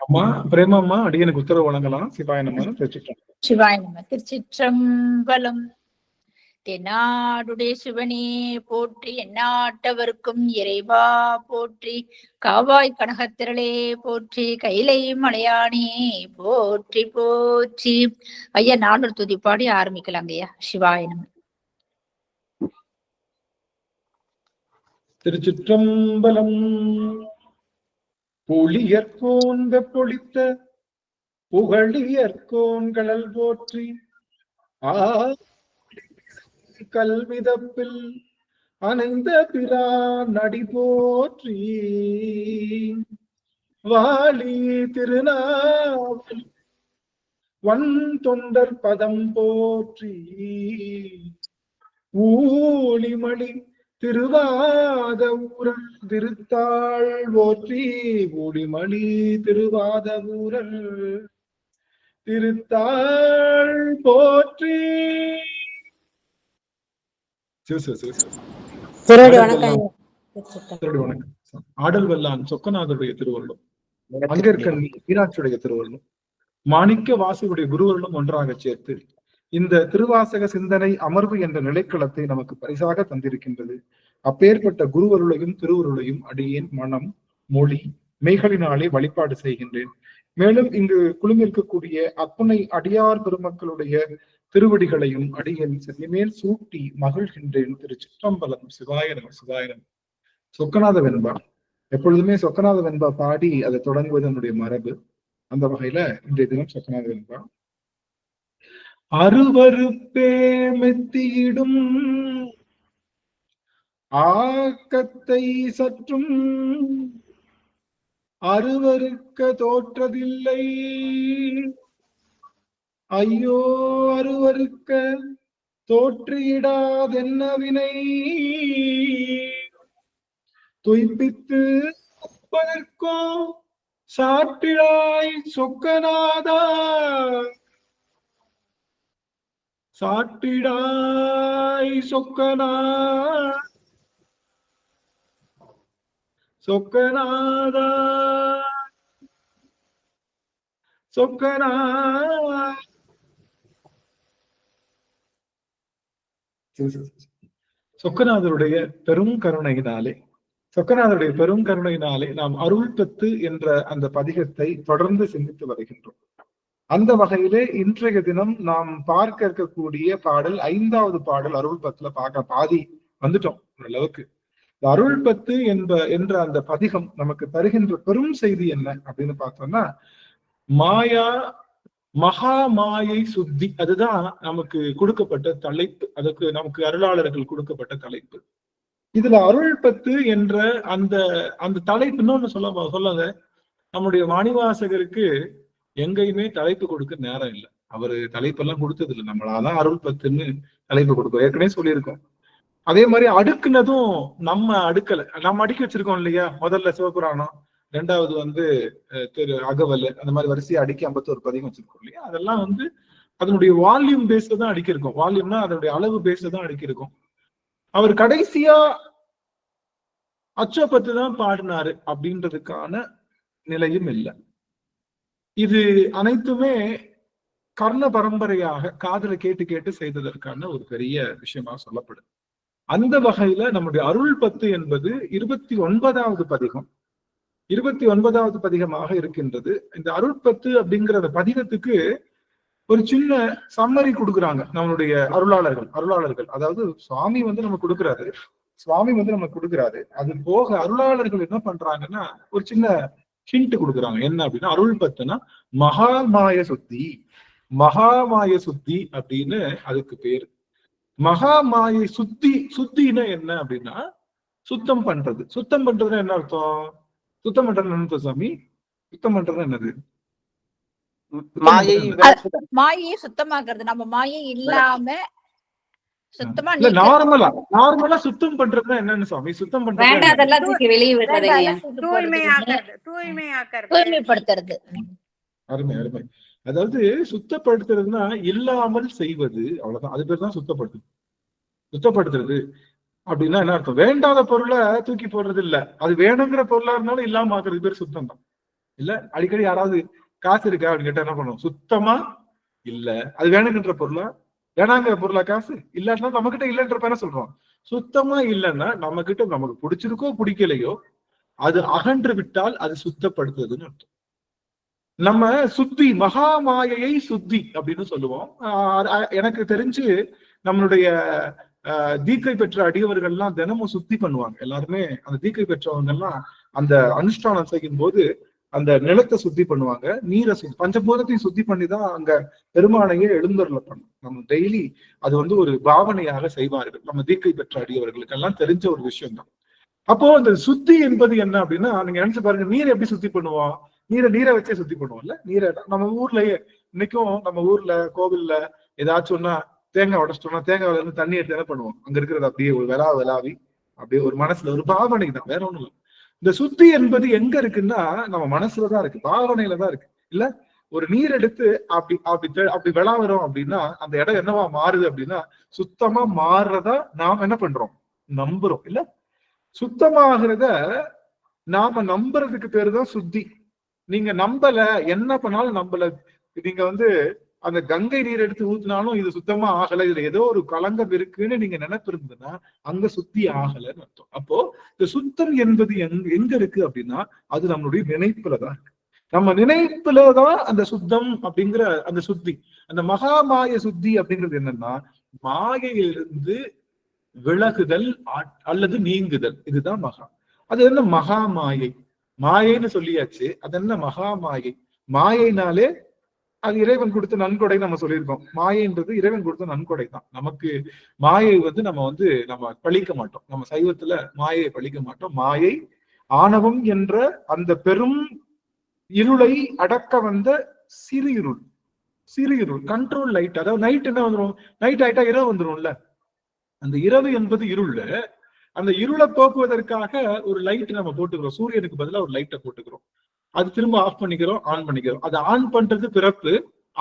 அம்மா பிரேமம்மா அடியனுக்கு உத்தரவு வழங்கலாம். சிவாய நம. சிவாய நம. திருச்சிற்றம்பலம். தென்னாடுடைய சிவனே போற்றி, எந்நாட்டவர்க்கும் இறைவா போற்றி, காவாய் கனகத்திரளே போற்றி, கைலை மலையானே போற்றி போற்றி. ஐயா 4 துதிப்பாடி ஆரம்பிக்கலாங்க ஐயா. சிவாய நம. திருச்சிற்றம்பலம். புலியர்கோன் வெப்பொழித்த புகழியர்கோன்களல் போற்றி, கல்விதப்பில் அணைந்த பிரான் நடி போற்றி, வாலி திருநாவல் வன் தொண்டர் பதம் போற்றி, ஊழிமணி திருவாத ஊரல் திருத்தாள் போற்றி, ஊழிமணி திருவாத ஊரல் திருத்தாள் போற்றி. ஆடல் வல்லான் சொக்கநாதருடைய திருவருளும், அங்கேற்கண் மீனாட்சியுடைய திருவருளும், மாணிக்க வாசுடைய குருவருளும் ஒன்றாக சேர்த்து இந்த திருவாசக சிந்தனை அமர்வு என்ற நிலைக்களத்தை நமக்கு பரிசாக தந்திருக்கின்றது. அப்பேற்பட்ட குருவருளையும் திருவருளையும் அடியேன் மனம் மொழி மெய்களினாலே வழிபாடு செய்கின்றேன். மேலும் இங்கு குழுமிருக்கக்கூடிய அத்துணை அடியார் பெருமக்களுடைய திருவடிகளையும் அடியேன் சென்னிமேல் சூட்டி மகிழ்கின்றேன். திருச்சிற்றம்பலம். சிவாய நம. சிவாய நம. சொக்கநாத வெண்பா எப்பொழுதுமே சொக்கநாத வெண்பா பாடி அதை தொடங்குவது என்னுடைய மரபு. அந்த வகையில இன்றைய தினம் சொக்கநாத வெண்பா. அருவருப்பே மெத்தியிடும் ஆக்கத்தை சற்றும் அருவருக்க தோற்றதில்லை, ஐயோ அருவருக்க தோற்றியிடாதென்ன வினை, துய்ப்பித்து ஒப்பதற்கோ சாற்றிடாய் சொக்கநாதா, சாட்டிடாய் சொக்கநாதா, சொக்கநாதருடைய பெரும் கருணையினாலே நாம் அருள் பெத்து என்ற அந்த பதிகத்தை தொடர்ந்து சிந்தித்து வருகின்றோம். அந்த வகையிலே இன்றைய தினம் நாம் பார்க்க இருக்கக்கூடிய பாடல் 5வது பாடல். அருள் பத்துல பாதி வந்துட்டோம் ஓரளவுக்கு. அருள் பத்து என்ற அந்த பதிகம் நமக்கு தருகின்ற பெரும் செய்தி என்ன அப்படின்னு பார்த்தோம்னா, மகா மாயை சுத்தி. அதுதான் நமக்கு கொடுக்கப்பட்ட தலைப்பு. அதுக்கு நமக்கு அருளாளர்கள் கொடுக்கப்பட்ட தலைப்பு. இதுல அருள் பத்து என்ற அந்த தலைப்பு இன்னொன்னு சொல்லுங்க. நம்முடைய மாணிவாசகருக்கு எங்கேயுமே தலைப்பு கொடுக்க நேரம் இல்லை. அவரு தலைப்பெல்லாம் கொடுத்தது இல்லை. நம்மளாதான் அருள் பத்துன்னு தலைப்பு கொடுக்கும். ஏற்கனவே சொல்லியிருக்கோம். அதே மாதிரி அடுக்குனதும் நம்ம அடுக்கல. நம்ம அடுக்கி வச்சிருக்கோம் இல்லையா? முதல்ல சிவபுராணம், 2வது திரு அகவல், அந்த மாதிரி வரிசையை அடுக்கி 51 பதிகம் வச்சிருக்கோம் இல்லையா? அதெல்லாம் அதனுடைய வால்யூம் பேஸ்ல தான் அடுக்கியிருக்கோம். வால்யூம்னா அதனுடைய அளவு பேஸ்ல தான் அடுக்கியிருக்கோம். அவர் கடைசியா அச்சப்பத்து தான் பாடினாரு அப்படின்றதுக்கான நிலையும் இல்லை. இது அனைத்துமே கர்ண பரம்பரையாக காதல கேட்டு செய்ததற்கான ஒரு பெரிய விஷயமா சொல்லப்படுது. அந்த வகையில நம்முடைய அருள் பத்து என்பது 29வது பதிகம். 29வது பதிகமாக இருக்கின்றது. இந்த அருள் பத்து அப்படிங்கிற அந்த பதிகத்துக்கு ஒரு சின்ன சம்மரி கொடுக்குறாங்க நம்மளுடைய அருளாளர்கள். அதாவது சுவாமி நமக்கு கொடுக்குறாரு. அது போக அருளாளர்கள் என்ன பண்றாங்கன்னா ஒரு சின்ன ஹிண்ட் கொடுக்குறாங்க. என்ன அப்படின்னா, அருள் பத்துனா மகாமாய சுத்தி அப்படின்னு அதுக்கு பேரு. மகாமாயை சுத்தினா என்ன அப்படின்னா சுத்தம் பண்றதுன்னா என்ன அர்த்தம்? சுத்தம் பண்றது என்ன சாமி? சுத்தம் பண்றது என்னது? மாயை சுத்தமாக்குறது. நம்ம மாயை இல்லாம சுத்தமா நார்மலா சுத்தம் பண்றதுன்னா என்னன்னு சாமி? சுத்தம் பண்றது தூய்மைப்படுத்துறது. அருமை. அதாவது சுத்தப்படுத்துறதுன்னா இல்லாமல் செய்வது, அவ்வளவுதான். அது பேர் தான் சுத்தப்படுத்துறது. அப்படின்னா என்ன அர்த்தம்? வேண்டாத பொருளை தூக்கி போடுறது இல்ல, அது வேணுங்கிற பொருளா இருந்தாலும் இல்லாம ஆக்குறது பேர் சுத்தம் தான். இல்ல அடிக்கடி யாராவது காசு இருக்கா அப்படின்னு கேட்டா என்ன பண்ணுவோம்? சுத்தமா இல்ல. அது வேணுங்கிற பொருளா, வேணாங்கிற பொருளா காசு? இல்லாட்டினா நம்ம கிட்ட இல்லைன்றப்ப என்ன சொல்றோம்? சுத்தமா இல்லைன்னா நம்ம கிட்ட நமக்கு பிடிச்சிருக்கோ பிடிக்கலையோ அது அகன்று விட்டால் அது சுத்தப்படுத்துறதுன்னு அர்த்தம். நம்ம சுத்தி மகா மாயையை சுத்தி அப்படின்னு சொல்லுவோம். எனக்கு தெரிஞ்சு நம்மளுடைய தீக்கை பெற்ற அடியவர்கள்லாம் தினமும் சுத்தி பண்ணுவாங்க. எல்லாருமே அந்த தீக்கை பெற்றவங்க எல்லாம் அந்த அனுஷ்டானம் செய்யும் போது அந்த நிலத்தை சுத்தி பண்ணுவாங்க, நீரை பஞ்சபூதத்தையும் சுத்தி பண்ணிதான் அங்க பெருமானையே எழுந்தருள பண்ணும். நம்ம டெய்லி அது வந்து ஒரு பாவனையாக செய்வார்கள். நம்ம தீக்கை பெற்ற அடியவர்களுக்கு எல்லாம் தெரிஞ்ச ஒரு விஷயம் தான். அப்போ அந்த சுத்தி என்பது என்ன அப்படின்னா, நீங்க நினைச்சு பாருங்க, நீரை எப்படி சுத்தி பண்ணுவோம்? நீரை வச்சே சுத்தி பண்ணுவோம்ல. நீரை நம்ம ஊர்லயே இன்னைக்கும் நம்ம ஊர்ல கோவில்ல ஏதாச்சும் ஒன்னா தேங்காய் உடச்சிட்டோம்னா தேங்காயில இருந்து தண்ணி எடுத்து என்ன பண்ணுவோம்? அங்க இருக்கிறது அப்படியே ஒரு விளாவி அப்படியே ஒரு மனசுல ஒரு பாவனை தான், வேற ஒண்ணும் இல்லை. இந்த சுத்தி என்பது எங்க இருக்குன்னா நம்ம மனசுலதான் இருக்கு, பாவனையில தான் இருக்கு. இல்ல ஒரு நீர் எடுத்து அப்படி அப்படி அப்படி விளாவறோம் அப்படின்னா அந்த இடம் என்னவா மாறுது அப்படின்னா சுத்தமா மாறுறதா நாம் என்ன பண்றோம்? நம்புறோம். இல்ல சுத்தமாகிறத நாம நம்புறதுக்கு பேருதான் சுத்தி. நீங்க நம்பல, என்ன பண்ணாலும் நம்பல. நீங்க வந்து அந்த கங்கை நீர் எடுத்து ஊத்தினாலும் இது சுத்தமா ஆகல, இதுல ஏதோ ஒரு களங்கம் இருக்குன்னு நீங்க நினைப்பு இருந்ததுன்னா அங்க சுத்தி ஆகலன்னு அர்த்தம். அப்போ இந்த சுத்தம் என்பது எங்க இருக்கு அப்படின்னா அது நம்மளுடைய நினைப்புலதான் இருக்கு. நம்ம நினைப்புலதான் அந்த சுத்தம் அப்படிங்கிற அந்த சுத்தி, அந்த மகா மாய சுத்தி அப்படிங்கிறது என்னன்னா மாயையிலிருந்து விலகுதல் அல்லது நீங்குதல். இதுதான் மகா. அது என்ன மகா மாயை? மாயைன்னு சொல்லியாச்சு, அது என்ன மகா மாயை? மாயைனாலே அது இறைவன் கொடுத்த நன்கொடை நம்ம சொல்லியிருக்கோம். மாயைன்றது இறைவன் கொடுத்த நன்கொடை தான் நமக்கு. மாயை வந்து நம்ம பழிக்க மாட்டோம். நம்ம சைவத்துல மாயையை பழிக்க மாட்டோம். மாயை ஆணவம் என்ற அந்த பெரும் இருளை அடக்க வந்த சிறு இருள். சிறு இருள் கண்ட்ரோல் லைட். அதாவது நைட் என்ன வந்துடும்? நைட் ஆயிட்டா இரவு வந்துடும்ல. அந்த இரவு என்பது இருள். அந்த இருளை போக்குவதற்காக ஒரு லைட் நம்ம போட்டுக்கிறோம். சூரியனுக்கு பதிலாக ஒரு லைட்டை போட்டுக்கிறோம். அது திரும்ப ஆஃப் பண்ணிக்கிறோம், ஆன் பண்ணிக்கிறோம். அது ஆன் பண்றது பிறப்பு,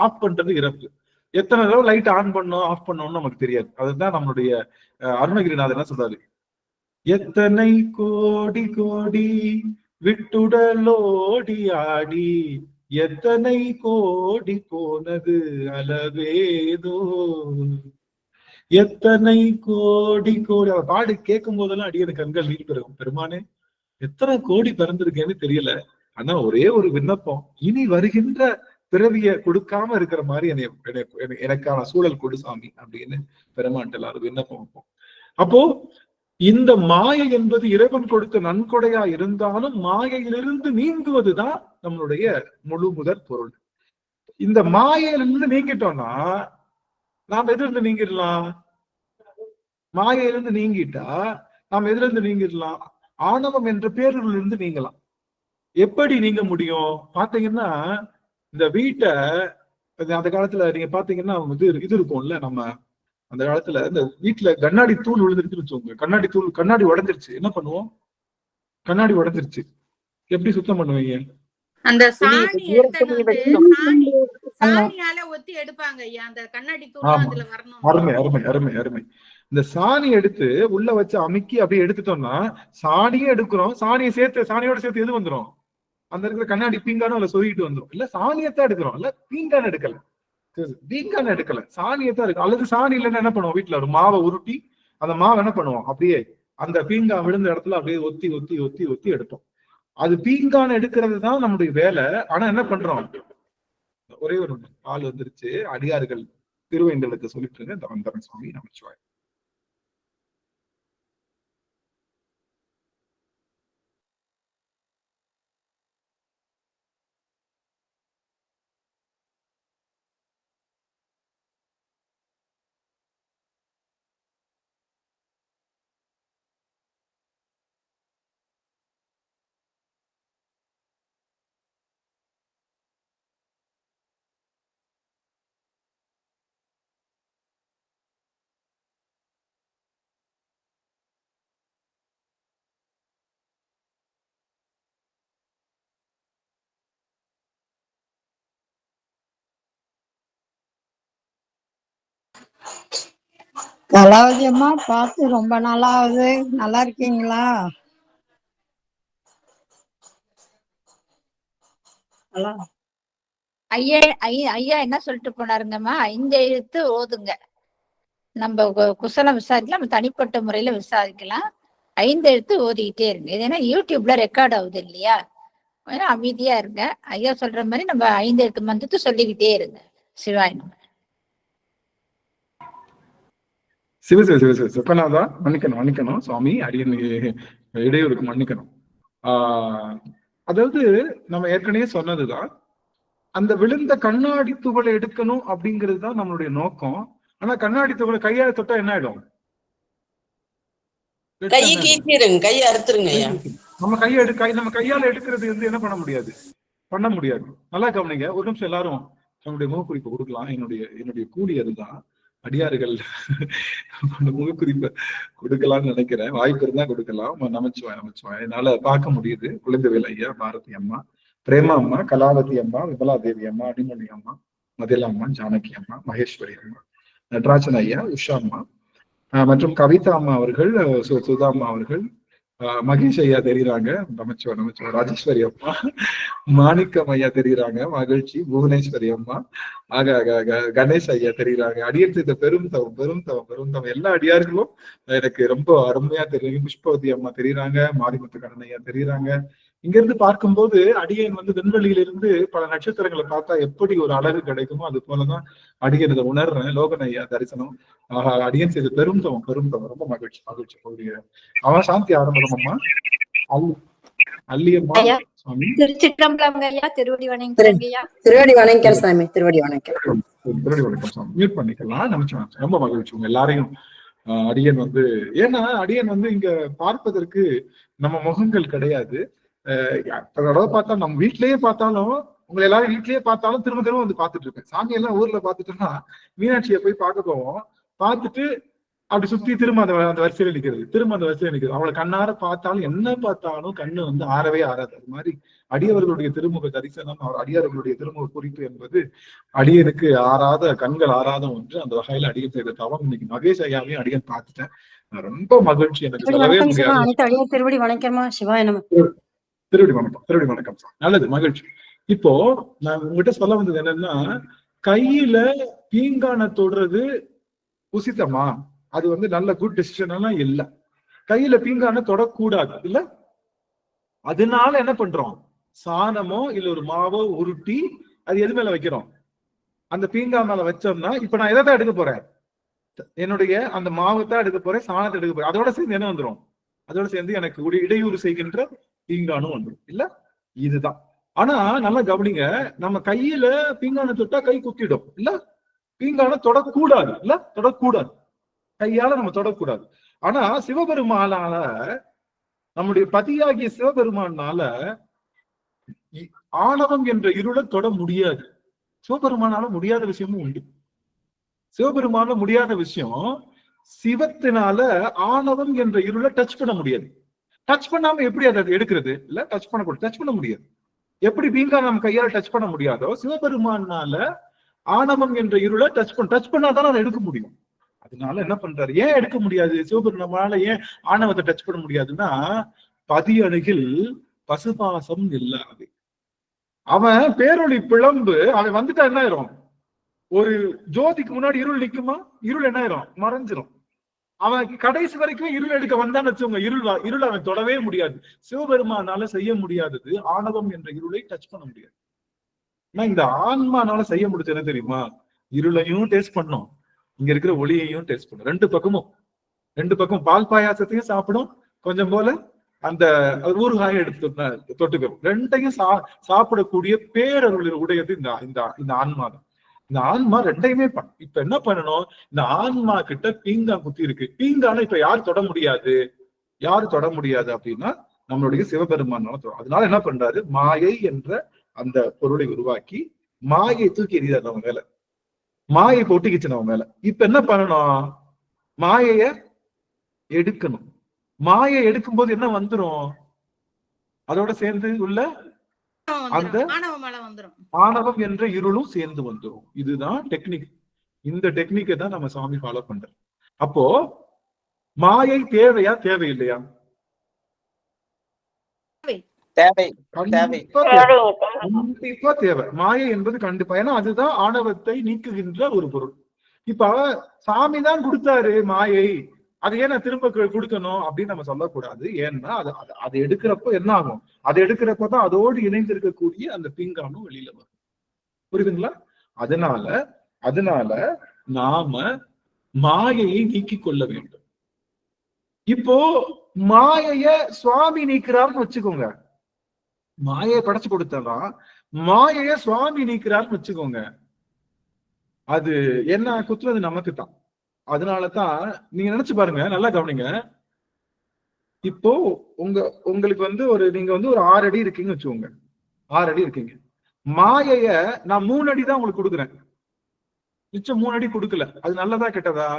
ஆஃப் பண்றது இறப்பு. எத்தனை தடவை லைட் ஆன் பண்ணோம் ஆஃப் பண்ணோம்னு நமக்கு தெரியாது. அதுதான் நம்மளுடைய அருணகிரிநாதர் என்ன சொல்றாரு? எத்தனை கோடி கோடி விட்டுடலோடி ஆடி எத்தனை கோடி போனது அளவேதோ. எத்தனை கோடி கோடி அவர் பாடு கேட்கும் போதெல்லாம் அடியது கண்கள் நீர் பெருகும். பெருமானே எத்தனை கோடி பிறந்திருக்கேன்னு தெரியல, ஆனா ஒரே ஒரு விண்ணப்பம், இனி வருகின்ற பிறவிய கொடுக்காம இருக்கிற மாதிரி எனக்கான சூழல் கொடு சாமி அப்படின்னு பெருமான்ட்டு எல்லாரும் விண்ணப்பம் வைப்போம். அப்போ இந்த மாயை என்பது இறைவன் கொடுத்த நன்கொடையா இருந்தாலும் மாயையிலிருந்து நீங்குவதுதான் நம்மளுடைய முழு முதற் பொருள். இந்த மாயையிலிருந்து நீங்கிட்டோம்னா நாம் எதிலிருந்து நீங்கிடலாம்? மாயையிலிருந்து நீங்கிட்டா நாம் எதிலிருந்து நீங்கிடலாம்? ஆணவம் என்ற பேரில் இருந்து நீங்கலாம். எப்படி நீங்க முடியும்? பாத்தீங்கன்னா இந்த வீட்டை அந்த காலத்துல நீங்க பாத்தீங்கன்னா இது இருக்கும்ல, நம்ம அந்த காலத்துல இந்த வீட்டுல கண்ணாடி தூள் விழுந்துருச்சுன்னு வச்சுக்கோங்க. கண்ணாடி உடஞ்சிருச்சு, என்ன பண்ணுவோம்? கண்ணாடி உடஞ்சிருச்சு, எப்படி சுத்தம் பண்ணுவீங்க? அந்த சாணி சாணியால ஒத்தி எடுப்பாங்க ஐயா, அந்த கண்ணாடி தூள் அதுல வரணும். அருமை அருமை அருமை அருமை. இந்த சாணி எடுத்து உள்ள வச்சு அமுக்கி அப்படியே எடுத்துட்டோம்னா சாணியே எடுக்கிறோம், சாணியோட சேர்த்து எது வந்துடும்? அந்த இருக்கிற கண்ணாடி பீங்கானும் அதுல சொருகிட்டு வந்துடும். இல்ல சாணியத்தான் எடுக்கிறோம், இல்ல பீங்கான் எடுக்கல, பீங்கான் எடுக்கல, சாணியத்தான் இருக்கு. அல்லது சாணி இல்லைன்னா என்ன பண்ணுவோம்? வீட்டுல ஒரு மாவை உருட்டி அந்த மாவை என்ன பண்ணுவோம்? அப்படியே அந்த பீங்கான் விழுந்த இடத்துல அப்படியே ஒத்தி ஒத்தி ஒத்தி ஒத்தி எடுப்போம். அது பீங்கான் எடுக்கிறது தான் நம்முடைய வேலை. ஆனா என்ன பண்றோம்? ஒரே ஒரு ஆள் வந்துருச்சு, அடியார்கள் திருவேந்தலுக்கு சொல்லிட்டு இருங்க, இந்த வந்தரன் சுவாமி நமச்சிவாய். கலாவதி அம்மா, பார்த்து ரொம்ப நாளாவது. நல்லா இருக்கீங்களா? நல்லா ஐயா என்ன சொல்லிட்டு போனாருங்கம்மா, 5 எழுத்து ஓதுங்க. நம்ம குசலம் விசாரிக்கலாம், நம்ம தனிப்பட்ட முறையில விசாரிக்கலாம். 5 எழுத்து ஓதிக்கிட்டே இருங்க. இது ஏன்னா யூடியூப்ல ரெக்கார்ட் ஆகுது இல்லையா? ஏன்னா அமைதியா இருங்க. ஐயா சொல்ற மாதிரி நம்ம 5 எழுத்து மந்திரத்தை சொல்லிக்கிட்டே இருங்க. சிவாய நம. சிவநாதா, மன்னிக்கணும் சுவாமி, அடியன் இடையூறுக்கு மன்னிக்கணும். அதாவது நம்ம ஏற்கனவே சொன்னதுதான், அந்த விழுந்த கண்ணாடி துகளை எடுக்கணும் அப்படிங்கிறது தான் நம்மளுடைய நோக்கம். ஆனா கண்ணாடி துகளை கையால தொட்டா என்ன ஆயிடும்? கையை அறுத்துருங்க. நம்ம கையால எடுக்கிறது வந்து என்ன பண்ண முடியாது. நல்லா கவனிங்க. ஒரு நிமிஷம் எல்லாரும் நம்முடைய முகக்குறிப்பை கொடுக்கலாம். என்னுடைய கூலி அதுதான். அடியார்கள் முகக்குறிப்பை கொடுக்கலாம்னு நினைக்கிறேன். வாய்ப்பு இருந்தா கொடுக்கலாம். நமச்சிவாய் என்னால பார்க்க முடியுது. குழந்தைவேல் ஐயா, பாரதி அம்மா, பிரேமா அம்மா, கலாவதி அம்மா, விமலா தேவி அம்மா, அடிமொழி அம்மா, மதிலா அம்மா, ஜானகி அம்மா, மகேஸ்வரி அம்மா, நடராஜன் ஐயா, உஷா அம்மா மற்றும் கவிதா அம்மா அவர்கள், சுதா அம்மா அவர்கள், மகேஷ் ஐயா தெரியுறாங்க, நமச்சிவாய், ராஜேஸ்வரி அம்மா, மாணிக்கம் ஐயா தெரியுறாங்க, மகிழ்ச்சி, புவனேஸ்வரி அம்மா, கணேஷ் ஐயா தெரியுறாங்க. அடியன் செய்த பெரும் தவம் எல்லா அடியார்களும் எனக்கு ரொம்ப அருமையா தெரியும். புஷ்பவதி அம்மா தெரியுறாங்க, மாரிமுத்து கண்ணன் ஐயா தெரியுறாங்க. இங்க இருந்து பார்க்கும்போது அடியன் வந்து விண்வெளியிலிருந்து பல நட்சத்திரங்களை பார்த்தா எப்படி ஒரு அழகு கிடைக்குமோ அது போலதான் அடியன் இதை உணர்றேன். லோகன் ஐயா தரிசனம், அடியன் செய்த பெரும் தவம் ரொம்ப மகிழ்ச்சி. அவன் சாந்தி ஆரம்பம் அம்மா, அல்லியம்மா சுவாமி, திருவடி வணக்கம் சாமி. திருவடி வணக்கம் சுவாமி. மியூட் பண்ணிக்கலாம். நமச்சிவாய். ரொம்ப மகிழ்ச்சி உங்க எல்லாரையும் அடியன் வந்து, ஏன்னா அடியன் வந்து இங்க பார்ப்பதற்கு நம்ம முகங்கள் கிடையாது. பார்த்தா நம்ம வீட்லயே பார்த்தாலும், உங்களை எல்லாரும் வீட்லயே பார்த்தாலும் திரும்ப வந்து பார்த்துட்டு இருப்பேன். சாமி எல்லாம் ஊர்ல பார்த்துட்டோம்னா மீனாட்சியை போய் பார்க்க போவோம். பார்த்துட்டு அப்படி சுத்தி திரும்ப அந்த வரிசையில நிக்கிறது. அவளை கண்ணார பார்த்தாலும் என்ன பார்த்தாலும் கண்ணு வந்து ஆறவே ஆறாது. அது மாதிரி அடியவர்களுடைய திருமுக தரிசனம், அடியார்களுடைய திருமுக குறிப்பு என்பது அடியனுக்கு கண்கள் ஆறாத ஒன்று. அந்த வகையில அடியன் செய்த தவம். இன்னைக்கு மகேஷ் ஐயாவையும் அடியன் பார்த்துட்டேன். ரொம்ப மகிழ்ச்சி. எனக்கு சொல்லவே முடியாது. திருவடி வணக்கமா சிவாய நம. திருவடி வணக்கம். நல்லது, மகிழ்ச்சி. இப்போ நான் உங்ககிட்ட சொல்ல வந்தது என்னன்னா, கையில பீங்கான தொடுறது உசித்தமா? அது வந்து நல்ல குட் டெசிஷன் எல்லாம் இல்ல. கையில பீங்கான தொடக்கூடாது இல்ல. அதனால என்ன பண்றோம்? சாணமோ இல்ல ஒரு மாவோ உருட்டி அது எது மேல வைக்கிறோம்? அந்த பீங்கா மேல வச்சோம்னா, இப்ப நான் எதை எடுக்க போறேன்? என்னுடைய அந்த மாவத்தான் எடுக்க போறேன், சாணத்தை எடுக்க போறேன். அதோட சேர்ந்து என்ன வந்துடும்? அதோட சேர்ந்து எனக்கு இடையூறு செய்கின்ற பீங்கானும் வந்துடும் இல்ல. இதுதான். ஆனா நல்லா கவனிங்க, நம்ம கையில பீங்கான தொட்டா கை குத்திடும் இல்ல. பீங்கான தொடக்கூடாது இல்ல, தொடக்கூடாது. கையால நம்ம தொடக்கூடாது. ஆனா சிவபெருமானால, நம்முடைய பதியாகிய சிவபெருமானால ஆணவம் என்ற இருளை தொட முடியாது. சிவபெருமானால முடியாத விஷயமும் உண்டு. சிவபெருமான முடியாத விஷயம், சிவத்தினால ஆணவம் என்ற இருளை டச் பண்ண முடியாது. டச் பண்ணாம எப்படி அதை எடுக்கிறது இல்ல? டச் பண்ண முடியாது. எப்படி பீங்கா நம்ம கையால டச் பண்ண முடியாதோ, சிவபெருமானால ஆணவம் என்ற இருளை டச் பண்ணாதான் அதை எடுக்க முடியும். அதனால என்ன பண்றாரு? ஏன் எடுக்க முடியாது? சிவபெருமானால ஏன் ஆணவத்தை டச் பண்ண முடியாதுன்னா, பதி அணுகில் பசுபாசம் இல்லாது. அவன் பேரொளி பிளம்பு, அவன் வந்துட்டா என்ன ஆயிரும்? ஒரு ஜோதிக்கு முன்னாடி இருள் நிக்குமா? இருள் என்ன ஆயிரும்? மறைஞ்சிரும். அவன் கடைசி வரைக்கும் இருள் எடுக்க வந்தான்னு வச்சுக்கோங்க, இருள் அவன் தொடவே முடியாது. சிவபெருமானால செய்ய முடியாதது ஆணவம் என்ற இருளை டச் பண்ண முடியாது. ஆனா இந்த ஆன்மானால செய்ய முடிஞ்சது என்ன தெரியுமா? இருளையும் டேஸ்ட் பண்ணும், இங்க இருக்கிற ஒளியையும் டேஸ்ட் பண்ணும். ரெண்டு பக்கம் பால் பாயாசத்தையும் சாப்பிடும், கொஞ்சம் போல அந்த ஊறுகாயை எடுத்து தொட்டுக்கிறோம். ரெண்டையும் சாப்பிடக்கூடிய பேரருள் உடையது இந்த ஆன்மா தான். இந்த ஆன்மா ரெண்டையுமே இப்ப என்ன பண்ணணும்? இந்த ஆன்மா கிட்ட பீங்கா குத்தி இருக்கு. பீங்கான இப்ப யாரு தொட முடியாது அப்படின்னா நம்மளுடைய சிவபெருமானால தொடும். அதனால என்ன பண்றாரு? மாயை என்ற அந்த பொருளை உருவாக்கி மாயை தூக்கி எறிதார் நம்ம மேல. மாயை பொட்டிக்கிச்சு நம்ம மேல. இப்ப என்ன பண்ணணும்? மாயைய எடுக்கணும். மாயை எடுக்கும்போது என்ன வந்துரும்? அதோட சேர்ந்து உள்ள அந்த ஆணவம் என்ற இருளும் சேர்ந்து வந்துரும். இதுதான் டெக்னிக். இந்த டெக்னிக்கை தான் நம்ம சாமி ஃபாலோ பண்றோம். அப்போ மாயை தேவையா தேவையில்லையா? தேவை கண்டிப்பா தேவை. கண்டிப்பா தேவை. மாயை என்பது கண்டிப்பா, ஏன்னா அதுதான் ஆணவத்தை நீக்குகின்ற ஒரு பொருள். இப்ப சாமி தான் கொடுத்தாரு மாயை, அது ஏன் நான் திரும்ப கொடுக்கணும் அப்படின்னு நம்ம சொல்லக்கூடாது. ஏன்னா அது எடுக்கிறப்போ என்ன ஆகும், அது எடுக்கிறப்பதான் அதோடு இணைந்து இருக்கக்கூடிய அந்த பிங்கானும் வெளியில வரும். புரியுதுங்களா? அதனால நாம மாயையை நீக்கிக் கொள்ள வேண்டும். இப்போ மாயைய சுவாமி நீக்கிறார்னு வச்சுக்கோங்க. மாயை படைச்சு கொடுத்ததான் மாயைய சுவாமி நீக்கிறார்னு வச்சுக்கோங்க. அது என்ன குத்துறது நமக்கு தான். அதனாலதான் நீங்க நினைச்சு பாருங்க, நல்லா கவனிங்க. இப்போ உங்களுக்கு நீங்க ஒரு 6 அடி இருக்கீங்க வச்சுக்கோங்க. 6 அடி இருக்கீங்க. மாயைய நான் 3 அடி தான் உங்களுக்கு கொடுக்குறேன், மிச்சம் 3 அடி கொடுக்கல. அது நல்லதா கெட்டதா?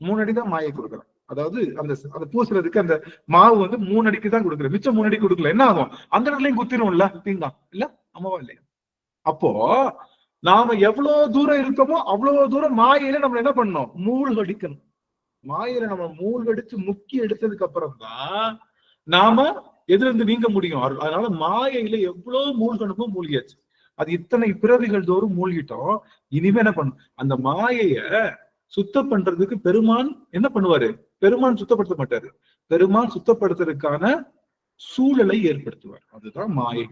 3 அடி தான் மாயை கொடுக்குறேன். அதாவது அந்த பூசுறதுக்கு அந்த மாவு 3 அடிக்கு தான் கொடுக்குறேன், மிச்சம் 3 அடி கொடுக்கல. என்ன ஆகும்? அந்த இடத்துலயும் குத்திரும்ல தீங்கா இல்ல, அம்மாவா இல்லையா? அப்போ நாம எவ்வளவு தூரம் இருக்கோமோ அவ்வளவு தூரம் மாயையில நம்ம என்ன பண்ணணும்? மூழ்கடிக்கணும். மாயையில நம்ம மூழ்கடிச்சு முக்கி எடுத்ததுக்கு அப்புறம் தான் நாம எதுல இருந்து நீங்க முடியும். அதனால மாயையில எவ்வளவு மூழ்கணுமோ மூழ்கியாச்சு. அது இத்தனை பிறவிகள் தோறும் மூழ்கிட்டோம். இனிமே என்ன பண்ணும்? அந்த மாயைய சுத்தம் பண்றதுக்கு பெருமான் என்ன பண்ணுவாரு? பெருமான் சுத்தப்படுத்த மாட்டாரு, பெருமான் சுத்தப்படுத்துறதுக்கான சூழலை ஏற்படுத்துவார். அதுதான் மாயை.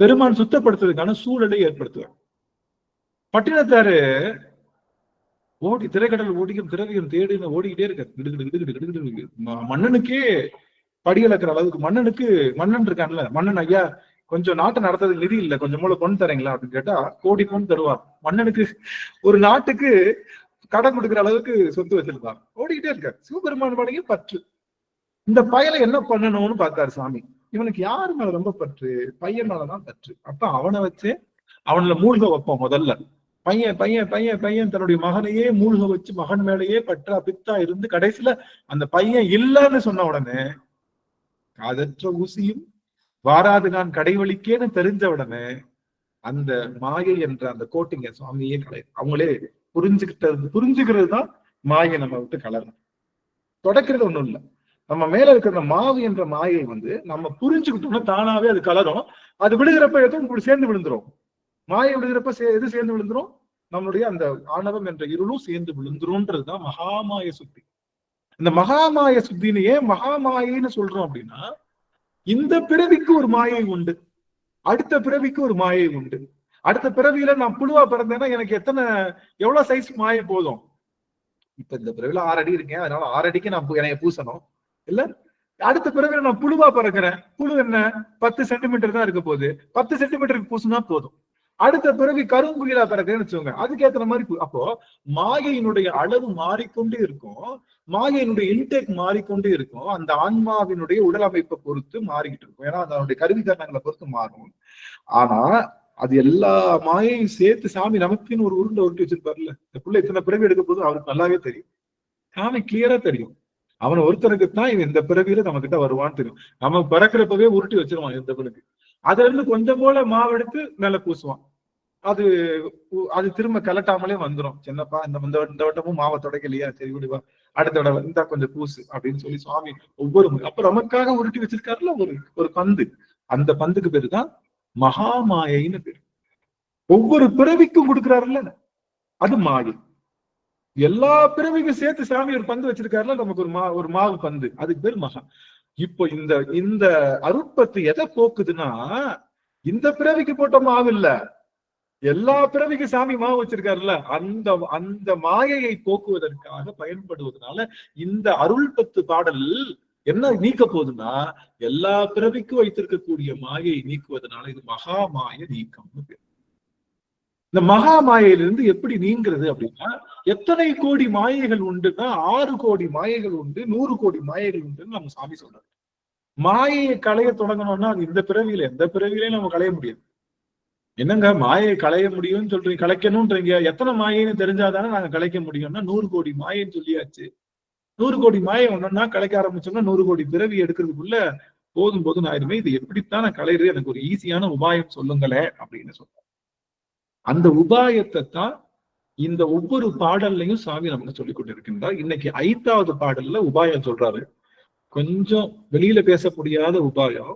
பெருமான் சுத்தப்படுத்துறதுக்கான சூழலை ஏற்படுத்துவார். பட்டினத்தாரு திரைக்கடல் ஓடிக்கும் திரவியம் தேடின்னு ஓடிக்கிட்டே இருக்க. மன்னனுக்கே படியளக்கிற அளவுக்கு மன்னன் இருக்கான்ல, மன்னன் ஐயா கொஞ்சம் நாட்டை நடத்துறதுக்கு நிதி இல்ல, கொஞ்சம் மூளை பொண்ணு தரீங்களா அப்படின்னு கேட்டா கோடி பொண்ணு தருவார். மன்னனுக்கு ஒரு நாட்டுக்கு கடன் கொடுக்குற அளவுக்கு சொத்து வச்சிருந்தார். ஓடிக்கிட்டே இருக்காரு. சிவபெருமான் பாடிய பற்று. இந்த பயலை என்ன பண்ணணும்னு பார்த்தாரு சாமி. இவனுக்கு யாரு மேல ரொம்ப பற்று? பையன் மேலதான் பற்று. அப்ப அவனை வச்சு அவன்ல மூழ்க வைப்போம். முதல்ல பையன் பையன் பையன் பையன் தன்னுடைய மகனையே மூழ்க வச்சு மகன் மேலேயே பற்றா பித்தா இருந்து கடைசியில அந்த பையன் இல்லைன்னு சொன்ன உடனே காதற்ற ஊசியும் வாராது நான் கடைவழிக்கேன்னு தெரிஞ்ச உடனே அந்த மாயை என்ற அந்த கோட்டிங்க சுவாமியே அவங்களே புரிஞ்சுக்கிறது தான் மாயை நம்ம விட்டு கலரணும். தொடக்கிறது ஒண்ணும் இல்லை. நம்ம மேல இருக்கிற மாவு என்ற மாயை நம்ம புரிஞ்சுக்கிட்டோம்னா தானாவே அது கலரும். அது விழுகிறப்ப எதுவும் சேர்ந்து விழுந்துரும். மாயை விழுகிறப்ப எது சேர்ந்து விழுந்துரும்? நம்மளுடைய அந்த ஆணவம் என்ற இருளும் சேர்ந்து விழுந்துரும்ன்றதுதான் மகாமாய சுத்தி. இந்த மகாமாய சுத்தின்னு ஏன் மகாமாயின்னு சொல்றோம் அப்படின்னா, இந்த பிறவிக்கு ஒரு மாயை உண்டு, அடுத்த பிறவிக்கு ஒரு மாயை உண்டு. அடுத்த பிறவியில நான் புழுவா பிறந்தேன்னா எனக்கு எவ்வளவு சைஸ் மாயை போதும்? இப்ப இந்த பிறவில 6 அடி இருக்கேன், அதனால 6 அடிக்கு நான் என்னைய பூசணும் இல்ல. அடுத்த பிறவில நான் புழுவா பிறக்கிறேன். புழு என்ன 10 சென்டிமீட்டர் தான் இருக்க போகுது, 10 சென்டிமீட்டருக்கு பூசுனா போதும். அடுத்த பிறவி கரும்புகிலா பிறக்கிறேன்னு வச்சுக்கோங்க, அதுக்கு ஏற்ற மாதிரி. அப்போ மாயையினுடைய அளவு மாறிக்கொண்டே இருக்கும், மாயையினுடைய இன்டேக் மாறிக்கொண்டே இருக்கும். அந்த ஆன்மாவினுடைய உடல் அமைப்பை பொறுத்து மாறிக்கிட்டு இருக்கும். ஏன்னா அதனுடைய கருவிகரணங்களை பொறுத்து மாறும். ஆனா அது எல்லா மாயையும் சேர்த்து சாமி நமக்குன்னு ஒரு உருண்டை வச்சிருப்பாருல்ல. இந்த புள்ள இத்தனை பிறவி எடுக்க போது அவருக்கு நல்லாவே தெரியும். சாமி கிளியரா தெரியும். அவன் ஒருத்தருக்கு தான் இவன் இந்த பிறவியில நம்ம கிட்ட வருவான்னு தெரியும். நம்ம பிறக்கிறப்பவே உருட்டி வச்சிருவான் இந்த பிறகு. அதுல இருந்து கொஞ்சம் போல மாவெடுத்து மேல பூசுவான். அது திரும்ப கலட்டாமலே வந்துடும். சின்னப்பா இந்த வட்டமும் மாவை தொடக்கலையா, சரி விடுவா, அடுத்த தடவை இந்தா கொஞ்சம் பூசு அப்படின்னு சொல்லி சுவாமி ஒவ்வொரு முறை அப்ப நமக்காக உருட்டி வச்சிருக்காருல ஒரு பந்து. அந்த பந்துக்கு பேரு தான் மகாமாயின்னு பேரு. ஒவ்வொரு பிறவிக்கும் கொடுக்குறாருல்ல, அது மாயை. எல்லா பிறவிக்கும் சேர்த்து சாமி ஒரு பந்து வச்சிருக்காருல நமக்கு, ஒரு மாவு பந்து, அதுக்கு பேர் மகா. இப்போ இந்த அருட்பத்து எதை போக்குதுன்னா, இந்த பிறவிக்கு போட்ட மாவு இல்ல, எல்லா பிறவிக்கும் சாமி மாவு வச்சிருக்காருல்ல, அந்த மாயையை போக்குவதற்காக பயன்படுவதனால இந்த அருள்பத்து பாடல் என்ன நீக்க போகுதுன்னா, எல்லா பிறவிக்கும் வைத்திருக்கக்கூடிய மாயை நீக்குவதனால இது மகாமாய நீக்கம்னு பேர். இந்த மகாமாயிலிருந்து எப்படி நீங்கிறது அப்படின்னா, எத்தனை கோடி மாயைகள் உண்டுன்னா 6 கோடி மாயைகள் உண்டு, 100 கோடி மாயைகள் உண்டுன்னு நம்ம சாமி சொல்றாரு. மாயையை களைய தொடங்கணும்னா அது இந்த பிறவியில, எந்த பிறவிலையும் நம்ம களைய முடியாது. என்னங்க மாயை களைய முடியும்னு சொல்றீங்க, கலைக்கணும்ன்றீங்க, எத்தனை மாயைன்னு தெரிஞ்சாதானே நாங்க கலைக்க முடியும்னா 100 கோடி மாயைன்னு சொல்லியாச்சு. 100 கோடி மாயை ஒன்னொன்னா கலைக்க ஆரம்பிச்சோம்னா 100 கோடி பிறவி எடுக்கிறதுக்குள்ள போதும் ஆயிருமே. இது எப்படித்தான் நான் கலையிறது, எனக்கு ஒரு ஈஸியான உபாயம் சொல்லுங்களேன் அப்படின்னு சொல்றேன். அந்த உபாயத்தை தான் இந்த ஒவ்வொரு பாடல்லையும் சாமி நமக்கு சொல்லிக் கொண்டிருக்கின்றார். இன்னைக்கு 5வது பாடல்ல உபாயம் சொல்றாரு. கொஞ்சம் வெளியில பேச முடியாத உபாயம்,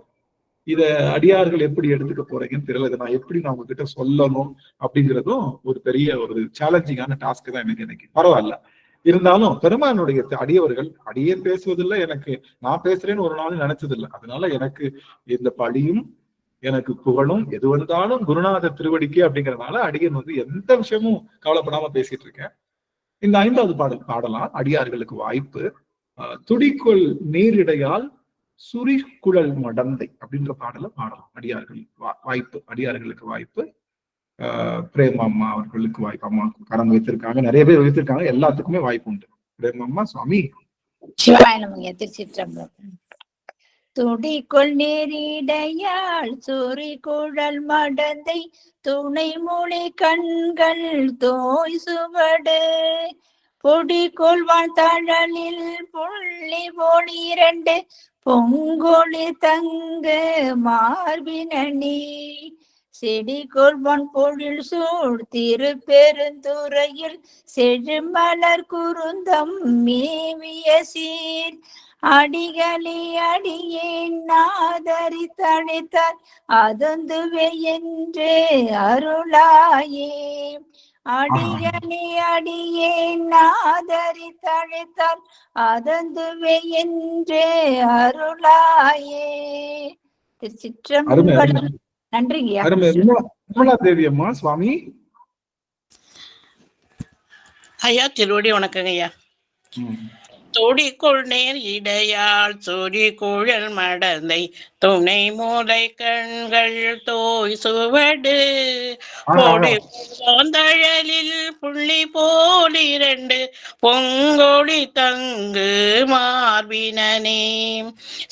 இத அடியார்கள் எப்படி எடுத்துக்க போறீங்கன்னு தெரியல. இதை நான் உங்ககிட்ட சொல்லணும் அப்படிங்கிறதும் ஒரு பெரிய ஒரு சேலஞ்சிங்கான டாஸ்க் தான் எனக்கு இன்னைக்கு. பரவாயில்ல, இருந்தாலும் பெருமானுடைய அடியவர்கள் அடியேன் பேசுவதில்லை, எனக்கு நான் பேசுறேன்னு ஒரு நாள் நினைச்சதில்லை. அதனால எனக்கு இந்த பழியும் எனக்கு புகழும் எது வந்தாலும் குருநாத திருவடிக்கு அப்படிங்கறதுனால அடியன் எந்த விஷயமும் கவலைப்படாம பேசிட்டு இருக்கேன். இந்த 5வது பாடல் பாடலாம். அடியார்களுக்கு வாய்ப்பு. துடிக்குள் நீரிடையால் சுரிகுழல் மடந்தை அப்படின்ற பாடலை பாடலாம். அடியார்கள் வாய்ப்பு, அடியார்களுக்கு வாய்ப்பு. பிரேமம்மா அவர்களுக்கு வாய்ப்பு. அம்மா கரம் வைத்திருக்காங்க, நிறைய பேர் வைத்திருக்காங்க, எல்லாத்துக்குமே வாய்ப்பு உண்டு. பிரேமம்மா சுவாமி. சிவாயனமுங்க. திருச்சிற்றம்பலம். துடிக்குள் நேரிடையாள் சூரி குழல் மடந்தை துணை மொழி கண்கள் தோய் சுவடு பொடிக்குள் வாழ்த்தழலில் புள்ளி போலி 2 பொங்கொழி தங்கு மார்பினி செடி கொள்வன் பொழில் சூழ் திருப்பெருந்துறையில் செழுமலர் குருந்தம் மேவிய சீர் அடிகளி அடியேன் ஆதரி தழைத்தார் அதந்துவே என்று அருளாயே. அடிகளி அடியேன் ஆதரி தழைத்தார் அதந்துவே என்று அருளாயே. திருச்சிற்றம்பலம். நன்றிங்கய்யா. விமலா தேவி அம்மா சுவாமி. ஐயா திருவடி வணக்கங்க ஐயா. துடிக்குள் நேர் இடையால் சூரி குழல் மடந்தை துணை மூளை கண்கள் தோய் சுவடு பொடி தழலில் புள்ளி போலி 2 பொங்கொழி தங்கு மார்பினே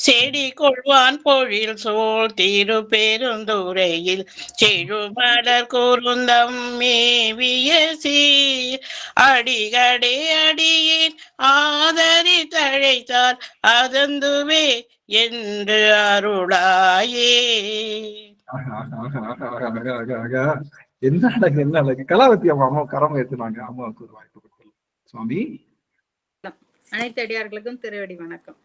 செடி கொள்வான் பொழில் சோழ் திருப்பெருந்துறையில் செழுமலர் குருந்தம் மேவிய சீர் அடிகடே அடியேன் ஆதரி தழைத்தார் அதந்துவே என்று அருளாயே. என்ன அழகு, என்ன அழகு. கலாவதி அம்மா கரம் ஏத்துனாங்க. அம்மாவுக்கு ஒரு வாய்ப்பு கொடுக்கலாம் சுவாமி. அனைத்து அடியார்களுக்கும் திருவடி வணக்கம்.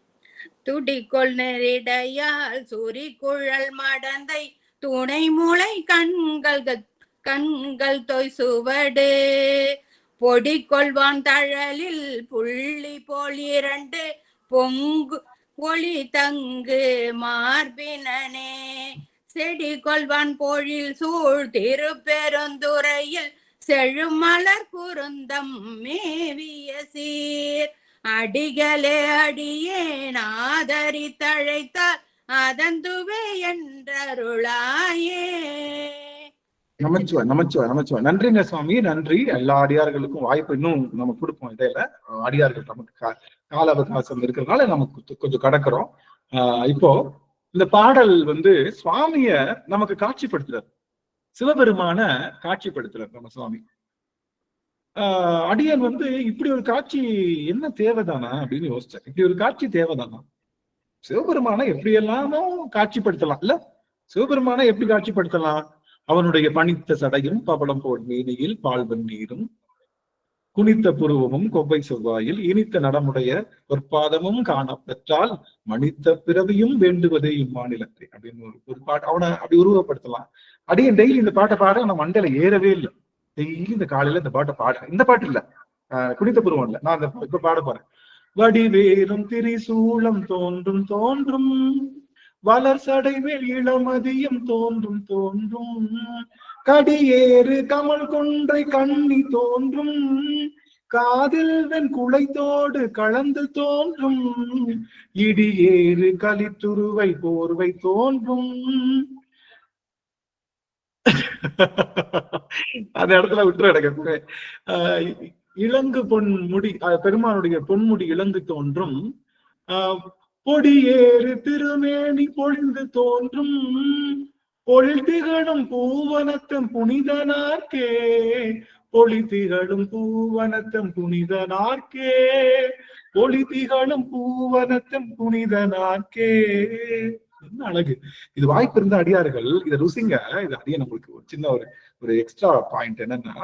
துடிக்குள் நெறிடையால் சூரி குழல் மடந்தை துணை மூளை கண்கள் தொய் சுவடு பொடி கொள்வான் தழலில் புள்ளி போலி 2 பொங்கு ஒளி தங்கு மார்பினே செடி கொள்வான் பொழில் சூழ் திருப்பெருந்துறையில் செழுமலர் குருந்தம் மேவிய சீர் அடிகளே அடியேன் ஆதரி தழைத்தார் அதந்துவே என்றருளாயே. நமச்சிவாய். நன்றிங்க சுவாமி, நன்றி. எல்லா அடியார்களுக்கும் வாய்ப்பு இன்னும் நம்ம கொடுப்போம். இடையில அடியார்கள் நமக்கு கால அவகாசம் இருக்கிறதுனால நமக்கு கொஞ்சம் கடக்கிறோம். இப்போ இந்த பாடல் சுவாமிய நமக்கு காட்சிப்படுத்துறாரு, சிவபெருமான காட்சிப்படுத்துறாரு நம்ம சுவாமி. அடியன் இப்படி ஒரு காட்சி என்ன தேவைதானா அப்படின்னு யோசிச்சேன். இப்படி ஒரு காட்சி தேவைதானா? சிவபெருமான எப்படி எல்லாமோ காட்சிப்படுத்தலாம் இல்ல? சிவபெருமான எப்படி காட்சிப்படுத்தலாம்? அவனுடைய பனித்த சடையும் பவளம் போல் மேனியில் பால்வன் நீரும் குனித்த புருவமும் கொவ்வை செவ்வாயில் இனித்த நடமுடைய பொற்பாதமும் காண பெற்றால் மனித பிறவியும் வேண்டுவதே இம்மாநிலத்தை அப்படின்னு ஒரு பாட்டு அவனை அப்படி உருவப்படுத்தலாம். அடியன் டெய்லி இந்த பாட்டை பாட நான் மண்டையில ஏறவே இல்லை. டெய்லி இந்த காலையில இந்த பாட்டை பாடுறேன். இந்த பாட்டு இல்ல, குனித்த புருவம் இல்ல, நான் இப்ப பாட போறேன். வடிவேலும் திரிசூலம் தோன்றும் வளர் சடைவேல் இளமதியம் தோன்றும் கடியேறு கமல் கொன்றை கண்ணி தோன்றும் காதில் வெண் குளைத்தோடு கலந்து தோன்றும் இடியேறு கலித்துருவை போர்வை தோன்றும். அந்த இடத்துல விட்டுற எனக்கு இளங்கு பொன்முடி பெருமானுடைய பொன்முடி இளங்கு தோன்றும் பொடியேறு திருமேனி பொழிந்து தோன்றும் பொழில் திகழும் பூவனத்தம் புனிதனார்க்கே பொழி திகழும் பூவனத்தம் புனிதனார்க்கே பொழி திகழும் பூவனத்தம் புனிதனார்க்கே. என்ன அழகு! இது வாய்ப்பு இருந்த அடியார்கள் இதை ருசிங்க. இது அடிய நம்மளுக்கு ஒரு சின்ன ஒரு எக்ஸ்ட்ரா பாயிண்ட் என்னன்னா,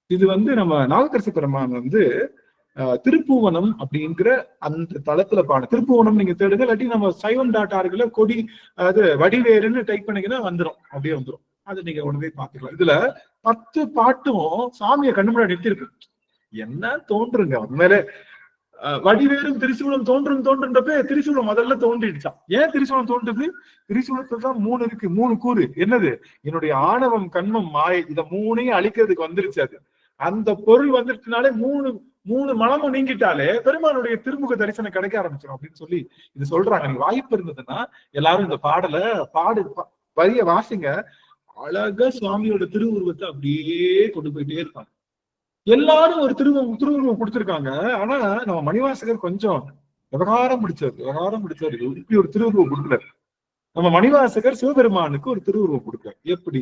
இது நம்ம நாவுக்கரசு பெருமான் திருப்புவனம் அப்படிங்கிற அந்த தளத்துல பாடம். திருப்புவனம் நீங்க தேடுங்க, இல்லாட்டி நம்ம சைவம்.orgல கொடி அது வடிவேறுன்னு டைப் பண்ணீங்கன்னா வந்துடும், அப்படியே வந்துடும். அது நீங்க உடனே பாத்துக்கலாம். இதுல 10 பாட்டும் சாமியை கண்ணு முன்னாடி நிறுத்திருக்கு. என்ன தோன்றுங்க உண்மையிலே, வடிவேறும் திரிசூலம் தோன்றுன்றப்ப திரிசூலம் முதல்ல தோன்றிடுச்சான். ஏன் திரிசூலம் தோன்றுது? திரிசூலத்துல தான் 3 இருக்கு, 3 கூறு. என்னது? என்னுடைய ஆணவம், கண்மம், மாயை, இத 3ஐயும் அழிக்கிறதுக்கு வந்துருச்சு. அது அந்த பொருள் வந்துருச்சுனாலே 3 மனமும் நீங்கிட்டாலே பெருமானுடைய திருமுக தரிசனம் கிடைக்க ஆரம்பிச்சிடும் அப்படின்னு சொல்லி இது சொல்றாங்க. நீங்க வாய்ப்பு இருந்ததுன்னா எல்லாரும் இந்த பாடலை வரிய வாசிங்க. அழகா சுவாமியோட திருவுருவத்தை அப்படியே கொண்டு போயிட்டே இருப்பாங்க. எல்லாரும் ஒரு திருவுருவம் கொடுத்திருக்காங்க. ஆனா நம்ம மணிவாசகர் கொஞ்சம் விவகாரம் பிடிச்சாரு. இப்படி ஒரு திருவுருவம் கொடுக்கல. நம்ம மணிவாசகர் சிவபெருமானுக்கு ஒரு திருவுருவம் கொடுக்கல. எப்படி?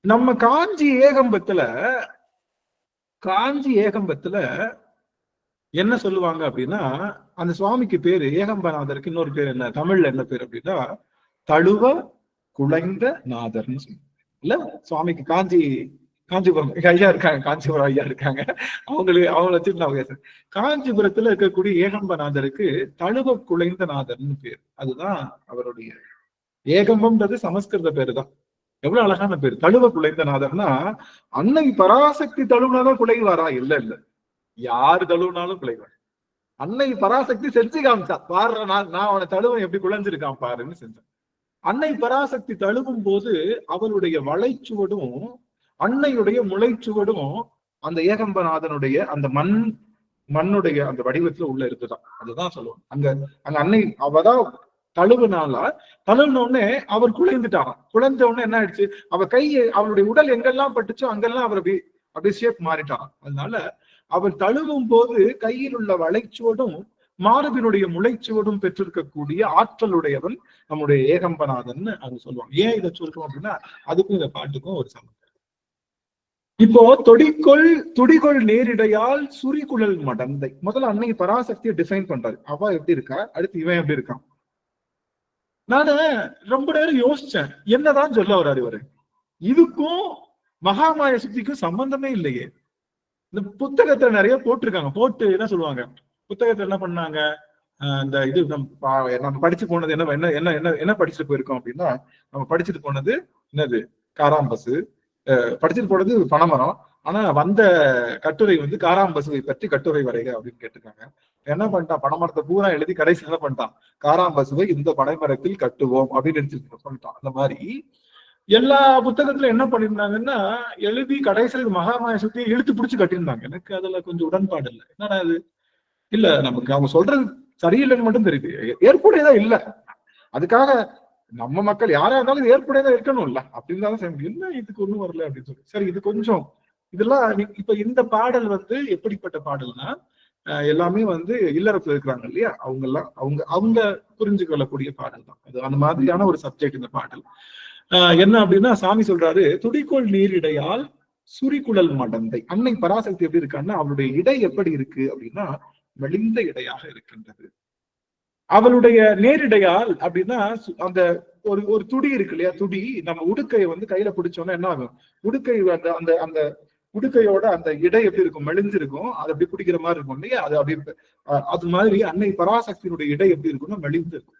நம்ம காஞ்சி ஏகம்பத்துல என்ன சொல்லுவாங்க அப்படின்னா, அந்த சுவாமிக்கு பேரு ஏகம்பநாதருக்கு இன்னொரு பேர் என்ன, தமிழ்ல என்ன பேர் அப்படின்னா தழுவ குலைந்த நாதர்ன்னு சொல்லுவாங்க. இல்ல சுவாமிக்கு காஞ்சிபுரம் ஐயா இருக்காங்க, காஞ்சிபுரம் ஐயா இருக்காங்க, அவங்களை வச்சுட்டு நான் பேசுறேன். காஞ்சிபுரத்துல இருக்கக்கூடிய ஏகம்பநாதருக்கு தழுவ குலைந்த நாதர்னு பேர். அதுதான் அவருடைய ஏகம்பம்ன்றது சமஸ்கிருத பேரு தான். எவ்வளவு அழகான பேர், தழுவ குலைந்த நாதர்னா. அன்னை பராசக்தி தழுவுனாதான் குலைவாரா? இல்ல, யாரு தழுவுனாலும் குலைவார். அன்னை பராசக்தி செஞ்சு காமிச்சா பாரு, நான் அவனை தழுவன் எப்படி குலைஞ்சிருக்கான் பாருன்னு செஞ்சேன். அன்னை பராசக்தி தழுவும் போது அவளுடைய வளைச்சுவடும் அன்னையுடைய முளைச்சுவடும் அந்த ஏகம்பநாதனுடைய அந்த மண்ணுடைய அந்த வடிவத்துல உள்ள இருக்குதான். அதுதான் சொல்லுவாங்க. அங்க அன்னை அவதான் தழுவுன உடனே அவர் குலைந்துட்டாராம். குலைந்த உடனே என்ன ஆயிடுச்சு, அவளுடைய உடல் எங்கெல்லாம் பட்டுச்சோ அங்கெல்லாம் அவர் அப்படியே ஷேப் மாறிட்டாராம். அதனால அவர் தழுவும் போது கையில் உள்ள வளைச்சுவடும் மார்பினுடைய முளைச்சுவடும் பெற்றிருக்கக்கூடிய ஆற்றலுடையவன் நம்முடைய ஏகம்பநாதன் அவங்க சொல்லுவாங்க. ஏன் இதை சொல்றோம் அப்படின்னா அதுக்கும் இந்த பாட்டுக்கும் ஒரு சம்பந்தம். இப்போ துடிகொள் நேரிடையால் சுரிகுழல் மடந்தை. முதல்ல அன்னை பராசக்தியை டிஃபைன் பண்றாரு. அவ எப்படி இருக்கா, அடுத்து இவன் எப்படி இருக்கான். நானு ரொம்ப நேரம் யோசிச்சேன், என்னதான் சொல்ல வர்றாரு இவரு. இதுக்கும் மகாமாய சக்திக்கும் சம்பந்தமே இல்லையே. இந்த புத்தகத்துல நிறைய போட்டிருக்காங்க. போட்டு என்ன சொல்லுவாங்க, புத்தகத்துல என்ன பண்ணாங்க, இந்த இது நம்ம படிச்சு போனது என்ன படிச்சுட்டு போயிருக்கோம் அப்படின்னா, நம்ம படிச்சுட்டு போனது என்னது, காராம்பசு. படிச்சுட்டு போனது பனைமரம். ஆனா வந்த கட்டுரை காராம்பசுவை பற்றி கட்டுரை வரைக அப்படின்னு கேட்டிருக்காங்க. என்ன பண்ணிட்டான், பனைமரத்தை பூரா எழுதி கடைசி என்ன பண்ணிட்டான், காராம்பசுவை இந்த பனைமரத்தில் கட்டுவோம் அப்படின்னு சொல்லிட்டான். அந்த மாதிரி எல்லா புத்தகத்துல என்ன பண்ணிருந்தாங்கன்னா, எழுதி கடைசியில் மகாமாய சக்தியை இழுத்து பிடிச்சு கட்டியிருந்தாங்க. எனக்கு அதுல கொஞ்சம் உடன்பாடு இல்லை. என்னடா இது, இல்ல நமக்கு அவங்க சொல்றது சரியில்லைன்னு மட்டும் தெரியுது, ஏற்புடையதான் இல்ல. அதுக்காக நம்ம மக்கள் யாரா இருந்தாலும் இது ஏற்புடையதான் இருக்கணும்ல, அப்படின்னு தான் செய்ய முடியும். என்ன இதுக்கு ஒண்ணும் வரல அப்படின்னு சொல்லி, சரி இது கொஞ்சம் இதெல்லாம். இப்ப இந்த பாடல் எப்படிப்பட்ட பாடல்னா, எல்லாமே இல்லறத்துல இருக்கிறாங்க இல்லையா, அவங்க புரிஞ்சு கொள்ளக்கூடிய பாடல் தான் அது. அந்த மாதிரியான ஒரு சப்ஜெக்ட் இந்த பாடல். என்ன அப்படின்னா, சாமி சொல்றாரு, துடிக்கோள் நீரிடையால் சுரிகுழல் மடந்தை. அன்னை பராசக்தி எப்படி இருக்கான்னா, அவளுடைய இடை எப்படி இருக்கு அப்படின்னா மெலிந்த இடையாக இருக்கின்றது. அவளுடைய நேரிடையால் அப்படின்னா அந்த ஒரு துடி இருக்கு இல்லையா, துடி நம்ம உடுக்கையை கையில பிடிச்சோன்னா என்ன ஆகும், உடுக்கை அந்த உடுக்கையோட அந்த இடை எப்படி இருக்கும், மெலிஞ்சிருக்கும். அது அப்படி பிடிக்கிற மாதிரி இருக்கும் இல்லையா, அது அப்படி அது மாதிரி அன்னை பராசக்தியினுடைய இடை எப்படி இருக்கும்னா மெலிந்து இருக்கும்.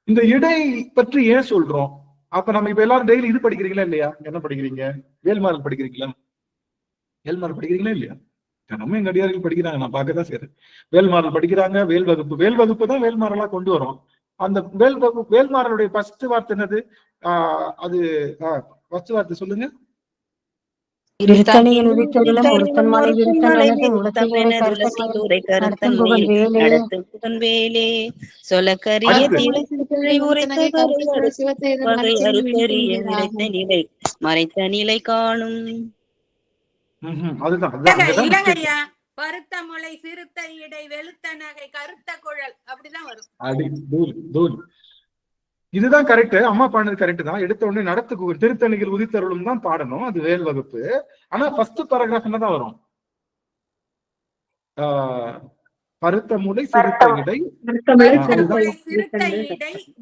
இந்த இடை பற்றி ஏன் சொல்றோம்? அப்ப நம்ம இப்ப எல்லாரும் டெய்லி இது படிக்கிறீங்களா இல்லையா, என்ன படிக்கிறீங்க, வேல்மாறல் படிக்கிறீங்களா, வேல்மாறல் படிக்கிறீங்களா இல்லையா? நம்ம எங்க அடியார்கள் படிக்கிறாங்க, நான் பார்க்கதான் செய்யறேன். வேல்மாறல் படிக்கிறாங்க, வேல் வகுப்பு தான் வேல்மாறலா கொண்டு வரும். அந்த வேல்மாறலுடைய ஃபர்ஸ்ட் வார்த்தை என்னது, அது ஃபர்ஸ்ட் வார்த்தை சொல்லுங்க. மறைத்த நிலை காணும். இல்லங்கய்யா, பருத்த முளை, சிறுத்த இடை, வெளுத்த நகை, கருத்த குழல் அப்படிதான் வரும். இதுதான் கரெக்ட். அம்மா பாடினது கரெக்ட் தான். எடுத்த உடனே நடத்து திருத்தணிகள் உதித்தருளும் தான் பாடணும், அது வேல் வகுப்பு. ஆனா ஃபர்ஸ்ட் பாராகிராஃப் என்னதான் வரும், பருத்த முளை, சிறுத்த இடை,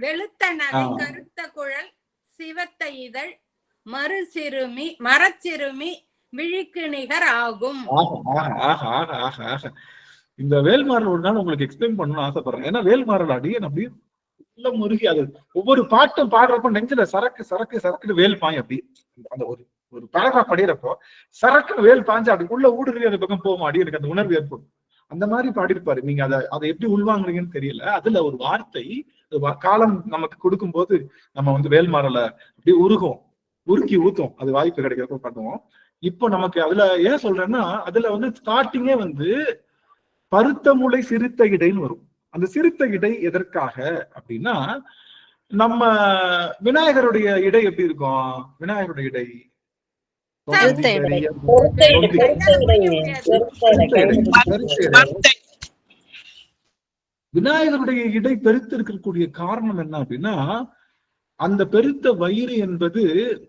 வெளுத்த நகை, கருத்த குழல், சிவத்த இதழ், மரச்சிறுமி, விழிக்கு நிகர் ஆகும். இந்த வேல்மாறல் ஒரு நாள் உங்களுக்கு எக்ஸ்பிளைன் பண்ணணும்னு ஆசைப்படுறேன். ஏன்னா வேல்மாறல் அடியே அப்படியே உள்ள முருகி அது ஒவ்வொரு பாட்டும் பாடுறப்ப நெஞ்சில சரக்கு சரக்கு சரக்குன்னு வேல் பாய் அப்படி அந்த ஒரு ஒரு பேராகிராஃப் படிக்கிறப்போ சரக்குன்னு வேல் பாஞ்சு அதுக்குள்ள ஊடுருவி அந்த பக்கம் போகும் அடி எனக்கு அந்த உணர்வு ஏற்படும். அந்த மாதிரி பாடிருப்பாரு. நீங்க அதை எப்படி உள்வாங்குறீங்கன்னு தெரியல. அதுல ஒரு வார்த்தை காலம் நமக்கு கொடுக்கும் போது நம்ம வந்து வேல்மாறலை அப்படி உருக்கி ஊத்தும். அது வாய்ப்பு கிடைக்கிறப்ப பண்ணுவோம். இப்போ நமக்கு அதுல ஏன் சொல்றேன்னா அதுல வந்து ஸ்டார்டிங்கே வந்து பருத்த முளை சிறுத்த இடைன்னு வரும். அந்த சிறுத்த இடை எதற்காக அப்படின்னா நம்ம விநாயகருடைய இடை எப்படி இருக்கும்? விநாயகருடைய இடை விநாயகருடைய இடை பெருத்து இருக்கக்கூடிய காரணம் என்ன அப்படின்னா அந்த பெருத்த வயிறு என்பது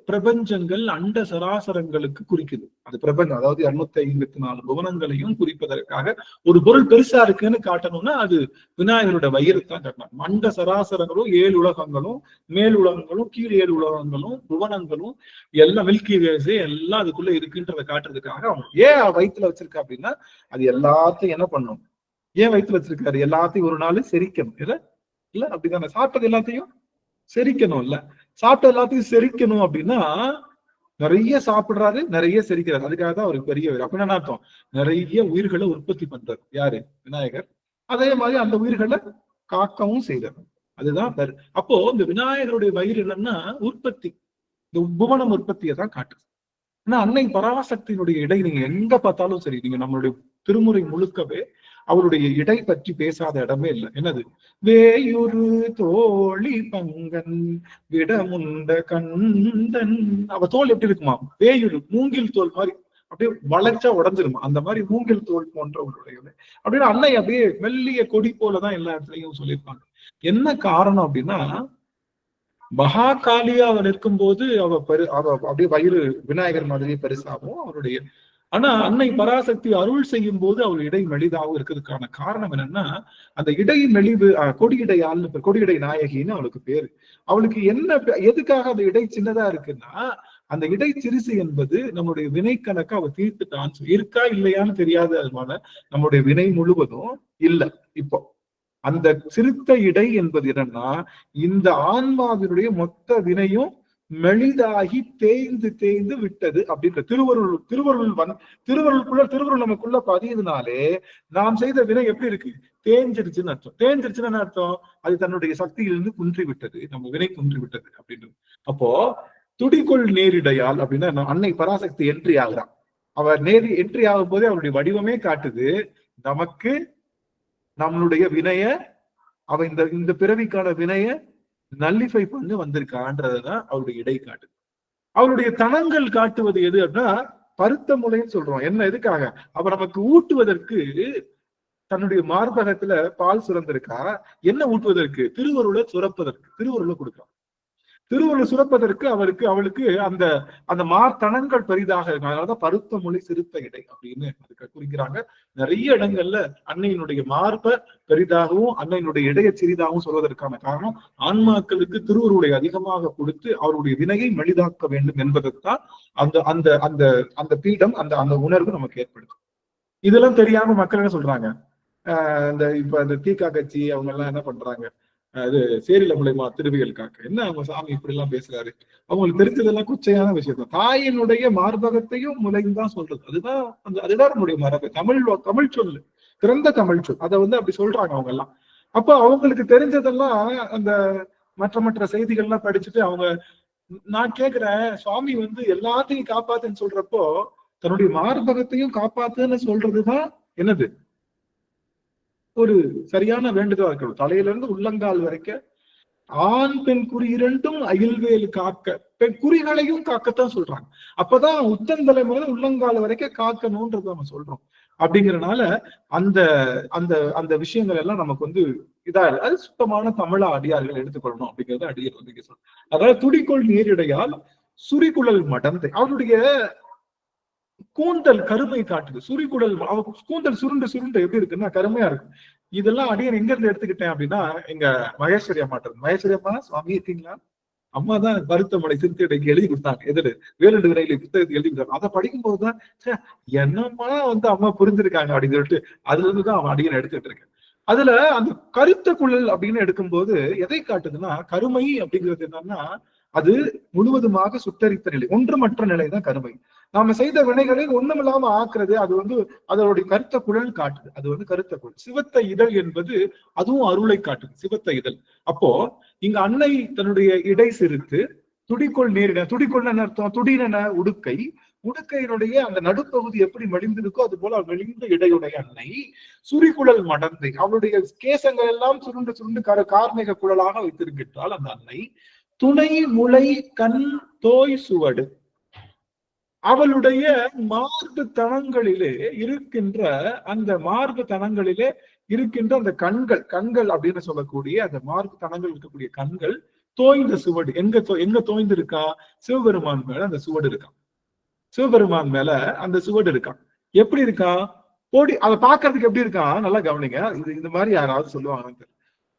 பிரபஞ்சங்கள் அண்ட சராசரங்களுக்கு குறிக்குது. அது பிரபஞ்சம், அதாவது 254 புவனங்களையும் குறிப்பதற்காக ஒரு பொருள் பெருசா இருக்குன்னு காட்டணும்னா அது விநாயகருடைய வயிறு தான் காட்டணும். அண்ட சராசரங்களும் 7 உலகங்களும் மேல் உலகங்களும் கீழ் 7 உலகங்களும் புவனங்களும் எல்லாம் மில்கி வேஸே எல்லாம் அதுக்குள்ள இருக்குன்றதை காட்டுறதுக்காக அவங்க ஏன் வயிற்றுல வச்சிருக்கா அப்படின்னா அது எல்லாத்தையும் என்ன பண்ணும்? ஏன் வயிற்றுல வச்சிருக்காரு? எல்லாத்தையும் ஒரு நாள் செரிக்கணும். இல்ல அப்படிதானே? சாப்பிட்டது எல்லாத்தையும் செரிக்கணும். இல்ல சாப்பிட்ட எல்லாத்தையும் செரிக்கணும் அப்படின்னா நிறைய சாப்பிடுறாரு, நிறைய செரிக்கிறாரு. அதுக்காக தான் அவருக்கு பெரிய அப்படின்னு என்ன அர்த்தம்? நிறைய உயிர்களை உற்பத்தி பண்றாரு யாரு? விநாயகர். அதே மாதிரி அந்த உயிர்களை காக்கவும் செய்யறாரு. அதுதான் அப்போ இந்த விநாயகருடைய வயிறு என்னன்னா உற்பத்தி, இந்த புவனம் உற்பத்தியை தான் காட்டுது. ஆனா அன்னை பராசக்தியினுடைய இடை நீங்க எங்க பார்த்தாலும் சரி, நீங்க நம்மளுடைய திருமுறை முழுக்கவே அவருடைய இடை பற்றி பேசாத இடமே இல்லை. என்னது? வேயுரு தோழி பங்கன் விடமுண்ட கந்தன். அவ தோல் எப்படி இருக்குமா? வேயுரு மூங்கில் தோல் மாதிரி அப்படியே வளைச்சா உடஞ்சிருமா, அந்த மாதிரி மூங்கில் தோல் போன்றவருடைய அப்படின்னு அன்னை அப்படியே மெல்லிய கொடி போலதான் எல்லா இடத்துலயும் சொல்லியிருப்பாங்க. என்ன காரணம் அப்படின்னா மகா காளியா அவன் இருக்கும்போது அவ அப்படியே வயிறு விநாயகர் மாதிரி பெருசாகவும் அவருடைய ஆனா அன்னை பராசக்தி அருள் செய்யும் போது அவள் இடை மெலிதாகவும் இருக்கிறதுக்கான காரணம் என்னன்னா அந்த இடை மெலிவு கொடியிடை நாயகின்னு அவளுக்கு பேரு. அவளுக்கு என்ன எதுக்காக அந்த இடை சின்னதா இருக்குன்னா அந்த இடை சிறுசு என்பது நம்முடைய வினை கணக்கு அவ தீர்த்துட்டான். இருக்கா இல்லையான்னு தெரியாததுனால நம்முடைய வினை முழுவதும் இல்லை. இப்போ அந்த சிறுத்த இடை என்பது என்னன்னா இந்த ஆன்மாவினுடைய மொத்த வினையும் மெலிதாகி தேய்ந்து விட்டது அப்படின்ற திருவருள் நமக்குள்ள பதியதுனாலே நாம் செய்த வினை எப்படி இருக்கு? தேஞ்சிருச்சுன்னு அர்த்தம். தேஞ்சிருச்சுன்னு அர்த்தம் அது தன்னுடைய சக்தியிலிருந்து குன்றி விட்டது, நம்ம வினை குன்றி விட்டது அப்படின்றது. அப்போ துடிக்குள் நேரிடையால் அப்படின்னா அன்னை பராசக்தி என்ட்ரி ஆகுறான். அவர் என்ட்ரி ஆகும் போதே அவருடைய வடிவமே காட்டுது நமக்கு நம்மளுடைய வினைய அவ இந்த பிறவிக்கான வினைய நல்லிஃபை பண்ணி வந்திருக்கான்றதான் அவருடைய இடை காட்டுது. அவருடைய தனங்கள் காட்டுவது எது அப்படின்னா பருத்த முளைன்னு சொல்றோம். என்ன எதுக்காக? அவ நமக்கு ஊட்டுவதற்கு தன்னுடைய மார்பகத்துல பால் சுரந்திருக்கா. என்ன ஊட்டுவதற்கு? திருவருளை சுரப்பதற்கு, திருவருளை கொடுக்கலாம். திருவருளை சுரப்பதற்கு அவளுக்கு அந்த அந்த மார்த்தனங்கள் பெரிதாக இருக்கும். அதனாலதான் பருத்த மொழி சிறுத்த இடை அப்படின்னு அதுக்கு குறிக்கிறாங்க. நிறைய இடங்கள்ல அன்னையினுடைய மார்பை பெரிதாகவும் அன்னையினுடைய இடையை சிறிதாகவும் சொல்வதற்கான காரணம் ஆன்மாக்களுக்கு திருவருளை அதிகமாக கொடுத்து அவருடைய வினையை மெலிதாக்க வேண்டும் என்பதற்கான் அந்த அந்த அந்த அந்த பீடம் அந்த அந்த உணர்வு நமக்கு ஏற்படுது. இதெல்லாம் தெரியாம மக்கள் என்ன சொல்றாங்க? இப்ப இந்த தீகா கட்சி அவங்க எல்லாம் என்ன பண்றாங்க? அது சேரில மூலமா திருவிகள் காக்க என்ன அவங்க சாமி இப்படி எல்லாம் பேசுறாரு? அவங்களுக்கு தெரிஞ்சதெல்லாம் குச்சையான விஷயம் தான். தாயினுடைய மார்பகத்தையும் முளைதான் சொல்றது. அதுதான் நம்முடைய மரபு. தமிழ் சொல்லு, திறந்த தமிழ் சொல். அதை அப்படி சொல்றாங்க அவங்க எல்லாம். அப்ப அவங்களுக்கு தெரிஞ்சதெல்லாம் அந்த மற்ற செய்திகள்லாம் படிச்சுட்டு அவங்க நான் கேக்குறேன், சுவாமி எல்லாத்தையும் காப்பாத்துன்னு சொல்றப்போ தன்னுடைய மார்பகத்தையும் காப்பாத்துன்னு சொல்றதுதான் என்னது? ஒரு சரியான வேண்டுதலா இருக்கணும். தலையில இருந்து உள்ளங்கால் வரைக்கும் ஆண் பெண் குறி இரண்டும் அயில்வேல் காக்க, பெண் குறிகளையும் காக்கத்தான் சொல்றாங்க. அப்பதான் உத்தந்தலை முதல் உள்ளங்கால் வரைக்கும் காக்கணும்ன்றத நம்ம சொல்றோம். அப்படிங்கறதுனால அந்த அந்த அந்த விஷயங்கள் எல்லாம் நமக்கு இதா அது சுத்தமான தமிழா அடியார்கள் எடுத்துக்கொள்ளணும் அப்படிங்கறத அடியார் சொல்றோம். அதாவது துடிக்கொள் நீரிடையால் சுரிகுழல் மடந்தை அவருடைய கூந்தல் கருமை காட்டுது. சுரிகுடல் கூந்தல் சுருண்டு எப்படி இருக்குன்னா கருமையா இருக்கும். இதெல்லாம் அடியன் எங்க இருந்து எடுத்துக்கிட்டேன் அப்படின்னா எங்க மகேஸ்வரி அம்மா. மகேஸ்வரி அம்மா சுவாமி இருக்கீங்களா? அம்மா தான் வருத்த மலை சிறுத்தைக்கு எழுதி கொடுத்தாங்க. எதிர வேலுண்டு விரையில புத்தகத்துக்கு எழுதி கொடுத்தாங்க. அதை படிக்கும் போதுதான் என்னம்மா அம்மா புரிஞ்சிருக்காங்க அப்படின்னு சொல்லிட்டு அதுல இருந்துதான் அவன் அடியை எடுத்துட்டு இருக்கேன். அதுல அந்த கருத்த குழல் அப்படின்னு எடுக்கும்போது எதை காட்டுதுன்னா, கருமை அப்படிங்கிறது என்னன்னா அது முழுவதுமாக சுட்டரித்த நிலை, ஒன்றுமற்ற நிலைதான் கருமை. நாம செய்த வினைகளை ஒண்ணுமில்லாம ஆக்குறது, அது அதனுடைய கருத்த குழல் காட்டுது. அது கருத்த குழல். சிவத்த இதழ் என்பது அதுவும் அருளை காட்டுது, சிவத்த இதழ். அப்போ இங்க அன்னை தன்னுடைய இடை சிறுத்து துடிக்கொள் நேரிட, துடிக்கொள் என்ன அர்த்தம்? துடின உடுக்கை, உடுக்கையினுடைய அந்த நடுப்பகுதி எப்படி மெலிந்திருக்கோ அது போல மெலிந்த இடையுடைய அன்னை சுரிகுழல் மடந்தை, அவளுடைய கேசங்கள் எல்லாம் சுருண்டு சுருண்டு கார்மிக குழலாக வைத்திருக்கின்றால் அந்த அன்னை துணை முளை கண் தோய் சுவடு, அவளுடைய மார்பு தனங்களிலே இருக்கின்ற அந்த மார்பு தனங்களிலே இருக்கின்ற அந்த கண்கள் அப்படின்னு சொல்லக்கூடிய அந்த மார்பு தனங்கள் இருக்கக்கூடிய கண்கள் தோய்ந்த சுவடு. எங்க தோய்ந்து இருக்கா? சிவபெருமான் மேல அந்த சுவடு இருக்கான். சிவபெருமான் மேல அந்த சுவடு இருக்கான். எப்படி இருக்கா? அதை பாக்குறதுக்கு எப்படி இருக்கான்? நல்லா கவனிங்க. இந்த மாதிரி யாராவது சொல்லுவாங்க.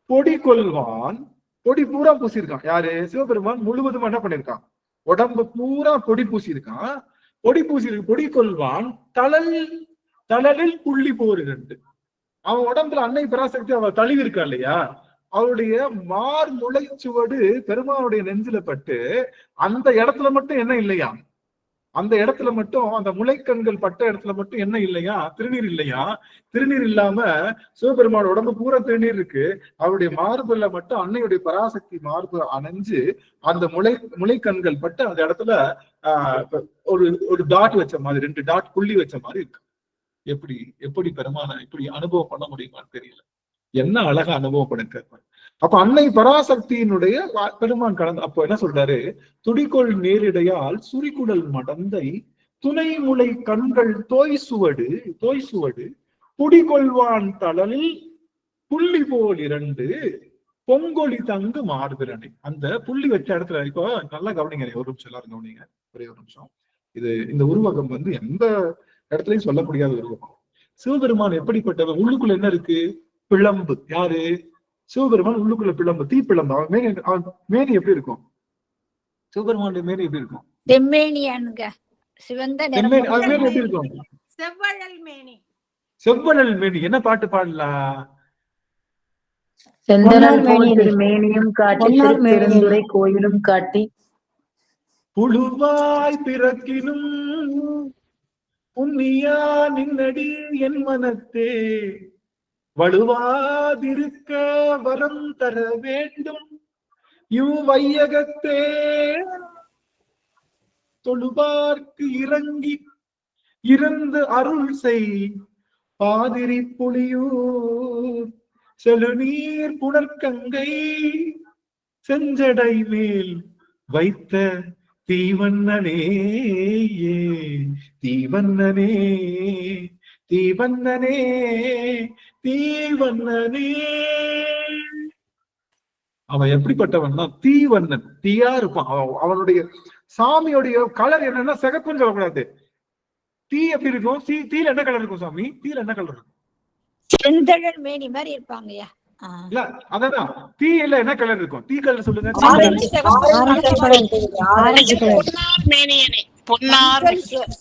பொடி கொள்வான், பொடி பூரா பூசியிருக்கான். யாரு? சிவபெருமான் முழுவதும் என்ன பண்ணிருக்கான்? உடம்பு பூரா பொடி பூசியிருக்கான். பொடி கொள்வான் தளலில் புள்ளி போர் 2. அவன் உடம்புல அன்னை பராசக்தி அவ தழுவி இருக்கா இல்லையா? அவளுடைய மார் முளைச்சுவடு பெருமானுடைய நெஞ்சில பட்டு அந்த இடத்துல மட்டும் என்ன இல்லையா? அந்த இடத்துல மட்டும் அந்த முளைக்கண்கள் பட்ட இடத்துல மட்டும் என்ன இல்லையா? திருநீர் இல்லையா? திருநீர் இல்லாம சிவபெருமான் உடம்பு பூரா திருநீர் இருக்கு. அவருடைய மார்புல மட்டும் அன்னையுடைய பராசக்தி மார்பு அணைஞ்சு அந்த முளைக்கண்கள் பட்டு அந்த இடத்துல ஒரு டாட் வச்ச மாதிரி, 2 டாட் புள்ளி வச்ச மாதிரி இருக்கு. எப்படி பெருமான இப்படி அனுபவம் பண்ண முடியுமான்னு தெரியல. என்ன அழகா அனுபவம் பண்ணிருக்காரு. அப்ப அன்னை பராசக்தியினுடைய பெருமான் கலந்து அப்போ என்ன சொல்றாரு? துடிக்கொள் நேரிடையால் சுரிகுடல் மடந்தை துணை முளை கண்கள் தோய் சுவடு புடிகொள்வான் தளலில் புள்ளி போல் 2 பொங்கொலி தங்கு மார்பிரணை. அந்த புள்ளி வச்ச இடத்துல இப்போ நல்லா கவனிங்க, ஒரு நிமிஷம் எல்லாரும் கவனிங்க, ஒரே ஒரு நிமிஷம். இந்த உருவகம் எந்த இடத்துலயும் சொல்ல முடியாத உருவகம். சிவபெருமான் எப்படிப்பட்டவர்? உள்ளுக்குள்ள என்ன இருக்கு? பிளம்பு. யாரு? சிவபெருமான் உள்ளுக்குள்ள பிளம்பு, தீப்பிளம்பு. அவன் மேனி எப்படி இருக்கும்? சிவபெருமானுடைய மேனி எப்படி இருக்கும்? செம்மேனியானுங்க, சிவந்த மேனி எப்படி இருக்கும்? செவ்வழல் மேனி. செவ்வழல் மேனி. என்ன பாட்டு பாடலாம்? மேனியும் காட்டி பெருந்துறை கோயிலும் காட்டி புழுவாய் பிறக்கினும் புண்ணியா நின்னடி என் மனத்தே வலுவாதிருக்க வரம் தர வேண்டும் இவ்வையகத்தே தொழுவார்க்கு இறங்கி இருந்து அருள் செய் பாதிரி புலியூர் செழுநீர் புனர்கங்கை செஞ்சடை மேல் வைத்த தீவண்ணனே தீவண்ணனே தீவண்ணனே தீவண்ணனே. அவன் எப்படிப்பட்டவன்னா தீவண்ணன், தீயா இருப்பான். அவனுடைய சாமியோடைய கலர் என்னன்னா சிகப்புன்னு சொல்லக்கூடாது. தீ எப்படி இருக்கும்? தீல என்ன கலர் இருக்கும் சாமி? தீல என்ன கலர் இருக்கும்? செந்தழல் மேனி மாதிரி இருப்பாங்கயா. இல்ல அதான் தீயில என்ன கலர் இருக்கும்? தீ கலர் சொல்லுங்க.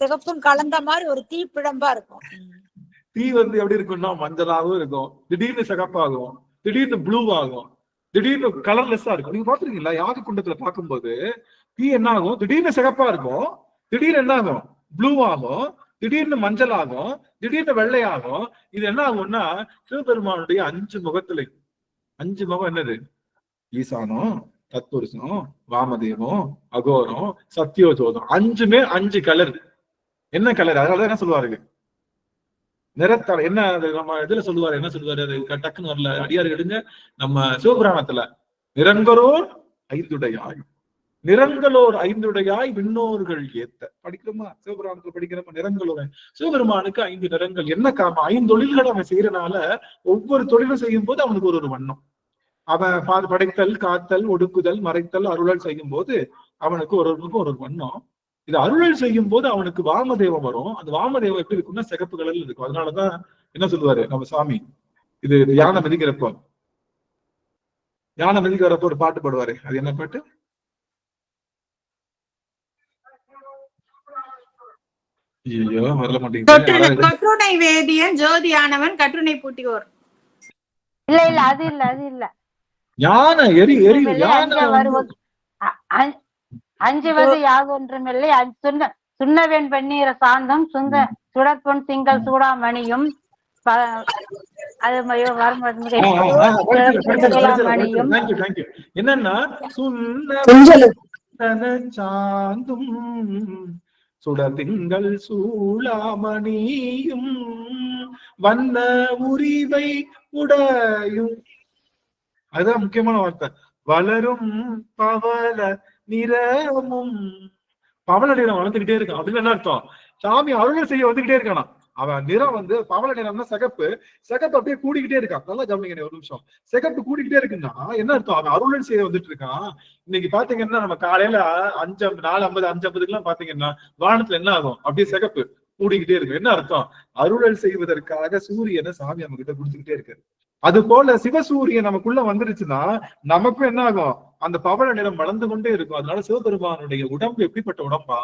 சிகப்பும் கலந்த மாதிரி ஒரு தீ பிழம்பா இருக்கும். தீ எப்படி இருக்கும்னா மஞ்சளாகவும் இருக்கும், திடீர்னு சிகப்பாகும், திடீர்னு ப்ளூ ஆகும், திடீர்னு கலர்லெஸ்ஸா இருக்கும். நீங்க பாத்துருக்கீங்களா? யாக குண்டத்துல பார்க்கும்போது தீ என்ன ஆகும்? திடீர்னு சிகப்பா இருக்கும், திடீர்னு என்ன ஆகும்? ப்ளூ ஆகும், திடீர்னு மஞ்சள் ஆகும், திடீர்னு வெள்ளையாகும். இது என்ன ஆகும்னா சிவபெருமானுடைய 5 முகத்துல 5 முகம் என்னது? ஈசானம், தத்புருஷம், வாமதேவம், அகோரம், சத்தியோஜோதம். 5மே 5 கலர். என்ன கலர்? அதனால என்ன சொல்லுவாரு? நிறத்தால் என்ன? நம்ம இதுல சொல்லுவாரு, என்ன சொல்லுவாரு? அது டக்குன்னு வரல, அடியாரு எடுங்க. நம்ம சிவபுராணத்துல நிரங்கரோர் 5உடையாய், நிறங்களோர் 5உடையாய் விண்ணோர்கள் ஏத்த படிக்கிறோமா? சிவபுராணத்துல படிக்கிறோமா? நிறங்களோர். சிவபெருமானுக்கு 5 நிறங்கள். என்ன காரணம்? 5 தொழில்களை அவன் செய்யறதுனால ஒவ்வொரு தொழிலும் செய்யும் போது அவனுக்கு ஒரு வண்ணம். அவன் படைத்தல், காத்தல், ஒடுக்குதல், மறைத்தல், அருளல் செய்யும் போது அவனுக்கு ஒரு வண்ணம். இது அருளல் செய்யும் போது அவனுக்கு வாமதேவம் வரும். அந்த வாமதேவம் எப்படி இருக்கும்னா சிகப்பு கலர்ல இருக்கும். அதனாலதான் என்ன சொல்லுவாரு நம்ம சாமி? இது யானை மிதிக்கிறப்போ ஒரு பாட்டு பாடுவாரு. அது என்ன பாட்டு? ஐயோ வரல மாட்டேங்குது. கட்டுரை வேதியன் ஜோதியானவன் கட்டுரை பூட்டியோர். இல்ல இல்ல அது இல்ல அது இல்ல. யானை எரி எரி யானை அஞ்சுவது யாதொன்றுமில்லை சுண்ணவெண் வெந்நீர சாந்தம் சுடற்பொன் திங்கள் சூடாமணியும் என்னன்னா சாந்தும் சுடர் திங்கள் சூளாமணியும் வண்ண உரிவை உடையும். அதுதான் முக்கியமான வார்த்தை. வளரும் பவள நிறமும். பவள நிறம் வளர்ந்துகிட்டே இருக்கான் அப்படின்னு என்ன அர்த்தம்? சாமி அருள் செய்ய வந்துகிட்டே இருக்கானா. அவன் நிறம் வந்து பவள நிறம்னா சிகப்பு அப்படியே கூடிக்கிட்டே இருக்கான். நல்லா கவனிங்க ஒரு நிமிஷம். சிகப்பு கூடிக்கிட்டே இருக்குன்னா என்ன அர்த்தம்? அவன் அருள் செய்ய வந்துட்டு இருக்கான். இன்னைக்கு பாத்தீங்கன்னா நம்ம காலையில 4:50 5:50 பாத்தீங்கன்னா வானத்துல என்ன ஆகும்? அப்படியே சிகப்பு கூடிக்கிட்டே இருக்கும். என்ன அர்த்தம்? அருளல் செய்வதற்காக சூரியனை சாமி நம்ம கிட்ட கொடுத்துக்கிட்டே இருக்காரு. அது போல சிவசூரியன் நமக்குள்ள வந்துருச்சுன்னா நமக்கும் என்ன ஆகும்? அந்த பவள நிறம் வளர்ந்து கொண்டே இருக்கும். அதனால சிவபெருமானுடைய உடம்பு எப்படிப்பட்ட உடம்பா?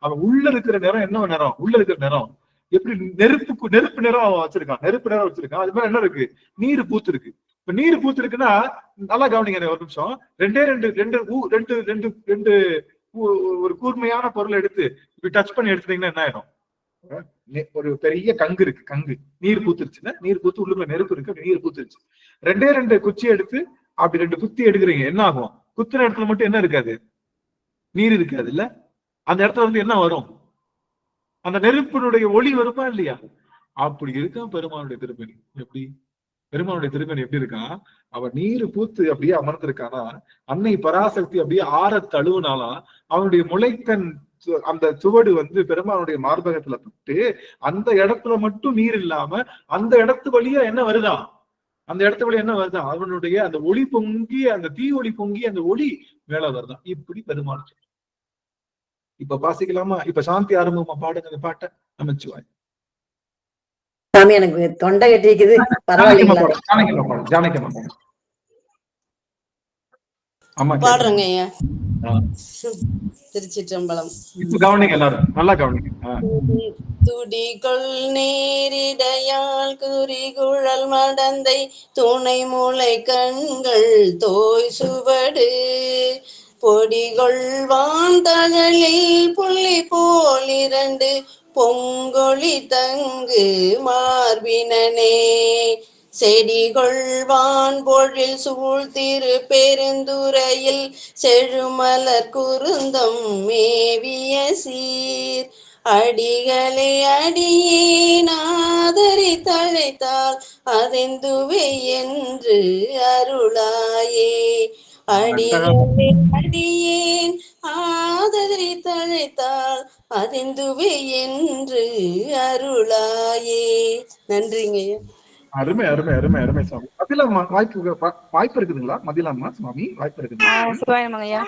அவன் உள்ள இருக்கிற நிறம் என்ன நிறம்? உள்ள இருக்கிற நிறம் எப்படி? நெருப்பு நிறம் வச்சிருக்கான். நெருப்பு நிறம் வச்சிருக்கான். அது மாதிரி என்ன இருக்கு? நீர் பூத்து இருக்கு. இப்ப நீர் பூத்து இருக்குன்னா நல்லா கவனிங்க ஒரு நிமிஷம். ரெண்டு ஒரு கூர்மையான பொருளை எடுத்து இப்படி டச் பண்ணி எடுத்துட்டீங்கன்னா என்ன ஆயிடும்? ஒரு பெரிய கங்கு இருக்கு. கங்கு நீர் பூத்துருச்சுன்னா நீர் பூத்து உள்ளுக்குள்ள நெருப்பு இருக்கு. அப்படி நீர் பூத்துருச்சு. ரெண்டு குச்சி எடுத்து அப்படி 2 குத்தி எடுக்கிறீங்க. என்ன ஆகும்? குத்துற இடத்துல மட்டும் என்ன இருக்காது? நீர் இருக்காது இல்ல? அந்த இடத்துல வந்து என்ன வரும்? அந்த நெருப்பினுடைய ஒளி வருமா இல்லையா? அப்படி இருக்கா பெருமானுடைய திருப்பணி. எப்படி? பெருமானுடைய திருப்பணி எப்படி இருக்கான்? அவன் நீர் பூத்து அப்படியே அமர்ந்திருக்கானா, அன்னை பராசக்தி அப்படியே ஆற தழுவுனாலாம் அவனுடைய முளைக்கண் அந்த சுவடு வந்து பெருமானுடைய மார்பகத்துல பட்டு அந்த இடத்துல மட்டும் நீர் இல்லாம அந்த இடத்து வழியா என்ன வருதா? அந்த இடத்து வழியா என்ன வருதா? அவனுடைய அந்த ஒளி பொங்கி, அந்த தீ ஒளி பொங்கி அந்த ஒளி மேல வருதான். இப்படி பெருமாள். இப்ப வாசிக்கலாமா? இப்ப சாந்தி ஆரம்பமா பாடுங்க அந்த பாட்டை. நமச்சிவாய். சாமி எனக்கு தொண்டை கட்டிக்குது. பரவாயில்லைங்களா? பாடுறேங்க ஐயா. திருச்சிற்றம்பலம். கவனிங்க எல்லாரும் நல்லா கவனிங்க. துடிகொள் நேரிடையால் குறிகுழல் மடந்தை துணை மூளை கண்கள் தோய் சுவடு பொடிகொள் வாந்தழலில் புள்ளி போல் 2 பொங்கொழி தங்கு மார்பினனே செடிகொள்வான் பொழில் சூழ்திரு பெருந்துறையில் செழுமலர் குருந்தம் மேவிய சீர் அடிகளை அடியேன் ஆதரி தழைத்தால் அதெந்துவே என்று அருளாயே. அடிகளை அடியேன் ஆதரி தழைத்தால் அதெந்துவே என்று அருளாயே. நன்றிங்க. அருமை அருமை அருமை அருமை சாமி. மதிலாமா வாய்ப்பு இருக்குதுங்களா? மதிலாமா சுவாமி வாய்ப்பு இருக்குதுங்களா? சிவாயமங்கய்யா.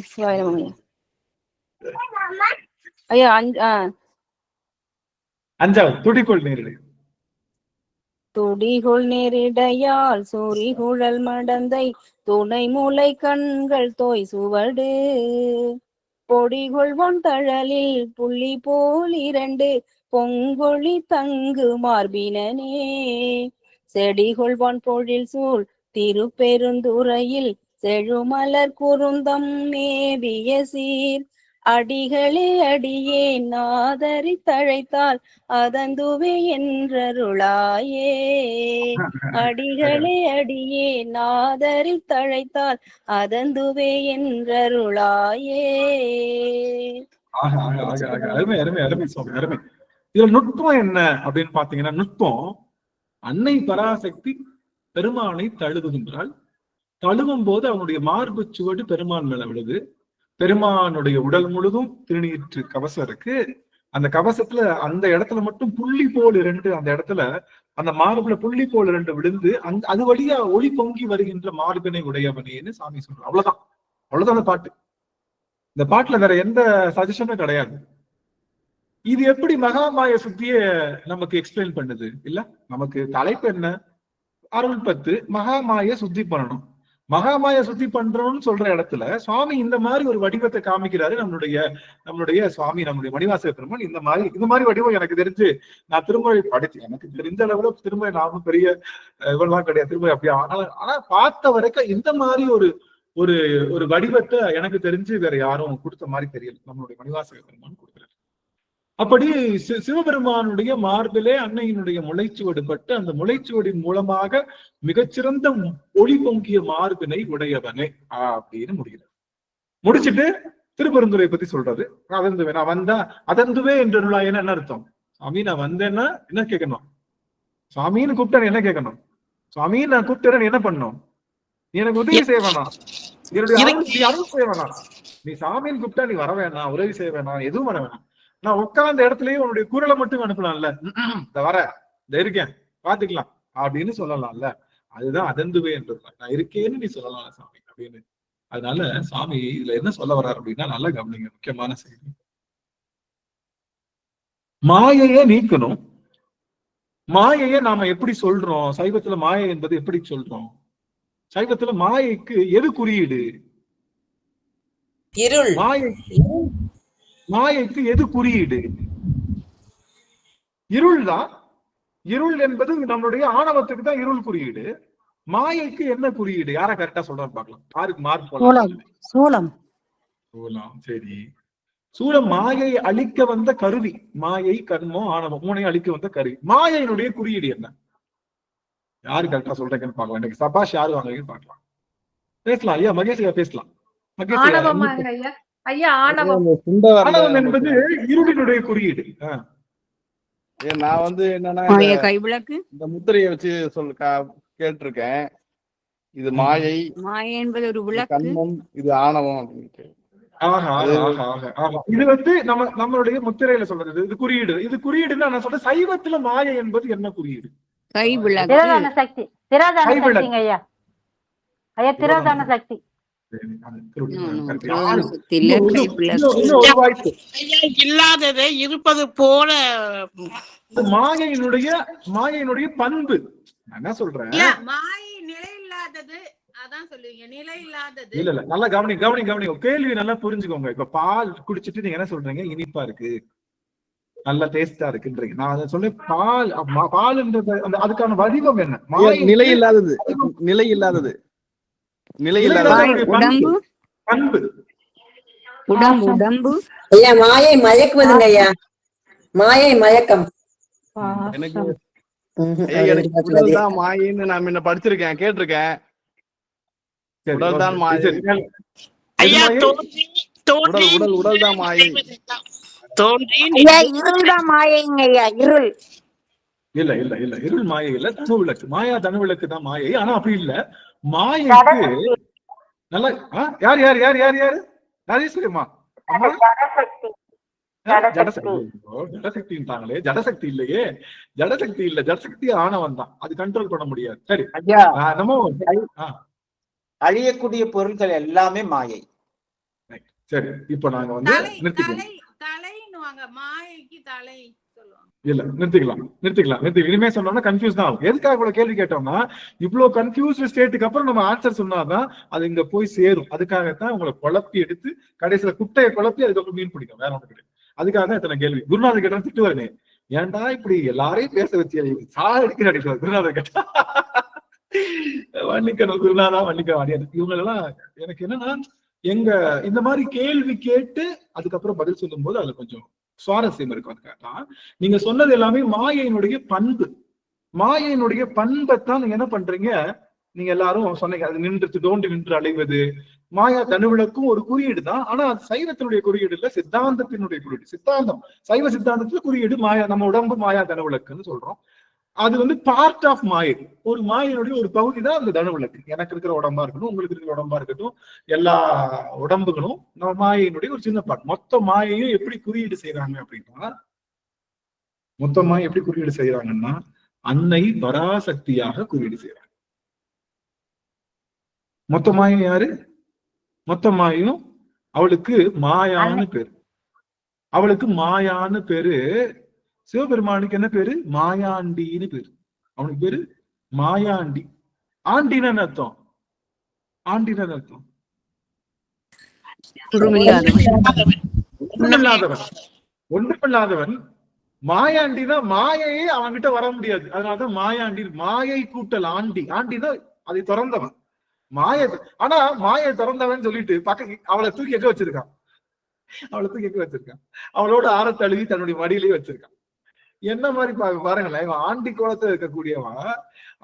சிவாயமங்கய்யா. ஐயா 5வது துடிகொள் நேரிடை. துடிகொள் நேரிடையால் சூரி குழல் மடந்தை துணை மூளை கண்கள் தோய் சுவடு பொடிகொள்வான் தழலில் புள்ளி போல் 2 பொங்கொழி தங்கு மார்பினனே செடிகொள்வான் பொழில் சூழ் திருப்பெருந்துறையில் செழுமலர் குருந்தம் மேவிய சீர் அடிகளே அடியேன் ஆதரி தழைத்தால் அதந்துவே என்றருளாயே. அடிகளே அடியேன் ஆதரி தழைத்தால் அதந்துவே என்றருளாயே. அருமை அருமை அருமை சுவாமி அருமை. இதுல நுட்பம் என்ன அப்படின்னு பாத்தீங்கன்னா, நுட்பம் அன்னை பராசக்தி பெருமானை தழுவுகின்றாள். தழுவும் போது அவனுடைய மார்பு சுவடு பெருமான் மேல விழுது. பெருமானுடைய உடல் முழுதும் திருநீற்று கவசம் இருக்கு. அந்த கவசத்துல அந்த இடத்துல மட்டும் புள்ளி போல் 2 அந்த இடத்துல அந்த மார்புல புள்ளி போல் 2 விழுந்து அது வழியா ஒளி பொங்கி வருகின்ற மார்பினை உடையவனேன்னு சாமி சொல்றான். அவ்வளவுதான் அந்த பாட்டு. இந்த பாட்டுல வேற எந்த சஜஷனும் கிடையாது. இது எப்படி மகாமாய சுத்திய நமக்கு எக்ஸ்பிளைன் பண்ணுது இல்ல? நமக்கு தலைப்பு என்ன? அருள் 10 மகாமாய சுத்தி பண்ணணும். மகாமாய சுத்தி பண்றோம்னு சொல்ற இடத்துல சுவாமி இந்த மாதிரி ஒரு வடிவத்தை காமிக்கிறாரு. நம்மளுடைய சுவாமி, நம்முடைய மணிவாசக பெருமான் இந்த மாதிரி வடிவம் எனக்கு தெரிஞ்சு நான் திருமொழி படிச்சு எனக்கு தெரிஞ்ச அளவுல திரும்ப நானும் பெரிய இவெல்லாம் கிடையாது திரும்ப அப்படியே. ஆனா பார்த்த வரைக்கும் இந்த மாதிரி ஒரு ஒரு ஒரு வடிவத்தை எனக்கு தெரிஞ்சு வேற யாரும் கொடுத்த மாதிரி தெரியல. நம்மளுடைய மணிவாசக பெருமான் கொடுக்குறாரு. அப்படி சிவபெருமானுடைய மார்பிலே அன்னையினுடைய முளைச்சுவடு பட்டு அந்த முளைச்சுவடின் மூலமாக மிகச்சிறந்த ஒளி பொங்கிய மார்பினை உடையவனே அப்படின்னு முடிகிறது. முடிச்சுட்டு திருப்பெருந்துறை பத்தி சொல்றது. அதந்துவே நான் வந்தா அதந்துவே என்று என்ன அர்த்தம்? சாமி நான் வந்தேன்னா என்ன கேட்கணும்? சுவாமின்னு கூப்பிட்டேன் என்ன கேட்கணும்? சுவாமின்னு நான் கூப்பிட்டேன் என்ன பண்ணணும்? நீ எனக்கு உதவி செய்ய வேணாம், என்னுடைய அருள் செய்ய வேணாம். நீ சாமின்னு கூப்பிட்டா நீ வர வேணாம், உதவி செய்ய வேணாம், எதுவும் வர வேணாம். நான் உட்கார்ந்த இடத்துலயே உன்னுடைய குரலை மட்டும் அனுப்பலாம்ல, இந்த வர இந்த இருக்கேன் பாத்துக்கலாம் அப்படின்னு சொல்லலாம்ல. அதுதான் அதந்துவே என்று நான் இருக்கேன்னு நீ சொல்லலாம் சாமி அப்படின்னு. அதனால சாமி இதுல என்ன சொல்ல வர்றாரு அப்படின்னா நல்லா கவனிங்க, முக்கியமான செய்தி. மாயையை நீக்கணும். மாயையை நாம எப்படி சொல்றோம்? சைவத்துல மாயை என்பது எப்படி சொல்றோம்? சைவத்துல மாயைக்கு எது குறியீடு? இருள். மாயைக்கு எது குறியீடு? இருள் தான். இருள் என்பது நம்மளுடைய ஆணவத்துக்கு தான் இருள் குறியீடு. மாயைக்கு என்ன குறியீடு? யார கரெக்டா சொல்றாரு பாக்கலாம். யாருக்கு மார்க் போடலாம்? சூலம். சூலம். சரி, சூலம் மாயை அழிக்க வந்த கருவி. மாயை, கர்மம், ஆணவம் மூணையும் அழிக்க வந்த கருவி. மாயையினுடைய குறியீடு என்ன? யாரு கரெக்டா சொல்றீங்கன்னு பாக்கலாம். இன்னைக்கு சபாஷ் யாரு வாங்குறீங்கன்னு பாக்கலாம். பேசலாம் ஐயா, மகேஷ் பேசலாம். ஆணவம் என்பது இருளினுடைய குறியீடு. நான் என்னன்னா இந்த முத்திரையை வச்சு கேட்டிருக்கேன். இது மாயை, மாயை என்பது ஒரு விளக்கு, கண்மம், இது ஆணவம் அப்படின்ட்டு. இது நம்மளுடைய முத்திரையில சொல்றது இது குறியீடு. இது குறியீடுன்னு நான் சொல்றேன். சைவத்துல மாயை என்பது என்ன குறியீடு? திரோதான சக்தி. திரோதான சக்திங்க ஐயா. ஐயா திரோதான சக்தி. இல்லாததை இருப்பது போல மாயையினுடைய பண்பு. என்ன சொல்றேன்? மாயை நிலை இல்லாதது. அதான் சொல்லுவீங்க நிலை இல்லாதது. இல்ல நல்லா கவனிங்க. கேள்வி நல்லா புரிஞ்சுக்கோங்க. இப்ப பால் குடிச்சிட்டு நீங்க என்ன சொல்றீங்க? இனிப்பா இருக்கு, நல்ல டேஸ்டா இருக்குன்றீங்க. நான் அதை சொல்ல பால்ன்றது அதுக்கான வடிவம் என்ன? நிலை இல்லாதது பண்பு. உடம்பு. ஐயா மாயை மயக்குவதுங்க ஐயா. மாயை மயக்கம். எனக்கு உடல் தான் மாயின்னு நான் முன்ன படிச்சிருக்கேன், கேட்டிருக்கேன். உடல் தான் மாயை. உடல் தான் மாயை. இருள் தான் மாயைங்க ஐயா. இருள் இல்ல இருள் மாயை இல்ல, தனு விளக்கு. மாயா தனு விளக்கு தான் மாயை. ஆனா அப்படி இல்ல. மாயைக்கு நல்லா யார் யார் யார் யார் யாரு ராஜேஸ்வரிமா ஜடசக்தின்றாங்களே. ஜடசக்தி இல்லையே, ஜடசக்தி இல்ல, ஜடசக்தி ஆணவம் தான். அது கண்ட்ரோல் பண்ண முடியாது. சரி, நம்ம அழியக்கூடிய பொருட்கள் எல்லாமே மாயை. சரி, இப்ப நாங்க நிறுத்திக்கலாம். மாயைக்கு தலை சொல்லுவாங்க. இல்ல நிறுத்திக்கலாம். இனிமே சொன்னோம்னா கன்ஃபியூஸ் தான் ஆகும். எதுக்காக இவ்வளவு கேள்வி கேட்டோம்னா இவ்வளவு கன்ஃபியூஸ்ட் ஸ்டேட்டுக்கு அப்புறம் நம்ம ஆன்சர் சொன்னாதான் அது இங்க போய் சேரும். அதுக்காகத்தான் உங்களை குழப்பி எடுத்து கடைசியில குட்டையை குழப்பி அதுக்கப்புறம் மீன் பிடிக்கும். வேற ஒன்று கிடையாது. அதுக்காக தான் இத்தனை கேள்வி. குருநாதர் கேட்டா திட்டு வரனே, ஏன்டா இப்படி எல்லாரையும் பேச வச்சு சாக அடிக்கிற அடிக்கிறார் குருநாதர் கேட்டா. வன்னிக்கணும் குருநாதா, வன்னிக்க வாடியாது. இவங்க எல்லாம் எனக்கு என்னன்னா இந்த மாதிரி கேள்வி கேட்டு அதுக்கப்புறம் பதில் சொல்லும் போது அதுல கொஞ்சம் சுவாரஸ்யம் இருக்கும். அதுக்காக நீங்க சொன்னது எல்லாமே மாயையினுடைய பண்பு. மாயையினுடைய பண்பைத்தான் நீங்க என்ன பண்றீங்க? நீங்க எல்லாரும் சொன்னீங்க அது நின்று அலைவது. மாயா தனுவிளக்கும் ஒரு குறியீடு தான். ஆனா அது சைவத்தினுடைய குறியீடு இல்ல, சித்தாந்தத்தினுடைய குறியீடு. சைவ சித்தாந்தத்துல குறியீடு மாயா. நம்ம உடம்பு மாயா தனுவிளக்குன்னு சொல்றோம். அது பார்ட் ஆஃப் மாயை. ஒரு மாயினுடைய ஒரு பகுதி தான் அந்த தனுவிளக்கு. எனக்கு இருக்கிற உடம்பா இருக்கட்டும், உங்களுக்கு இருக்கிற உடம்பா இருக்கட்டும், எல்லா உடம்புகளும் நம்ம மாயினுடைய ஒரு சின்ன பார்ட். மொத்த மாயையும் எப்படி குறியீடு செய்யறாங்க அப்படின்னா, மொத்த மாயை எப்படி குறியீடு செய்யறாங்கன்னா அன்னை பராசக்தியாக குறியீடு செய்யறாங்க. மொத்த மாயம் யாரு? மொத்த மாயும் அவளுக்கு மாயான்னு பேரு. அவளுக்கு மாயான்னு பேரு. சிவபெருமானுக்கு என்ன பேரு? மாயாண்டின்னு பேரு. அவனுக்கு பேரு மாயாண்டி. ஆண்டின்னு அர்த்தம்? ஆண்டினா அர்த்தம் ஒன்றுமில்லாதவன். மாயாண்டினா மாயையே அவன்கிட்ட வர முடியாது. அதனாலதான் மாயாண்டி. மாயை கூட்டல் ஆண்டி. ஆண்டினா அதை திறந்தவன் மாய. ஆனா மாயை திறந்தவன் சொல்லிட்டு அவளை தூக்கி எங்க வச்சிருக்கான்? அவளோட ஆற தழுவி தன்னுடைய மடியிலேயே வச்சிருக்கான். என்ன மாதிரி பாருங்களேன், இவன் ஆண்டி கோலத்துல இருக்கக்கூடியவன்.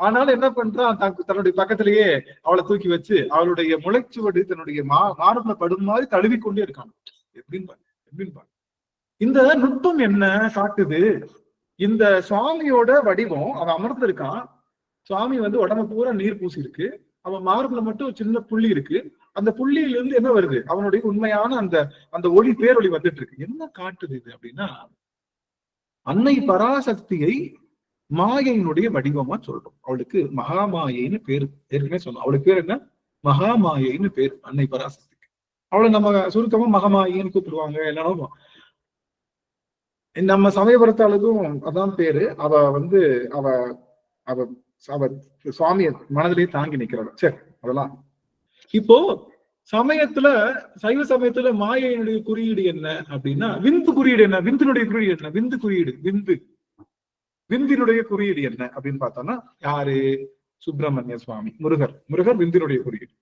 ஆனாலும் என்ன பண்றான், தன்னுடைய பக்கத்திலேயே அவளை தூக்கி வச்சு அவளுடைய முளைச்சுவடு தன்னுடைய மார்புல படும் மாதிரி தழுவி கொண்டே இருக்கான். எப்படின்னு இந்த நுட்பம் என்ன காட்டுது? இந்த சுவாமியோட வடிவம், அவன் அமர்ந்திருக்கான். சுவாமி உடம்பு பூரா நீர் பூசி இருக்கு. அவன் மார்புல மட்டும் சின்ன புள்ளி இருக்கு. அந்த புள்ளியில இருந்து என்ன வருது? அவனுடைய உண்மையான அந்த ஒளி, பேரொளி வந்துட்டு இருக்கு. என்ன காட்டுது இது அப்படின்னா, அன்னை பராசக்தியை மாயையினுடைய வடிவமா சொல்றோம். அவளுக்கு மகாமாயின்னு பேரு. ஏற்கனவே சொன்னோம், அவளுக்கு பேர் என்ன? மகாமாயின்னு பேர் அன்னை பராசக்திக்கு. அவளை நம்ம சுருக்கமா மகாமாயின்னு கூப்பிடுவாங்க. எல்லாரும் நம்ம சமயபுரத்தாளுக்கும் அதான் பேரு. அவ அவ அவ அவ சுவாமிய மனதிலேயே தாங்கி நிக்கிறவ. சரி, அதெல்லாம் இப்போ சமயத்துல, சைவ சமயத்துல மாயையினுடைய குறியீடு என்ன அப்படின்னா, விந்து குறியீடு என்ன? விந்தினுடைய குறியீடு என்ன? விந்து குறியீடு. விந்தினுடைய குறியீடு என்ன அப்படின்னு பார்த்தோம்னா, யாரு? சுப்பிரமணிய சுவாமி, முருகர் விந்தினுடைய குறியீடு.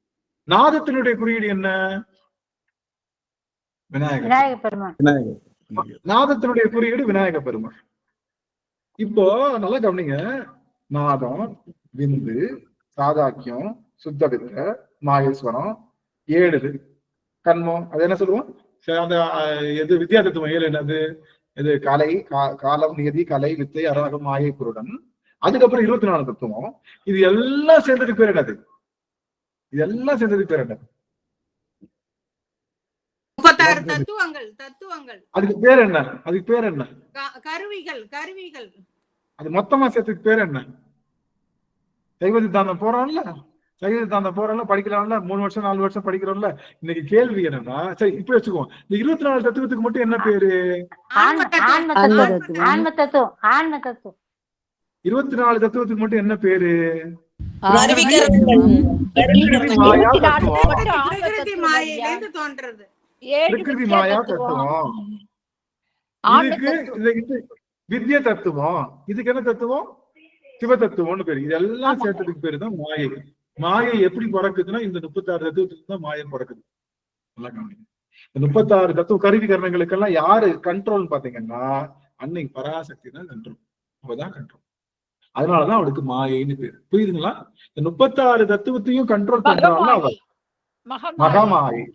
நாதத்தினுடைய குறியீடு என்ன? விநாயகர் பெருமாள். நாதத்தினுடைய குறியீடு விநாயக பெருமாள். இப்போ நல்லா கவனிங்க. நாதம், விந்து, சாதாக்கியம், சுத்தவித்த, மாகேஸ்வரம், 7 கண்மம். அது என்ன சொல்லுவோம்? அந்த எது வித்யா தத்துவம் 7 என்னது? இது கலை, காலம், நியதி, கலை, வித்தை, அராகம், மாயை, புருடன். அதுக்கப்புறம் 24 தத்துவம். இது எல்லாம் சேர்ந்ததுக்கு பேர் என்னது? இதெல்லாம் சேர்ந்ததுக்கு பேர் என்னது? 36 தத்துவங்கள். அதுக்கு பேர் என்ன? கருவிகள். அது மொத்தமா சேர்த்துக்கு பேர் என்ன? சைவ சித்தாந்தம் போறோம்ல, படிக்கலாம்ல, 3 வருஷம் 4 வருஷம் படிக்கிறோம்ல. இன்னைக்கு கேள்வி என்னன்னா, சரி இப்ப வச்சுக்குவோம், இந்த 24 தத்துவத்துக்கு மட்டும் என்ன பேரு? 24 தத்துவத்துக்கு மட்டும் என்ன பேரு? பிரகிருதி மாயா தத்துவம். இதுக்கு வித்யா தத்துவம். இதுக்கு என்ன தத்துவம்? சிவ தத்துவம்னு பேரு. இதெல்லாம் சேர்த்ததுக்கு பேரு தான் மாயை. மாயை எப்படி பிறக்குதுன்னா, இந்த 36 தத்துவத்துக்கு தான் மாயை பிறக்குது. நல்லா கவனிங்க. இந்த 36 தத்துவ கருவி கரணங்களுக்கெல்லாம் யாரு கண்ட்ரோல் பாத்தீங்கன்னா, அன்னை பராசக்தி தான் கண்ட்ரோல். அவதான் கண்ட்ரோல். அதனாலதான் அவளுக்கு மாயைன்னு பேரு. புரியுதுங்களா? இந்த 36 தத்துவத்தையும் கண்ட்ரோல் பண்றாள் அவள் மகாமாயை.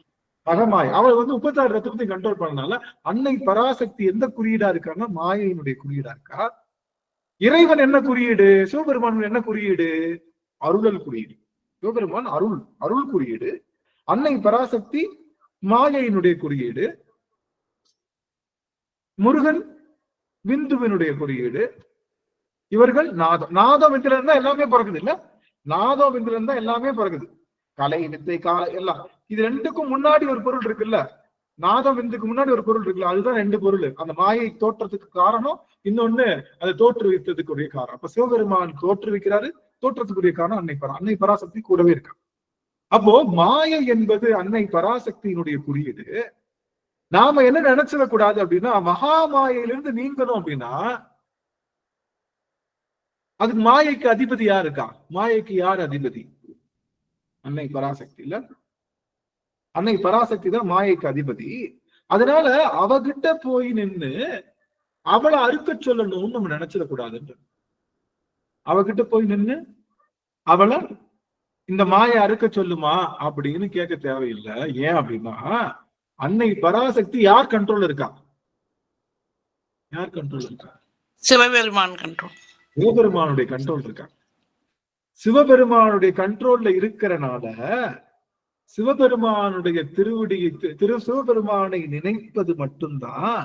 அவள் 36 தத்துவத்தையும் கண்ட்ரோல் பண்ணனால அன்னை பராசக்தி எந்த குறியீடா இருக்கான்னா, மாயையினுடைய குறியீடா இருக்கா. இறைவன் என்ன குறியீடு? சிவபெருமான் என்ன குறியீடு? அருளல் குறியீடு. சிவபெருமான் அருள் குறியீடு. அன்னை பராசக்தி மாயையினுடைய குறியீடு. முருகன் விந்துவினுடைய குறியீடு. இவர்கள் நாதம் விந்துல இருந்தா எல்லாமே பிறகுது இல்ல? நாதம் விந்துல இருந்தா எல்லாமே பிறகுது. கலை, வித்தை, காலை எல்லாம். இது ரெண்டுக்கும் முன்னாடி ஒரு பொருள் இருக்குல்ல, நாதம் விந்துக்கு முன்னாடி ஒரு பொருள் இருக்குல்ல, அதுதான் 2 பொருள். அந்த மாயை தோற்றத்துக்கு காரணம், இன்னொன்னு அதை தோற்றுவித்ததுக்குரிய காரணம். அப்ப சிவபெருமான் தோற்றுவிக்கிறாரு, தோற்றத்துக்குரிய காரணம் அன்னை பராசக்தி கூடவே இருக்கா. அப்போ மாயை என்பது அன்னை பராசக்தியினுடைய குறியீடு. நாம என்ன நினைச்சிடக்கூடாது அப்படின்னா, மகாமாயிலிருந்து நீங்கணும் அப்படின்னா அதுக்கு மாயைக்கு அதிபதி யாரு இருக்கா? மாயைக்கு யார் அதிபதி? அன்னை பராசக்தி இல்ல? அன்னை பராசக்தி தான் மாயைக்கு அதிபதி. அதனால அவகிட்ட போய் நின்று அவளை அறுக்க சொல்லணும்னு நம்ம நினைச்சிடக்கூடாதுன்ற. அவகிட்ட போய் நின்று அவளை இந்த மாயை அறுக்க சொல்லுமா அப்படின்னு கேட்க தேவையில்லை. ஏன் அப்படின்னா, அன்னை பராசக்தி யார் கண்ட்ரோல் இருக்கா? சிவபெருமான் கண்ட்ரோல். சிவபெருமானுடைய கண்ட்ரோல் இருக்கா. சிவபெருமானுடைய கண்ட்ரோல்ல இருக்கிறனால சிவபெருமானுடைய சிவபெருமானை நினைப்பது மட்டும்தான்,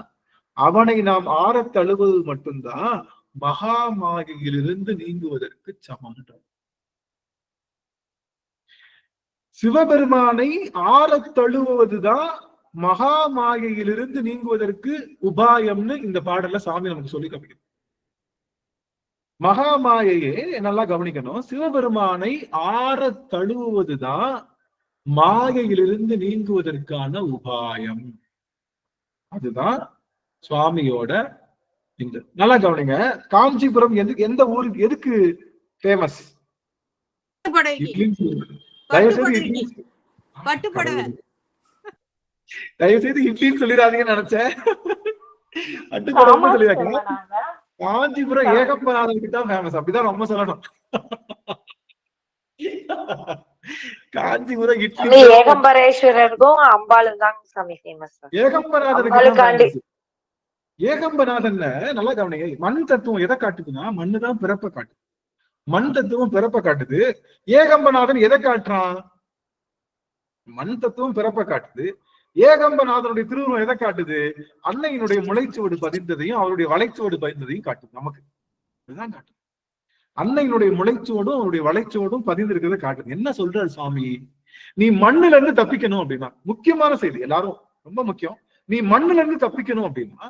அவனை நாம் ஆறத் தழுவது மட்டும்தான் மகாமாயிலிருந்து நீங்குவதற்கு சமம். சிவபெருமானை ஆறத் தழுவுவதுதான் மகாமாயிலிருந்து நீங்குவதற்கு உபாயம்னு இந்த பாடல்ல சாமி நமக்கு சொல்லி காமிக்கணும். மகாமாயையே நல்லா கவனிக்கணும். சிவபெருமானை ஆறத் தழுவுவதுதான் மாயையிலிருந்து நீங்குவதற்கான உபாயம். அதுதான் சுவாமியோட இந்த. நல்லா கவனிங்க, காஞ்சிபுரம் எந்த ஊருக்கு எதுக்கு ஃபேமஸ்? தயவுசெய்து இட்லின்னு சொல்லிடாதீங்கன்னு நினைச்சேன். காஞ்சிபுரம் ஏகப்பநாதன் கிட்ட ஃபேமஸ், அப்படிதான் ரொம்ப சொல்லணும். காஞ்சிபுரம் இட்லி ஏகம்பரேஸ்வரருக்கும் அம்பாளும் தான் சாமி ஃபேமஸ். ஏகம்பநாதன்ல நல்லா கவனிங்க, மண் தத்துவம் எதை காட்டுதுன்னா மண்ணுதான் பிறப்ப காட்டுது. மண் தத்துவம் பிறப்ப காட்டுது. ஏகம்பநாதன் எதை காட்டுறான்? மண் தத்துவம் பிறப்ப காட்டுது. ஏகம்பநாதனுடைய திருவுருவம் எதை காட்டுது? அன்னையினுடைய முளைச்சுவடு பதிந்ததையும் அவருடைய வளைச்சுவடு பதிந்ததையும் காட்டுது. நமக்கு இதுதான் காட்டுது. அன்னையினுடைய முளைச்சுவடும் அவருடைய வளைச்சுவடும் பதிந்திருக்கிறத காட்டுது. என்ன சொல்றாரு சுவாமி? நீ மண்ணுல இருந்து தப்பிக்கணும் அப்படின்னா, முக்கியமான செய்தி, எல்லாரும் ரொம்ப முக்கியம். நீ மண்ணுல இருந்து தப்பிக்கணும் அப்படின்னா,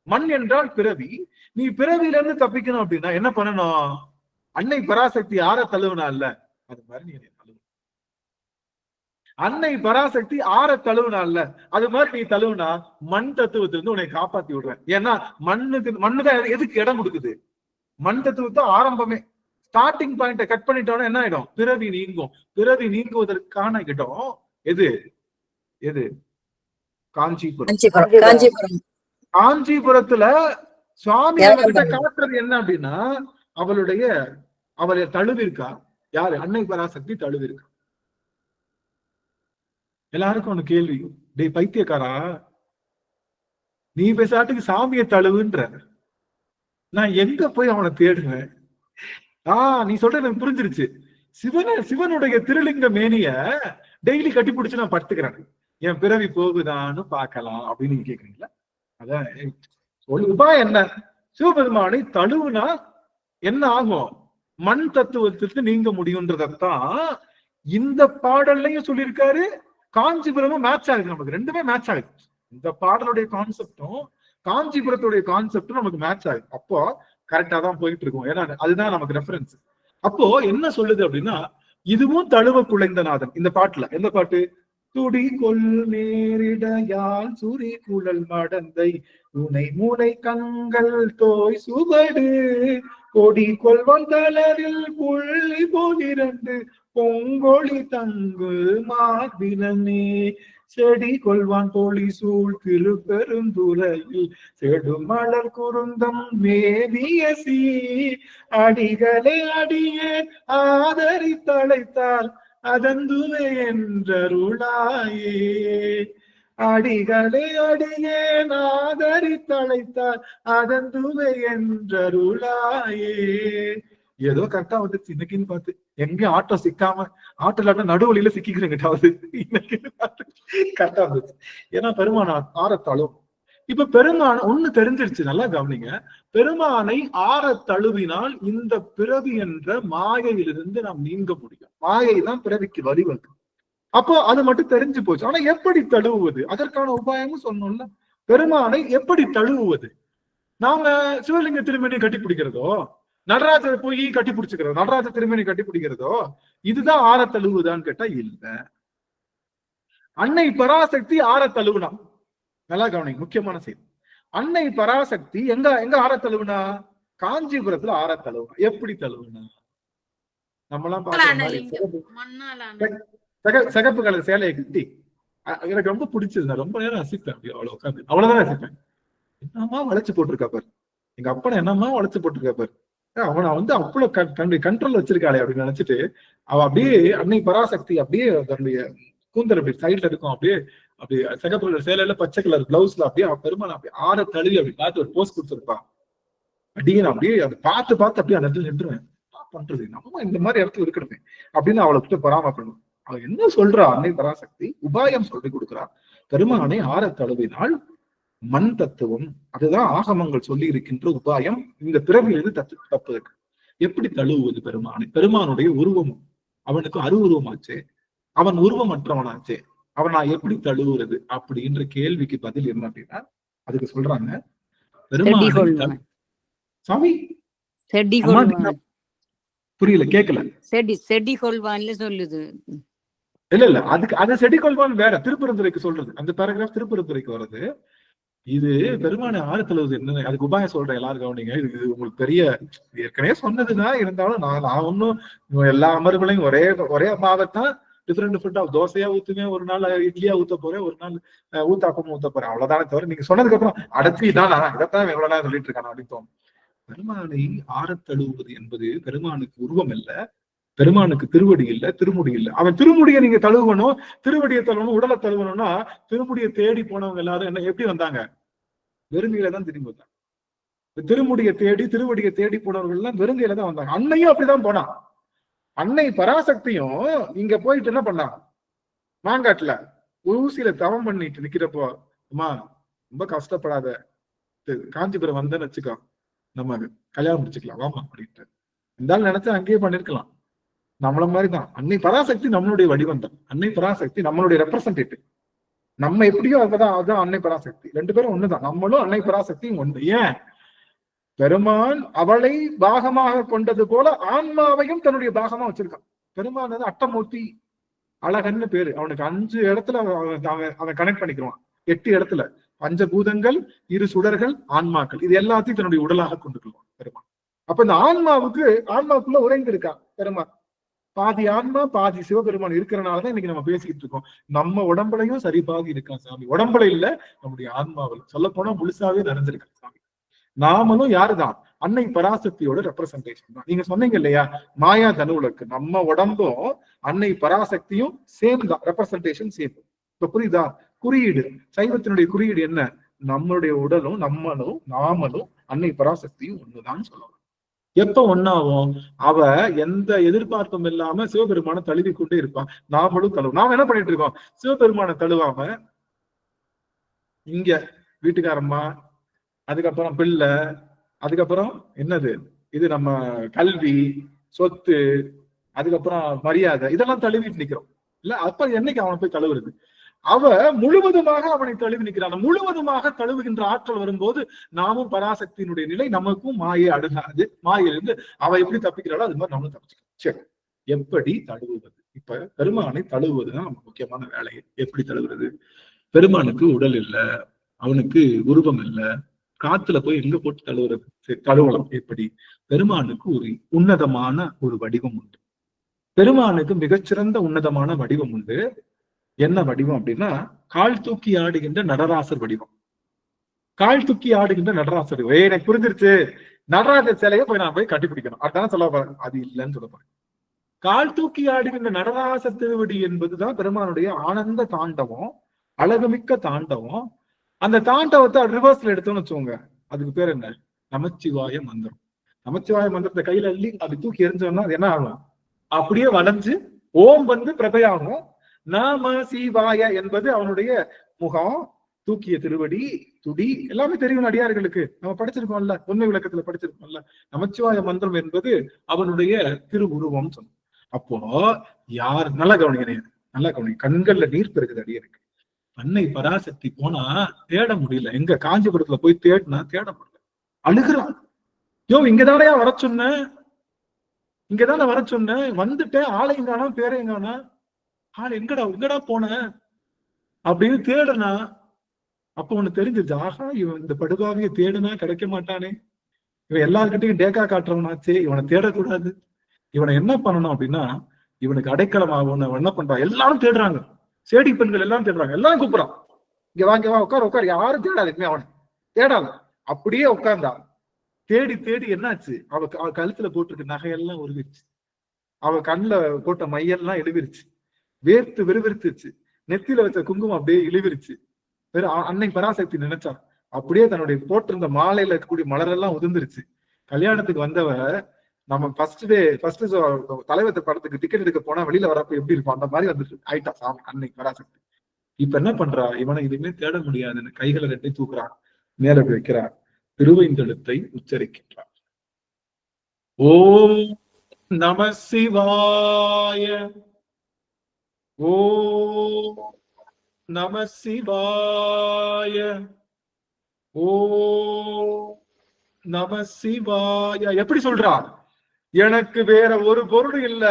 மண் என்றால் பிறவி. நீ பிறவியில இருந்து தப்பிக்கணும் அப்படின்னா என்ன பண்ணணும்? அன்னை பராசக்தி ஆற தழுவுனா இல்ல, அது மாதிரி நீ தழுவு. அன்னை பராசக்தி ஆற தழுவுனா இல்ல, அது மாதிரி நீ தழுவுனா மண் தத்துவத்திலிருந்து உன்னை காப்பாத்தி விடுறேன். ஏன்னா மண்ணுதான் எதுக்கு இடம் கொடுக்குது? மண் தத்துவத்தை ஆரம்பமே, ஸ்டார்டிங் பாயிண்ட கட் பண்ணிட்டோம்னா என்ன ஆயிடும்? பிறவி நீங்கும். பிறவி நீங்குவதற்கான இடம் எது? எது? காஞ்சிபுரம். காஞ்சிபுரத்துல சுவாமி கிட்ட காட்டுறது என்ன அப்படின்னா, அவளை தழுவிருக்கா. யாரு? அன்னை பராசக்தி தழுவிருக்கா. எல்லாருக்கும் ஒண்ணு கேள்வி, டேய் பைத்தியக்காரா, நீ பேசாட்டுக்கு சாமியை தழுவுன்ற, நான் எங்க போய் அவனை தேடுவேன்? நீ சொல்ற எனக்கு புரிஞ்சிருச்சு. சிவனுடைய திருலிங்க மேனிய டெய்லி கட்டி பிடிச்சு நான் படுத்துக்கிறேன், என் பிறவி போகுதான்னு பாக்கலாம் அப்படின்னு நீங்க கேக்குறீங்களா? அதான் உபாயம் என்ன? சிவபெருமானை தழுவுனா என்ன ஆகும்? மண் தத்துவத்திற்கு நீங்க முடியும்ன்றதான் இந்த பாடல்லையும் சொல்லியிருக்காரு. காஞ்சிபுரமும் மேட்ச் ஆகுது, நமக்கு ரெண்டுமே மேட்ச் ஆகுது. இந்த பாடலுடைய கான்செப்டும் காஞ்சிபுரத்துடைய கான்செப்டும் நமக்கு மேட்ச் ஆகுது. அப்போ கரெக்டா தான் போயிட்டு இருக்கோம். ஏன்னா அதுதான் நமக்கு ரெஃபரன்ஸ். அப்போ என்ன சொல்லுது அப்படின்னா, இதுவும் தழுவ குழைந்தநாதன். இந்த பாட்டுல எந்த பாட்டு? துடி கொள் நேரிடையால் சுரி குழல் மடந்தை துணை மூளை கண்கள் தோய் சுவடு கொடி கொள்வன் தளரில் புள்ளி போலிரண்டு பொங்கொழி தங்கு மார்பிலனே செடி கொள்வான் தோழி சூழ் திருப்பெருந்துறையில் செடு மலர் குருந்தம் மேவிய சீர் அடிகளே அடியே ஆதரித்தழைத்தால் அதந்துவே என்றருளாயே. அடிகளே அடியே ஆதரித்தழைத்தால் அதந்துவே என்றருளாயே. ஏதோ கரெக்டா வந்துச்சு இன்னைக்குன்னு பார்த்து. எங்கேயும் ஆட்டோ சிக்காம, ஆட்டோ இல்லாட்ட நடுவழியில சிக்கிக்கிறேங்கிட்டாவது இன்னைக்கு கரெக்டா வந்துச்சு. ஏன்னா பெருமான ஆரத்தழும். இப்ப பெருமான ஒண்ணு தெரிஞ்சிருச்சு, நல்லா கவனிங்க. பெருமானை ஆற தழுவினால் இந்த பிறவி என்ற மாயையிலிருந்து நாம் நீங்க முடியும். மாயை தான் பிறவிக்கு வழிவகுக்கும். அப்போ அது மட்டும் தெரிஞ்சு போச்சு. ஆனா எப்படி தழுவுவது? அதற்கான உபாயமும் சொன்னோம்ல. பெருமானை எப்படி தழுவுவது? நாம சிவலிங்க திருமணி கட்டி பிடிக்கிறதோ, நடராஜர் போய் கட்டி பிடிச்சுக்கிறதோ, நடராஜ திருமணி கட்டி பிடிக்கிறதோ, இதுதான் ஆற தழுவுதான்னு கேட்டா இல்ல. அன்னை பராசக்தி ஆற தழுவுனா, நல்லா கவனிங்க, முக்கியமான செய்தி. அன்னை பராசக்தி எங்க ஆற தழுவுனா? காஞ்சிபுரத்துல ஆற தழுவுனா. எப்படி தழுவுனா? நம்மளாம் சிகப்பு கலர் சேலையை கட்டி, எனக்கு ரொம்ப பிடிச்சது, ரொம்ப நேரம் ரசிப்பேன். அப்படி அவ்வளவு உட்காந்து அவ்வளவுதான் ரசிப்பேன். என்னம்மா வளைச்சு போட்டிருக்கா பாரு, எங்க அப்பனை என்னம்மா வளைச்சு போட்டிருக்கா பாரு, அவனை அவ்வளவு கண்ட்ரோல் வச்சிருக்காளே அப்படின்னு நினைச்சிட்டு அவ அப்படியே அன்னை பராசக்தி அப்படியே தன்னுடைய கூந்தல் அப்படி சைட்ல இருக்கும், அப்படியே அப்படி சிகப்பு கலர் சேலையில பச்சை கலர் பிளவுஸ்ல அப்படியே பெருமாள் அப்படி ஆற தழுவி அப்படி பார்த்து ஒரு போஸ்ட் கொடுத்துருப்பான். அப்படியே நான் அப்படியே அதை பார்த்து அப்படியே அந்த இடத்துல நின்றுவேன். பண்றது நம்ம இந்த மாதிரி இடத்துல இருக்கணுமே அப்படின்னு அவளை கிட்ட பராமரிக்கணும். அவ என்ன சொல்றா? அன்னை பராசக்தி உபாயம் சொல்லி கொடுக்குறா. பெருமானை ஆற தழுவினால் மண் தத்துவம், அதுதான் ஆகமங்கள் சொல்லி இருக்கின்ற உபாயம். இந்த பிறவிலிருந்து தப்புவதற்கு எப்படி தழுவுவது பெருமானை? பெருமானுடைய உருவம் அவனுக்கு அருவுருவமாச்சே, அவன் உருவமற்றவனாச்சே, அவன் நான் எப்படி தழுவுறது அப்படின்ற கேள்விக்கு பதில் என்ன அப்படின்னா, அதுக்கு சொல்றாங்க பெருமானை சாமி புரியல, கேட்கல. செடி கொள்வான்ல சொல்லுது. இல்ல அதுக்கு அது செடிகொள்வான் வேற, திருப்பெருந்துறைக்கு சொல்றது அந்த பேராகிராஃப் திருப்பெருந்துறைக்கு வருது. இது பெருமானை ஆறு தழுவுது என்ன, அதுக்கு உபாயம் சொல்றேன் எல்லாரும் கவனிங்க. இது உங்களுக்கு பெரிய ஏற்கனவே சொன்னதுதான், இருந்தாலும் நான் ஒன்னும் எல்லா அமர்வுகளையும் ஒரே மாவத்தான் டிஃபரெண்டா தோசையா ஊத்துவேன், ஒரு நாள் இட்லியா ஊத்த போறேன், ஒரு நாள் ஊத்தாப்பமும் ஊத்த போறேன், அவ்வளவுதானே தவிர நீங்க சொன்னதுக்கு அப்புறம் அடச்சி இதான் இதைத்தான் எவ்வளவு நேரம் சொல்லிட்டு இருக்கான் அப்படின்னு தோணும். பெருமானை ஆறத் தழுவுவது என்பது பெருமானுக்கு உருவம் இல்ல, பெருமானுக்கு திருவடி இல்ல, திருமுடி இல்ல. அவன் திருமுடியை நீங்க தழுவணும், திருவடியை தழுவணும், உடலை தழுவணும்னா திருமுடியை தேடி போனவங்க எல்லாரும் என்ன எப்படி வந்தாங்க? வெறுங்கையில தான் திரும்பி வந்தாங்க. திருமுடியை தேடி திருவடியை தேடி போனவர்கள் எல்லாம் வெறுங்கையில தான் வந்தாங்க. அன்னையும் அப்படிதான் போனான். அன்னை பராசக்தியும் இங்க போயிட்டு என்ன பண்ணா, மாங்காட்டுல ஊசியில தவம் பண்ணிட்டு நிக்கிறப்போ, அம்மா ரொம்ப கஷ்டப்படாத, காஞ்சிபுரம் வந்தேன்னு வச்சுக்கோ, நம்ம கல்யாணம் முடிச்சுக்கலாம் வாமா அப்படின்ட்டு இருந்தாலும் நினைச்சா அங்கேயே பண்ணிருக்கலாம். நம்மள மாதிரிதான் அன்னை பராசக்தி நம்மளுடைய வடிவம் தான். அன்னை பராசக்தி நம்மளுடைய ரெப்ரசன்டேட்டிவ். நம்ம எப்படியோ அதுதான் அன்னை பராசக்தி. ரெண்டு பேரும் ஒண்ணுதான், நம்மளும் அன்னை பராசக்தியும் ஒன்று. ஏன்? பெருமான் அவளை பாகமாக கொண்டது போல ஆன்மாவையும் தன்னுடைய பாகமா வச்சிருக்கான். பெருமான் வந்து அட்டமூர்த்தி அழகன்னு பேரு. அவனுக்கு 5 இடத்துல அவன் கனெக்ட் பண்ணிக்கிறான். 8 இடத்துல பஞ்சபூதங்கள், 2 சுடர்கள், ஆன்மாக்கள், இது எல்லாத்தையும் தன்னுடைய உடலாக கொண்டுக்குவான் பெருமான். அப்ப இந்த ஆன்மாவுக்குள்ள உறைந்து இருக்கான் பெருமான். பாதி ஆன்மா பாதி சிவபெருமான் இருக்கிறனாலதான் இன்னைக்கு நம்ம பேசிக்கிட்டு இருக்கோம். நம்ம உடம்புலையும் சரிபாதி இருக்கான் சாமி. உடம்புல இல்ல, நம்முடைய ஆன்மாவில் சொல்ல போனா முழுசாவே நிறைஞ்சிருக்கான் சாமி. நாமளும் யாருதான்? அன்னை பராசக்தியோட ரெப்ரசன்டேஷன் தான். நீங்க சொன்னீங்க இல்லையா, மாயா தனுவுலக்கு நம்ம உடம்பும் அன்னை பராசக்தியும் சேம் தான், ரெப்ரசன்டேஷன் சேம். இப்ப புரியுதா? குறியீடு, சைவத்தினுடைய குறியீடு என்ன? நம்மளுடைய உடலும் நாமளும் அன்னை பராசக்தியும் ஒண்ணுதான் சொல்லலாம். எப்ப ஒன்னாவும்? அவ எந்த எதிர்பார்ப்பும் இல்லாம சிவபெருமான தழுவி கொண்டே இருப்பான். நாமளும் தழுவும். நாம என்ன பண்ணிட்டு இருக்கோம்? சிவபெருமான தழுவாம இங்க வீட்டுக்காரம்மா, அதுக்கப்புறம் பிள்ளை, அதுக்கப்புறம் என்னது இது நம்ம கல்வி, சொத்து, அதுக்கப்புறம் மரியாதை, இதெல்லாம் தழுவிட்டு நிக்கிறோம் இல்ல. அப்ப என்னைக்கு அவனை போய் தழுவுறது? அவ முழுவதுமாக அவனை தழுவி நிற்கிறான். முழுவதுமாக தழுவுகின்ற ஆற்றல் வரும்போது நாமும் பராசக்தியினுடைய நிலை, நமக்கும் மாயை அடுகாது. மாயிலிருந்து அவ எப்படி தப்பிக்கிறாளோ அது மாதிரி நம்மளும் தப்பிச்சுக்கலாம். சரி, எப்படி தழுவுவது? இப்ப பெருமானை தழுவுவதுதான் நமக்கு முக்கியமான வேலை. எப்படி தழுவுறது? பெருமானுக்கு உடல் இல்ல, அவனுக்கு உருவம் இல்ல, காத்துல போய் எங்க போட்டு தழுவுறது? சரி, தழுவலாம். எப்படி? பெருமானுக்கு ஒரு உன்னதமான ஒரு வடிவம் உண்டு. பெருமானுக்கு மிகச்சிறந்த உன்னதமான வடிவம் உண்டு. என்ன வடிவம் அப்படின்னா, கால் தூக்கி ஆடுகின்ற நடராசர் வடிவம். கால் தூக்கி ஆடுகின்ற நடராசர். எனக்கு புரிஞ்சிருச்சு, நடராஜர் சிலையை போய் நான் போய் கட்டிப்பிடிக்கணும், அதான் சொல்ல போறேன். அது இல்லைன்னு சொல்ல போறேன். கால் தூக்கி ஆடுகின்ற நடராச திருவடி என்பதுதான் பெருமானுடைய ஆனந்த தாண்டவம், அழகுமிக்க தாண்டவம். அந்த தாண்டவத்தை ரிவர்ஸ்ல எடுத்தோம்னு வச்சுக்கோங்க, அதுக்கு பேர் என்ன? நமச்சிவாய மந்திரம். நமச்சிவாய மந்திரத்தை கையில அள்ளி அது தூக்கி எரிஞ்சோம்னா அது என்ன ஆகும்? அப்படியே வளைஞ்சு ஓம் வந்து பிரபையாகும். நாம சிவாய என்பது அவனுடைய முகம், தூக்கிய திருவடி, துடி, எல்லாமே தெரியும் அடியார்களுக்கு. நம்ம படிச்சிருக்கோம்ல, உண்மை விளக்கத்துல படிச்சிருக்கோம்ல. நமச்சிவாய மந்திரம் என்பது அவனுடைய திருவுருவம் சொன்னோம். அப்போ யார் நல்லா கவனிக்கிறீங்க, நல்லா கவனிங்க, கண்கள்ல நீர் பெருகுது அடியாருக்கு. அன்னை பராசக்தி போனா தேட முடியல. எங்க காஞ்சிபுரத்துல போய் தேடினா தேட முடியல, அழுகிறான். யோ இங்கதானையா வர சொன்னேன், இங்கதானே வர சொன்னேன், வந்துட்டேன், ஆளையும் காணோம் பேரையும் காணோம், ஆள் எங்கடா போன அப்படின்னு தேடுனா. அப்ப உனக்கு தெரிஞ்சது, ஆஹா இவன் இந்த படுபாவிய தேடுனா கிடைக்க மாட்டானே, இவன் எல்லார்கிட்டையும் டேக்கா காட்டுறவனாச்சே, இவனை தேடக்கூடாது. இவனை என்ன பண்ணணும் அப்படின்னா, இவனுக்கு அடைக்கலம் ஆகும். என்ன பண்றான்? எல்லாரும் தேடுறாங்க, சேடி பெண்கள் எல்லாம் தேடுறாங்க, எல்லாம் கூப்பிடுறான், இங்க வா உட்கார். யாரும் தேடாது, அவனை தேடாத. அப்படியே உட்கார்ந்தான். தேடி தேடி என்னாச்சு? அவ கழுத்துல போட்டிருக்க நகையெல்லாம் உருவிருச்சு, அவ கண்ணுல போட்ட மையெல்லாம் எழுவிருச்சு, வேர்த்து விறுவிறுத்துச்சு, நெத்தியில வச்ச குங்குமம் அப்படியே இழுவிருச்சு. அன்னை பராசக்தி நினைச்சான், அப்படியே தன்னுடைய போட்டிருந்த மாலையில இருக்கக்கூடிய மலரெல்லாம் உதிர்ந்துருச்சு. கல்யாணத்துக்கு வந்தவ நம்ம ஃபர்ஸ்ட் தலைவர் படத்துக்கு டிக்கெட் எடுக்க போனா வெளியில வரப்ப எப்படி இருக்கும் அந்த மாதிரி வந்துட்டு ஆயிட்டா சாமி அன்னை பராசக்தி. இப்ப என்ன பண்றா? இவனை இதுவுமே தேட முடியாதுன்னு கைகளை 2 தூக்குறான், மேல வைக்கிறார், திருவைந்தெழுத்தை உச்சரிக்கின்றார். ஓம் நம சிவாய, ஓம் நம சிவாய, ஓம் நம சிவாய. எப்படி சொல்றா? எனக்கு வேற ஒரு பொருள் இல்ல,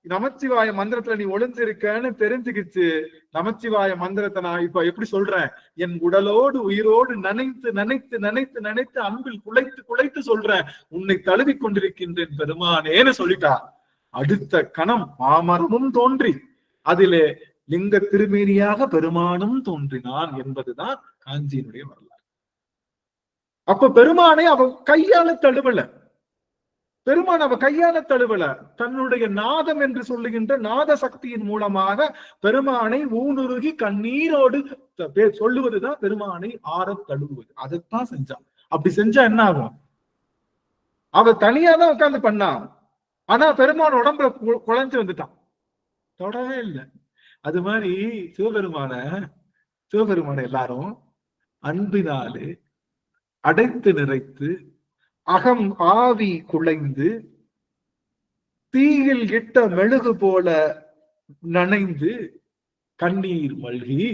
நமச்சிவாய மந்திரத்துல நீ ஒளிஞ்சிருக்கன்னு தெரிஞ்சுக்கிச்சு. நமச்சிவாய மந்திரத்தை நான் இப்ப எப்படி சொல்றேன், என் உடலோடு உயிரோடு நினைத்து நினைத்து நினைத்து நினைத்து அன்பில் குலைத்து குலைத்து சொல்றேன், உன்னை தழுவி கொண்டிருக்கின்றேன் பெருமானேன்னு சொல்லிட்டா. அடுத்த கணம் மாமரமும் தோன்றி அதிலே லிங்க திருமேனியாக பெருமானும் தோன்றினான் என்பதுதான் காஞ்சியினுடைய வரலாறு. அப்ப பெருமானை அவ கையால தழுவல, பெருமான் அவ கையால தழுவல, தன்னுடைய நாதம் என்று சொல்லுகின்ற நாத சக்தியின் மூலமாக பெருமானை ஊனுருகி கண்ணீரோடு சொல்லுவதுதான் பெருமானை ஆற தழுவுவது. அதைத்தான் செஞ்சான். அப்படி செஞ்சா என்ன ஆகும்? அவ தனியா தான் உட்கார்ந்து பண்ணா, ஆனா பெருமான் உடம்புல குழஞ்சு வந்துட்டான், தொடவே இல்லை. அது மாதிரி சிவபெருமான எல்லாரும் அன்பினாலே அடைத்து நிறைத்து அகம் ஆவி குலைந்து தீயில் இட்ட மெழுகு போல நனைந்து கண்ணீர் மல்கி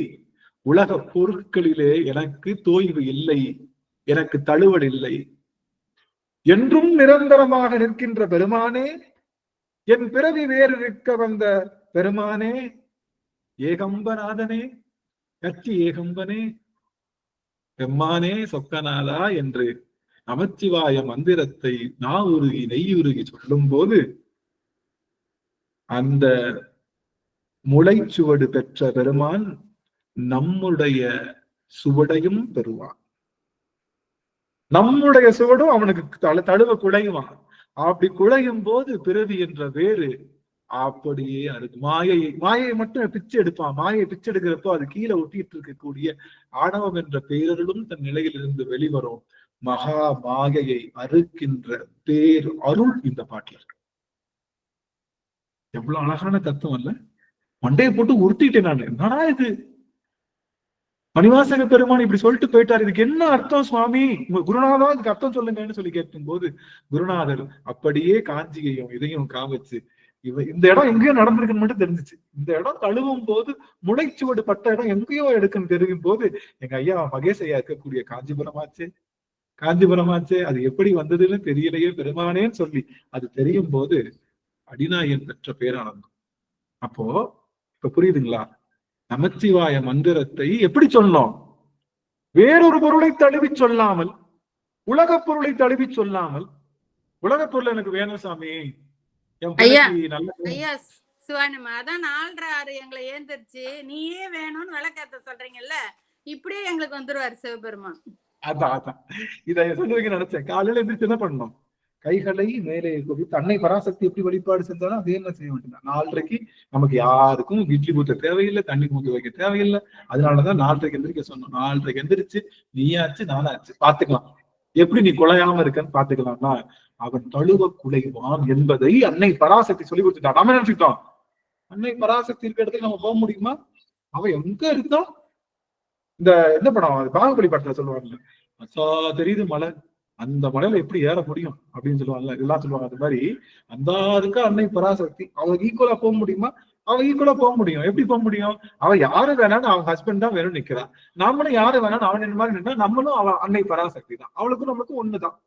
உலக பொருட்களிலே எனக்கு தோய்வு இல்லை, எனக்கு தழுவல் இல்லை, என்றும் நிரந்தரமாக நிற்கின்ற பெருமானே, என் பிறவி வேறு நிற்க வந்த பெருமானே, ஏகம்பநாதனே, கட்சி ஏகம்பனே, பெம்மானே சொக்கநாதா என்று நமச்சிவாய மந்திரத்தை நாவுருகி நெய்யுருகி சொல்லும் போது அந்த முளைச்சுவடு பெற்ற பெருமான் நம்முடைய சுவடையும் பெறுவான். நம்முடைய சுவடும் அவனுக்கு தழுவ குழையுவான். அப்படி குழையும் போது பிறவி என்ற வேறு அப்படியே அதுக்கு மாயை மட்டும் பிச்சை எடுப்பான். மாயை பிச்சை எடுக்கிறப்போ அது கீழே ஒட்டிட்டு இருக்கக்கூடிய ஆணவம் என்ற பேரருளும் தன் நிலையிலிருந்து வெளிவரும். மகா மாயையை அறுக்கின்ற பேர் அருள் இந்த பாட்டுல இருக்கு. எவ்வளவு அழகான தத்துவம் இல்ல? மண்டையை போட்டு உருட்டிட்டேன் நான். என்னடா இது, மணிவாசக பெருமான் இப்படி சொல்லிட்டு போயிட்டாரு, இதுக்கு என்ன அர்த்தம் சுவாமி, உங்க குருநாதா இதுக்கு அர்த்தம் சொல்லுங்கன்னு சொல்லி கேட்கும் போது குருநாதர் அப்படியே காஞ்சியையும் இதையும் காமிச்சு, இந்த இடம் எங்கேயோ நடந்திருக்குன்னு மட்டும் தெரிஞ்சிச்சு. இந்த இடம் தழுவும் போது முளைச்சுவடு பட்ட இடம் எங்கேயோ எடுக்குன்னு தெரியும் போது எங்க ஐயா மகேஷ் ஐயா இருக்கக்கூடிய காஞ்சிபுரமாச்சே, அது எப்படி வந்ததுன்னு தெரியலையே பெருமானேன்னு சொல்லி அது தெரியும் போது அடிநாயன் பெற்ற பேரானந்தம். அப்போ இப்ப புரியுதுங்களா? நமச்சிவாய மந்திரத்தை எப்படி சொன்னோம்? வேறொரு பொருளை தழுவி சொல்லாமல், உலக பொருளை தழுவி சொல்லாமல், உலக பொருள் எனக்கு வேணும் சாமி, ஐயா சிவானம்மா, அதான் 4:06 எங்களை ஏந்திரிச்சு நீயே வேணும்னு விளக்கத்த சொல்றீங்கல்ல, இப்படியே எங்களுக்கு வந்துருவாரு சிவபெருமான். அதான் இதை சொல்லுவீங்க நினைச்சேன். காலையில எந்திரிச்சு என்ன பண்ணணும்? கைகளை மேலே குவித்து அன்னை பராசக்தி எப்படி வழிபாடு செஞ்சாலும் அதே என்ன செய்ய வேண்டியதான். 4:30 நமக்கு யாருக்கும் இட்லி ஊத்த தேவையில்லை, தண்ணி ஊற்றி வைக்க தேவையில்லை. அதனாலதான் 4:30 எந்திரிக்க சொன்னோம். 4:30 எந்திரிச்சு நீயாச்சு நானாச்சு பாத்துக்கலாம், எப்படி நீ குலையாம இருக்கன்னு பாத்துக்கலாம்னா அவன் தழுவ குலைவான் என்பதை அன்னை பராசக்தி சொல்லி கொடுத்துட்டான். நம்ம நினைச்சுக்கிட்டோம் அன்னை பராசக்தி இருக்க இடத்துக்கு நம்ம போக முடியுமா? அவ எங்க இருக்கா? இந்த என்ன படம் பாகுபலி படத்துல சொல்லுவாங்கல்ல, அசா தெரியுது மலை, அந்த மலையில எப்படி ஏற முடியும் அப்படின்னு சொல்லுவாங்கல்ல, இதெல்லாம் சொல்லுவாங்க. அது மாதிரி அந்த இருக்கா அன்னை பராசக்தி, அவளுக்கு ஈக்குவலா போக முடியுமா? அவ ஈக்குவலா போக முடியும். எப்படி போக முடியும்? அவ யாரு வேணான்னு அவன் ஹஸ்பண்ட் தான் வேணும்னு நிக்கிறா, நம்மளும் யாரு வேணான்னு அவன் என்ன மாதிரி நின்றா, நம்மளும் அவ அன்னை பராசக்தி தான், அவளுக்கும் நம்மளுக்கும் ஒண்ணுதான்.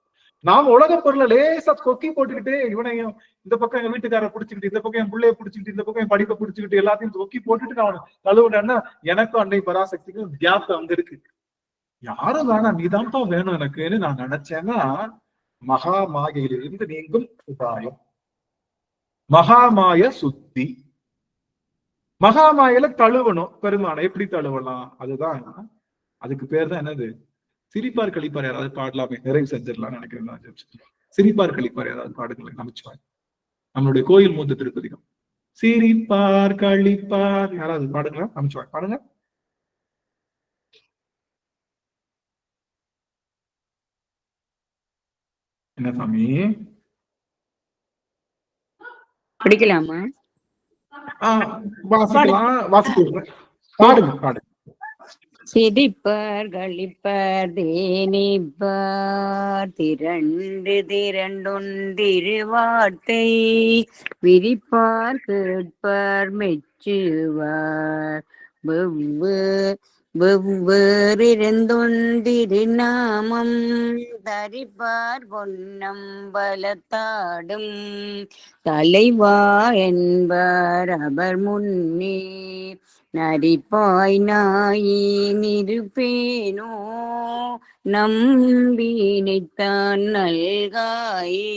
நாம உலக பொருளை லேசா கொக்கி போட்டுக்கிட்டு இவனையும் இந்த பக்கம் எங்க வீட்டுக்கார புடிச்சுக்கிட்டு, இந்த பக்கம் என் பிள்ளைய புடிச்சுக்கிட்டு, இந்த பக்கம் என் படிப்பை புடிச்சுக்கிட்டு எல்லாத்தையும் கொக்கி போட்டுட்டு நான் தழுவுனேன்னா எனக்கும் அன்னை பராசக்திக்கும் கேப் அங்க இருக்கு. யாரும் வேணாம், நீதான்ப்பா வேணும் எனக்குன்னு நான் நினைச்சேன்னா மகா மாயையிலிருந்து நீங்கும் உபாயம் மகாமாய சுத்தி. மகாமாயில தழுவணும் பெருமானை. எப்படி தழுவலாம்? அதுதான், அதுக்கு பேர் தான் என்னது, சிரிப்பார் கழிப்பார். யாராவது பாடலாமே, நிறைவு செஞ்சிடலாம் நினைக்கிறேன். சிரிப்பார் கழிப்பார் யாராவது பாடுங்களேன் நமச்சிவாய். நம்மளுடைய கோயில் மூத்த திருப்பதிகம் சிரிப்பார் கழிப்பார் யாராவது பாடுங்களா? நமச்சிவாய் பாடுங்க. என்ன சாமி படிக்கலாமா? வாசிக்கலாம், வாசிக்கலாம், பாடுங்க பாடுங்க. சிரிப்பர் களிப்பர் தேனிப்பார் திரண்டு திரண்டொன்றிருவார்த்தை விரிப்பார் கேட்பார் மெச்சுவார் வெவ்வு வெவ்வேறிருந்தொன்றிருநாமம் தரிப்பார் பொன்னம்பலத்தாடும் தலைவா என்பார் அவர் முன்னே நரிப்பாய் நாயின் இருப்பேனோ நம்பினைத்தான் நல்காயே.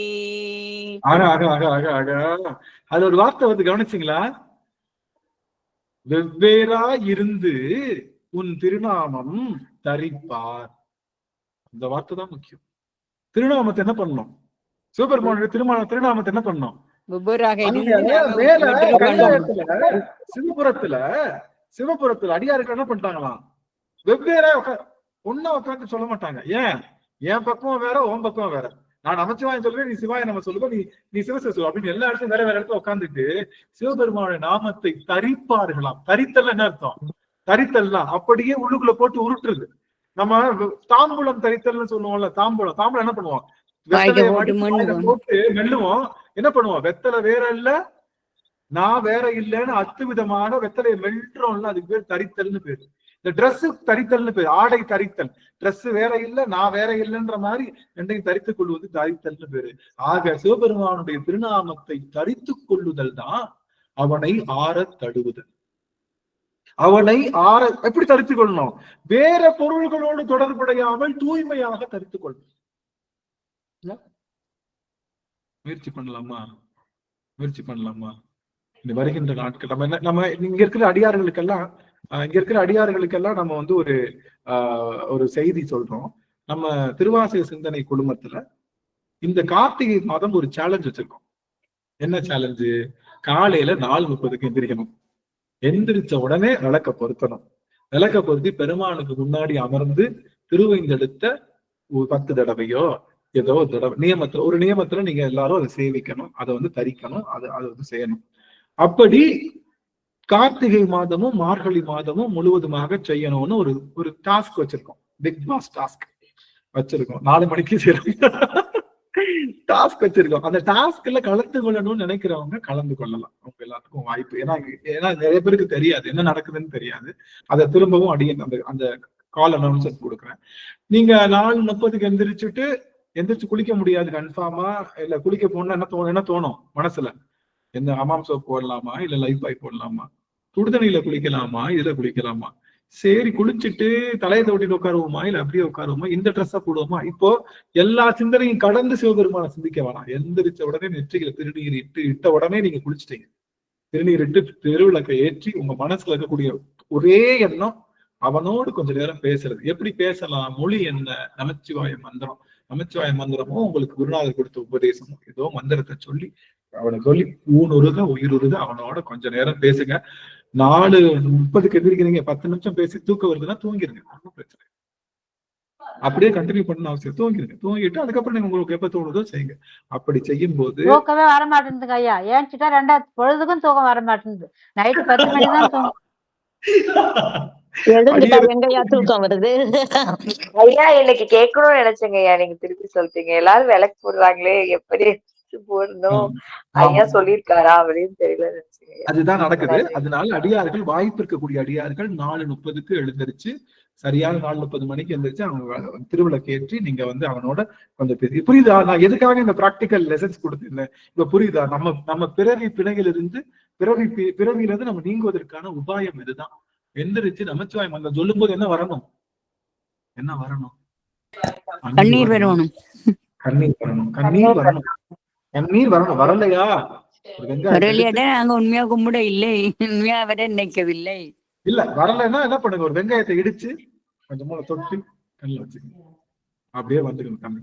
அது ஒரு வார்த்தை வந்து கவனிச்சிங்களா? வெவ்வேறா இருந்து உன் திருநாமம் தரிப்பார். இந்த வார்த்தை தான் முக்கியம். திருநாமத்தை என்ன பண்ணணும்? சிவபெருமானுடைய திருநாமத்தை என்ன பண்ணணும்? சிவபுரத்துல அடியார்கள் என்ன பண்ணிட்டாங்களாம்? வெவ்வேறா ஒன்னா உட்காந்து சொல்ல மாட்டாங்க. ஏன்? என் பக்கம் வேற, உன் பக்கம் வேற. நான் நமச்சிவாயம் சொல்றேன், நீ சிவாய நம்ம சொல்லுவ, நீ சிவச சொல்லு அப்படின்னு எல்லா இடத்துலயும் வேற வேற இடத்துல உட்காந்துட்டு சிவபெருமானுடைய நாமத்தை தரிப்பார்களாம். தரித்தல் என்ன அர்த்தம்? தரித்தல்னா அப்படியே உள்ளுக்குள்ள போட்டு உருட்டுறது. நம்ம தாம்பூலம் தரித்தல்னு சொல்லுவோம்ல. தாம்பூலம் என்ன பண்ணுவோம்? போட்டு மெல்லுவோம். என்ன பண்ணுவோம்? வெத்தலை வேற இல்ல, நான் வேற இல்லைன்னு அத்துவிதமான வெத்தலையை மெல்றோம்ல, அதுக்கு பேர் தரித்தல்னு பேரு. இந்த ட்ரெஸ் தரித்தல்னு பேரு. ஆடை தரித்தல். ட்ரெஸ் வேற இல்ல, நான் வேற இல்லைன்ற மாதிரி ரெண்டையும் தரித்துக் கொள்வது தரித்தல்னு பேரு. ஆக சிவபெருமானுடைய திருநாமத்தை தரித்துக் கொள்ளுதல் தான் அவனை ஆற தழுவுதல். அவனை ஆற எப்படி தரித்துக் கொள்ளணும்? வேற பொருள்களோடு தொடர்புடையாமல் தூய்மையாக தரித்துக் கொள்ளணும். முயற்சி பண்ணலாமா? இந்த வருகின்ற நாட்கள் நம்ம இங்க இருக்கிற அடியார்களுக்கெல்லாம் நம்ம வந்து ஒரு செய்தி சொல்றோம். நம்ம திருவாசக சிந்தனை குழுமத்துல இந்த கார்த்திகை மாதம் ஒரு சேலஞ்ச் வச்சிருக்கோம். என்ன சேலஞ்சு? காலையில 4:30 எந்திரிக்கணும். எந்திரிச்ச உடனே விளக்க பொருத்தணும். விளக்க பொருத்தி பெருமானுக்கு முன்னாடி அமர்ந்து திருவைந்தெடுத்த 10 தடவையோ ஏதோ ஒரு நியமத்துல நீங்க எல்லாரும் அதை சேவிக்கணும், அதை வந்து தரிக்கணும், அதை வந்து செய்யணும். அப்படி கார்த்திகை மாதமும் மார்கழி மாதமும் முழுவதுமாக செய்யணும்னு ஒரு டாஸ்க் வச்சிருக்கோம். பிக் பாஸ் டாஸ்க் வச்சிருக்கோம். 4 மணிக்கு டாஸ்க் வச்சிருக்கோம். அந்த டாஸ்க்ல கலந்து கொள்ளணும்னு நினைக்கிறவங்க கலந்து கொள்ளலாம். அவங்க எல்லாத்துக்கும் வாய்ப்பு. ஏன்னா நிறைய பேருக்கு தெரியாது என்ன நடக்குதுன்னு தெரியாது. அதை திரும்பவும் அந்த கால் அனௌன்ஸ் கொடுக்குறேன். நீங்க 4:30 எந்திரிச்சு குளிக்க முடியாது கன்ஃபார்மா. இல்ல குளிக்க போனா என்ன தோணும் மனசுல? எந்த ஹமாம் சோப் போடலாமா, இல்ல லைஃப் பாய் போடலாமா, சுடுதண்ணியில குளிக்கலாமா, இதுல குளிக்கலாமா, சரி குளிச்சுட்டு தலையை தோட்டிட்டு உட்காருவோமா, இல்ல அப்படியே உட்காருவோமா, இந்த ட்ரெஸ்ஸா போடுவோமா? இப்போ எல்லா சிந்தனையும் கடந்து சிவபெருமான சிந்திக்க வேணாம். எந்திரிச்ச உடனே நெற்றியில திருநீர் இட்ட உடனே நீங்க குளிச்சுட்டீங்க. திருநீர் இட்டு திருவிளக்கை ஏற்றி உங்க மனசுல இருக்கக்கூடிய ஒரே எண்ணம் அவனோடு கொஞ்ச நேரம் பேசுறது. எப்படி பேசலாம்? மொழி என்ன? நமச்சிவாய மந்திரம். நமச்சிவாய மந்திரமோ உங்களுக்கு குருநாதர் கொடுத்த உபதேசமோ ஏதோ மந்திரத்தை சொல்லி அவனை சொல்லி ஊனுருக உயிருருக அவனோட கொஞ்ச நேரம் பேசுங்க. 4:30 எந்திரிக்கிறீங்க, 10 நிமிஷம் பேசி தூக்கம் வருதுன்னா தூங்கிருங்க, ஒன்றும் பிரச்சனை. அப்படியே கண்டினியூ பண்ண அவசியம். தூங்கிட்டு அதுக்கப்புறம் நீங்க உங்களுக்கு எப்ப தோணுதோ செய்யுங்க. அப்படி செய்யும் போது தூக்கமே வர மாட்டேங்குதுங்க ஐயா. ஏன்னுட்டா 2 பொழுதுக்கும் தூக்கம் வர மாட்டேங்குது. நைட்டு 10 மணி தான் தூங்கும். எங்கயா தூக்கம் வருது ஐயா? இன்னைக்கு கேட்கணும்னு நினைச்சேங்க ஐயா, நீங்க திருப்பி சொல்லிட்டீங்க. எல்லாரும் விளக்கு போடுறாங்களே, எப்படி போடணும் ஐயா சொல்லியிருக்காரா அப்படின்னு தெரியல நினைச்சேங்க. அதுதான் நடக்குது. அதனால அடியார்கள், வாய்ப்பு இருக்கக்கூடிய அடியார்கள் 4:30 எழுந்திருச்சு சரியான 4:30 மணிக்கு எழுந்திரிச்சு அவங்க திருவிளக்கு ஏற்றி நீங்க வந்து அவனோட கொஞ்சம் பேசி. புரியுதா நான் எதுக்காக இந்த பிராக்டிக்கல் லெசன்ஸ் கொடுத்திருந்தேன்? இப்ப புரியுதா? நம்ம பிறவி பிணையிலிருந்து பிறவியிலிருந்து நம்ம நீங்குவதற்கான உபாயம் இதுதான். எந்திரிச்சு நமச்சிவாய மந்திரம் சொல்லும் போது என்ன வரணும்? கண்ணீர் வரணும். வரலையா? நாங்க உண்மையா கும்பிட இல்லை, உண்மையா வர நினைக்கவில்லை. இல்ல வரலைன்னா என்ன பண்ணுங்க? ஒரு வெங்காயத்தை இடிச்சு கொஞ்சம் மூளை தொட்டு கண்ணில் வச்சுக்கோங்க. அப்படியே வந்துக்கணும் தம்பி.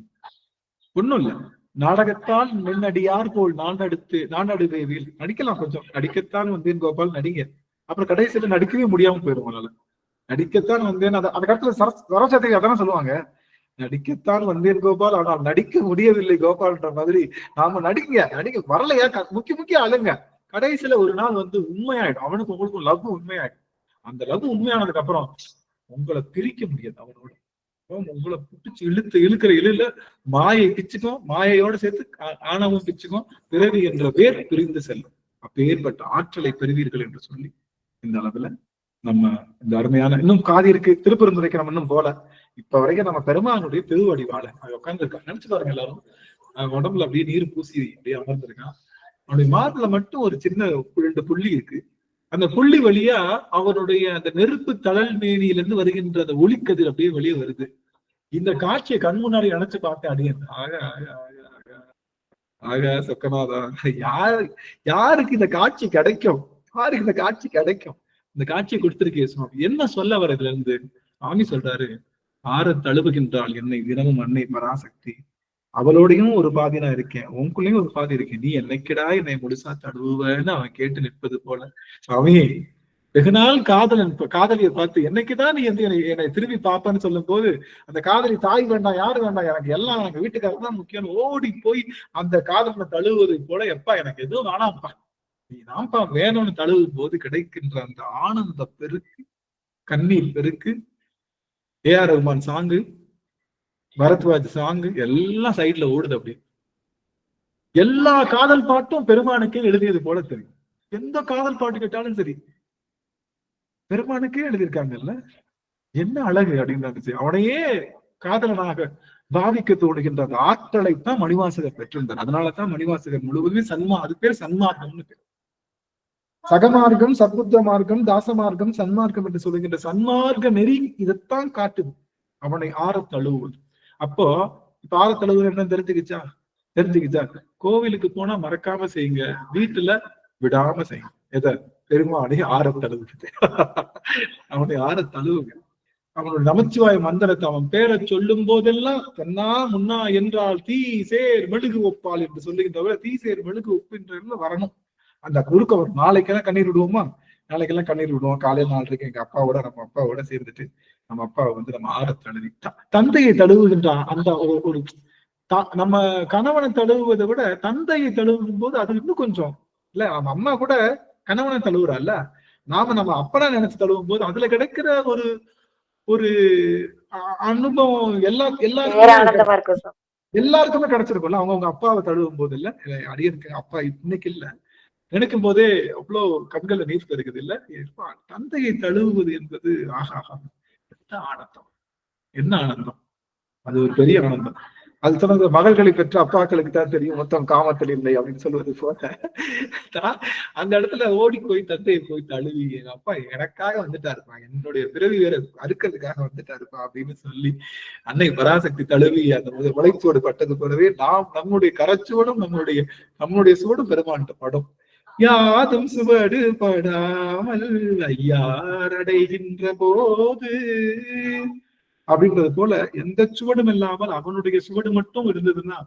ஒண்ணும் இல்ல. நாடகத்தால் முன்னடியார் போல் நாடடுவேவில் நடிக்கலாம். கொஞ்சம் நடிக்கத்தான் வந்தேன் கோபால் நடிங்க. அப்புறம் கடைசியில நடிக்கவே முடியாம போயிடும். அதனால நடிக்கத்தான் வந்தேன். அந்த காலத்துல சரஸ்வதி அதான சொல்லுவாங்க, நடிக்கத்தான் வந்தேன் கோபால் ஆனால் நடிக்க முடியவில்லை கோபால்ன்ற மாதிரி. நாம நடிங்க வரலையா முக்கிய அழுங்க. கடைசியில ஒரு நாள் வந்து உண்மையாயிடும். அவனுக்கு உங்களுக்கும் லவ் உண்மையாயிடும். அந்த லவ் உண்மையானதுக்கு அப்புறம் உங்களை பிரிக்க முடியாது அவனோட. உங்களை பிடிச்சு இழுக்கிற இழுல மாயை பிச்சுக்கும், மாயையோட சேர்த்து ஆணவம் பிச்சுக்கும். பிறவி என்ற பேர் பிரிந்து செல்லும். அப்பேற்பட்ட ஆற்றலை பெறுவீர்கள் என்று சொல்லி இந்த அளவுல நம்ம இந்த அருமையான இன்னும் காதி இருக்கு திருப்பெருந்துறைக்கு நம்ம இன்னும் போல. இப்ப வரைக்கும் நம்ம பெருமானுடைய திருவடி வாழ உட்கார்ந்து இருக்காங்க. நினைச்சு பாருங்க எல்லாரும். உடம்புல அப்படியே நீர் பூசி அப்படியே அமர்ந்திருக்கான். அவனுடைய மார்புல மட்டும் ஒரு சின்ன 2 புள்ளி இருக்கு. அந்த புள்ளி வழியா அவருடைய அந்த நெருப்பு தழல் மேனியிலிருந்து வருகின்ற அந்த ஒளிக்கதிர் அப்படியே வெளியே வருது. இந்த காட்சியை கண் முன்னாடி நினைச்சு பார்த்தேன். அடியேன் ஆக சொக்கநாதா, யாருக்கு இந்த காட்சி கிடைக்கும்? யாருக்கு இந்த காட்சி கிடைக்கும்? இந்த காட்சியை கொடுத்திருக்கே சுவாமி. என்ன சொல்ல வர இதுல இருந்து? சுவாமி சொல்றாரு, ஆற தழுவுகின்றாள் என்னை தினமும் அன்னை பராசக்தி. அவளோடையும் ஒரு பாதி நான் இருக்கேன், உனக்குள்ளயும் ஒரு பாதி இருக்கேன். நீ என்னைக்கிடா என்னை முழுசா தழுவுவன்னு அவன் கேட்டு நிற்பது போல. சுவாமி, வெகு நாள் காதலியை பார்த்து என்னைக்குதான் நீ வந்து என்னை திரும்பி பாப்பான்னு சொல்லும் போது, அந்த காதலி தாய் வேண்டாம், யாரு வேண்டாம், எனக்கு எல்லாம் எனக்கு வீட்டுக்காரர் தான் முக்கியம் ஓடி போய் அந்த காதலனை தழுவுவது போல, எப்பா எனக்கு எதுவும் வேணாம்ப்பா, நீ நான்ப்பா வேணும்னு தழுவும் போது கிடைக்கின்ற அந்த ஆனந்த பெருக்கு, கண்ணீர் பெருக்கு, A.R. Rahman song, Bharadwaj song எல்லாம் சைட்ல ஓடுது. அப்படி எல்லா காதல் பாட்டும் பெருமானுக்கே எழுதியது போல தெரியும். எந்த காதல் பாட்டு கேட்டாலும் சரி பெருமானுக்கே எழுதியிருக்காங்கல்ல, என்ன அழகு அப்படின்னு. அவனையே காதலனாக பாவிக்க தோணுகின்ற அந்த ஆற்றலைத்தான் மணிவாசகர் பெற்றிருந்தார். அதனாலதான் மணிவாசகர் முழுவதுமே அது பேர் சன்மார்க்கம்னு பேர். சகமார்க்கம், சத்புத்த மார்க்கம், தாச மார்க்கம், சன்மார்க்கம் என்று சொல்லுகின்ற சன்மார்க்க நெறி இதைத்தான் காட்டுது, அவனை ஆற தழுவுவது. அப்போ இப்ப ஆற தழுவுவது என்ன தெரிஞ்சுக்கிச்சா? கோவிலுக்கு போனா மறக்காம செய்யுங்க, வீட்டுல விடாம செய்யுங்க. எதை? பெருமானை ஆற தழுவுது. அவனை ஆற தழுவுங்க. அவனுடைய நமச்சிவாய மந்திரத்தை அவன் பேரை சொல்லும் போதெல்லாம் தென்னா முன்னா என்றால் தீ சேர் மெழுகு ஒப்பால் என்று சொல்லுகின்ற தீ சேர் மெழுகு ஒப்புன்ற வரணும். அந்த குறுக்க வரும். நாளைக்கெல்லாம் கண்ணீர் விடுவோமா? நாளைக்கெல்லாம் கண்ணீர் விடுவோம். காலையில் 4:30 எங்க அப்பாவோட நம்ம அப்பாவோட சேர்ந்துட்டு நம்ம அப்பாவை வந்து நம்ம ஆற தழுவி தந்தையை தழுவுகின்ற அந்த ஒரு நம்ம கணவனை தழுவுவதை விட தந்தையை தழுவும் போது அது இன்னும் கொஞ்சம் இல்ல. நம்ம அம்மா கூட கணவனை தழுவுறாள்ல, நம்ம அப்பனா நினைச்சு தழுவும் போது அதுல கிடைக்கிற ஒரு ஒரு அனுபவம் எல்லாருக்குமே கிடைச்சிருக்கும்ல. அவங்க அப்பாவை தழுவும் போது இல்ல. அடியனுக்கு அப்பா இன்னைக்கு இல்ல, நினைக்கும் போதே அவ்வளவு கண்கள்ல நீர் தருகிறது இல்ல. தந்தையை தழுவுவது என்பது ஆஹா, என்ன ஆனந்தம், என்ன ஆனந்தம்! அது ஒரு பெரிய ஆனந்தம். அது சொன்ன மகள்களை பெற்ற அப்பாக்களுக்கு தான் தெரியும் மொத்தம் காமத்தில் இல்லை அப்படின்னு சொல்லுவது போல, அந்த இடத்துல ஓடி போய் தந்தையை போய் தழுவி, எங்க அப்பா எனக்காக வந்துட்டாருப்பா, என்னுடைய பிறவி வேற அறுக்கிறதுக்காக வந்துட்டாருப்பா அப்படின்னு சொல்லி அன்னை பராசக்தி தழுவி அந்த உழைச்சோடு பட்டது போலவே நம்முடைய கரச்சுவடும் நம்முடைய சுவடும் பெருமான்ட்ட படும். யாதும் சுவடு படாமல் ஐயார் அடைகின்ற போது அப்படின்றது போல எந்த சுவடும் இல்லாமல் அவனுடைய சுவடு மட்டும் இருந்ததுன்னா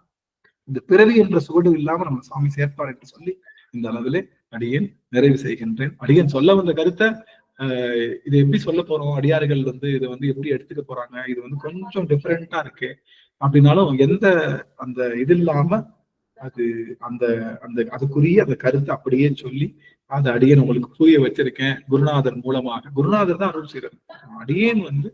இந்த பிறவி என்ற சுவடு இல்லாம நம்ம சாமி சேர்ப்பார் என்று சொல்லி இந்த அளவிலே அடியேன் நிறைவு செய்கின்றேன். அடியேன் சொல்ல வந்த கருத்தை இதை எப்படி சொல்ல போறோம், அடியார்கள் வந்து இதை வந்து எப்படி எடுத்துக்க போறாங்க, இது வந்து கொஞ்சம் டிஃபரெண்டா இருக்கு அப்படின்னாலும் எந்த அந்த இது இல்லாம அது அதுக்குரிய அந்த கருத்தை அப்படியே சொல்லி அந்த அடியேன் உங்களுக்கு புரிய வச்சிருக்கேன். குருநாதர் மூலமாக, குருநாதர் தான் அருள் செய்யறது. அடியேன் வந்து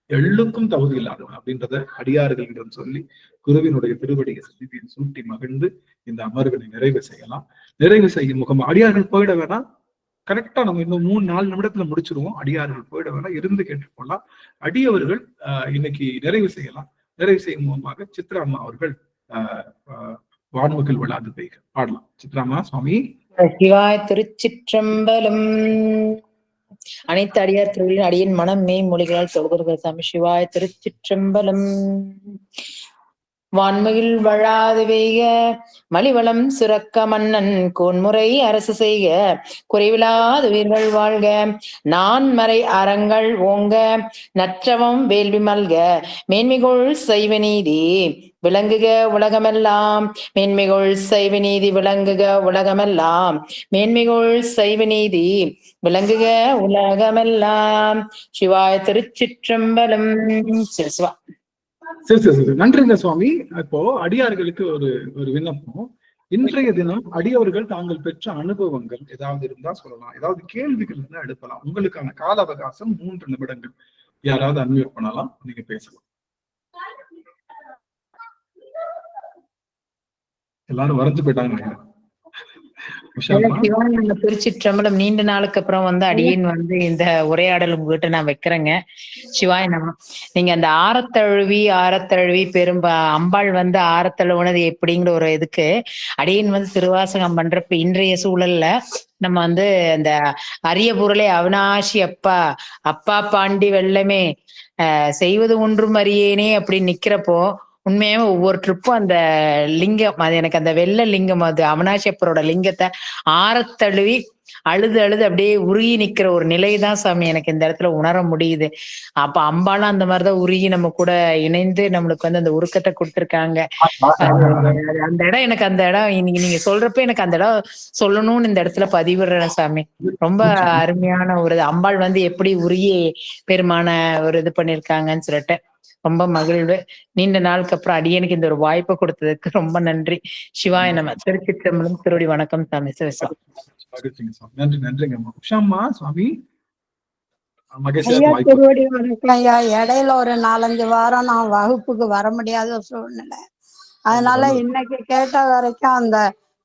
எள்ளுக்கும் தகுதி இல்லாதவன் அப்படின்றத அடியார்கள் சொல்லி குருவினுடைய திருவடியை சந்திப்பில் சூட்டி மகிழ்ந்து இந்த அமர்வினை நிறைவு செய்யலாம். நிறைவு செய்யும் முகம் அடியார்கள் போயிட வேணாம், கரெக்டா நம்ம இன்னும் 3-4 நிமிடத்துல முடிச்சிருவோம். அடியார்கள் போயிட வேணாம், இருந்து கேட்டுக்கொள்ளலாம். அடியவர்கள் இன்னைக்கு நிறைவு செய்யலாம். நிறைவு செய்யும் முகமாக சித்ராம்மா அவர்கள் வான்முகில் விழாது பெய்க பாடலாம். சித்ராம்மா சுவாமி. சிவாய் திருச்சிற்றம்பலம். அனைத்து அடியார் திருவிழின் அடியின் மனம் மொழிகளால் தொழுகிறது சாமி. சிவாய் திருச்சிற்றம்பலம். வான்முகில் வழாது பெய்க, மலிவளம் சுரக்க மன்னன் கோன்முறை அரசு செய்க, குறைவிலாது உயிர்கள் வாழ்க, நான்மறை அறங்கள் ஓங்க, நற்றவம் வேள்வி மல்க, மேன்மிகுள் சைவ நீதி விளங்குக உலகமெல்லாம், மேன்மிகுள் சைவ நீதி விளங்குக உலகமெல்லாம், மேன்மிகுள் சைவ நீதி விளங்குக உலகமெல்லாம். சிவாய திருச்சிற்றம்பலம். சிவா. சரி, நன்றிங்க சுவாமி. இப்போ அடியார்களுக்கு ஒரு விண்ணப்பம். இன்றைய தினம் அடியவர்கள் தாங்கள் பெற்ற அனுபவங்கள் ஏதாவது இருந்தா சொல்லலாம், ஏதாவது கேள்விகள் இருந்தா எடுக்கலாம். உங்களுக்கான கால அவகாசம் 3 நிமிடங்கள். யாராவது அன்மியூட் பண்ணலாம், நீங்க பேசலாம். எல்லாரும் வரைஞ்சு போயிட்டாங்க. திருச்சிற்றம்பலம். நீண்ட நாளுக்கு அப்புறம் வந்து அடியேன் வந்து இந்த உரையாடல் உங்ககிட்ட நான் வைக்கிறேங்க. சிவாய நம. நீங்க அந்த ஆரத்தழுவி அம்பாள் வந்து ஆரத்தழுவுனது எப்படிங்கிற ஒரு இதுக்கு அடியேன் வந்து திருவாசகம் பண்றப்ப இன்றைய சூழல்ல நம்ம வந்து அந்த அரிய பொருளை அவினாஷி அப்பா அப்பா பாண்டி வெள்ளமே செய்வது ஒன்றும் அறியேனே அப்படின்னு நிக்கிறப்போ உண்மையாவே ஒவ்வொரு ட்ரிப்பும் அந்த லிங்கம், அது எனக்கு அந்த வெள்ளை லிங்கம், அது அவினாஷியப்பரோட லிங்கத்தை ஆரத்தழுவி அழுது அப்படியே உருகி நிக்கிற ஒரு நிலைதான் சாமி எனக்கு இந்த இடத்துல உணர முடியுது. அப்ப அம்பாலும் அந்த மாதிரிதான் உருகி நம்ம கூட இணைந்து நம்மளுக்கு வந்து அந்த உருக்கத்தை கொடுத்துருக்காங்க. அந்த இடம் எனக்கு அந்த இடம் இன்னைக்கு நீங்க சொல்றப்ப எனக்கு அந்த இடம் சொல்லணும்னு இந்த இடத்துல பதிவிடுறேன் சாமி. ரொம்ப அருமையான ஒரு அம்பாள் வந்து எப்படி உருகி பெருமான ஒரு இது பண்ணிருக்காங்கன்னு சொல்லிட்டு ரொம்ப மகிழ்வு. நீண்ட நாளுக்கு அப்புறம் அடியனுக்கு இந்த ஒரு வாய்ப்பை கொடுத்ததுக்கு ரொம்ப நன்றி. சிவாய நம. திருச்சிற்றம்பலம். திருவடி வணக்கம் சாமி. சிவசா. நன்றி. நன்றிங்க உஷாம்மா. சுவாமி ஐயா திருவடி வணக்கம் ஐயா. இடையில ஒரு 4-5 வாரம் நான் வகுப்புக்கு வர முடியாத சூழ்நிலை. அதனால இன்னைக்கு கேட்ட வரைக்கும் அந்த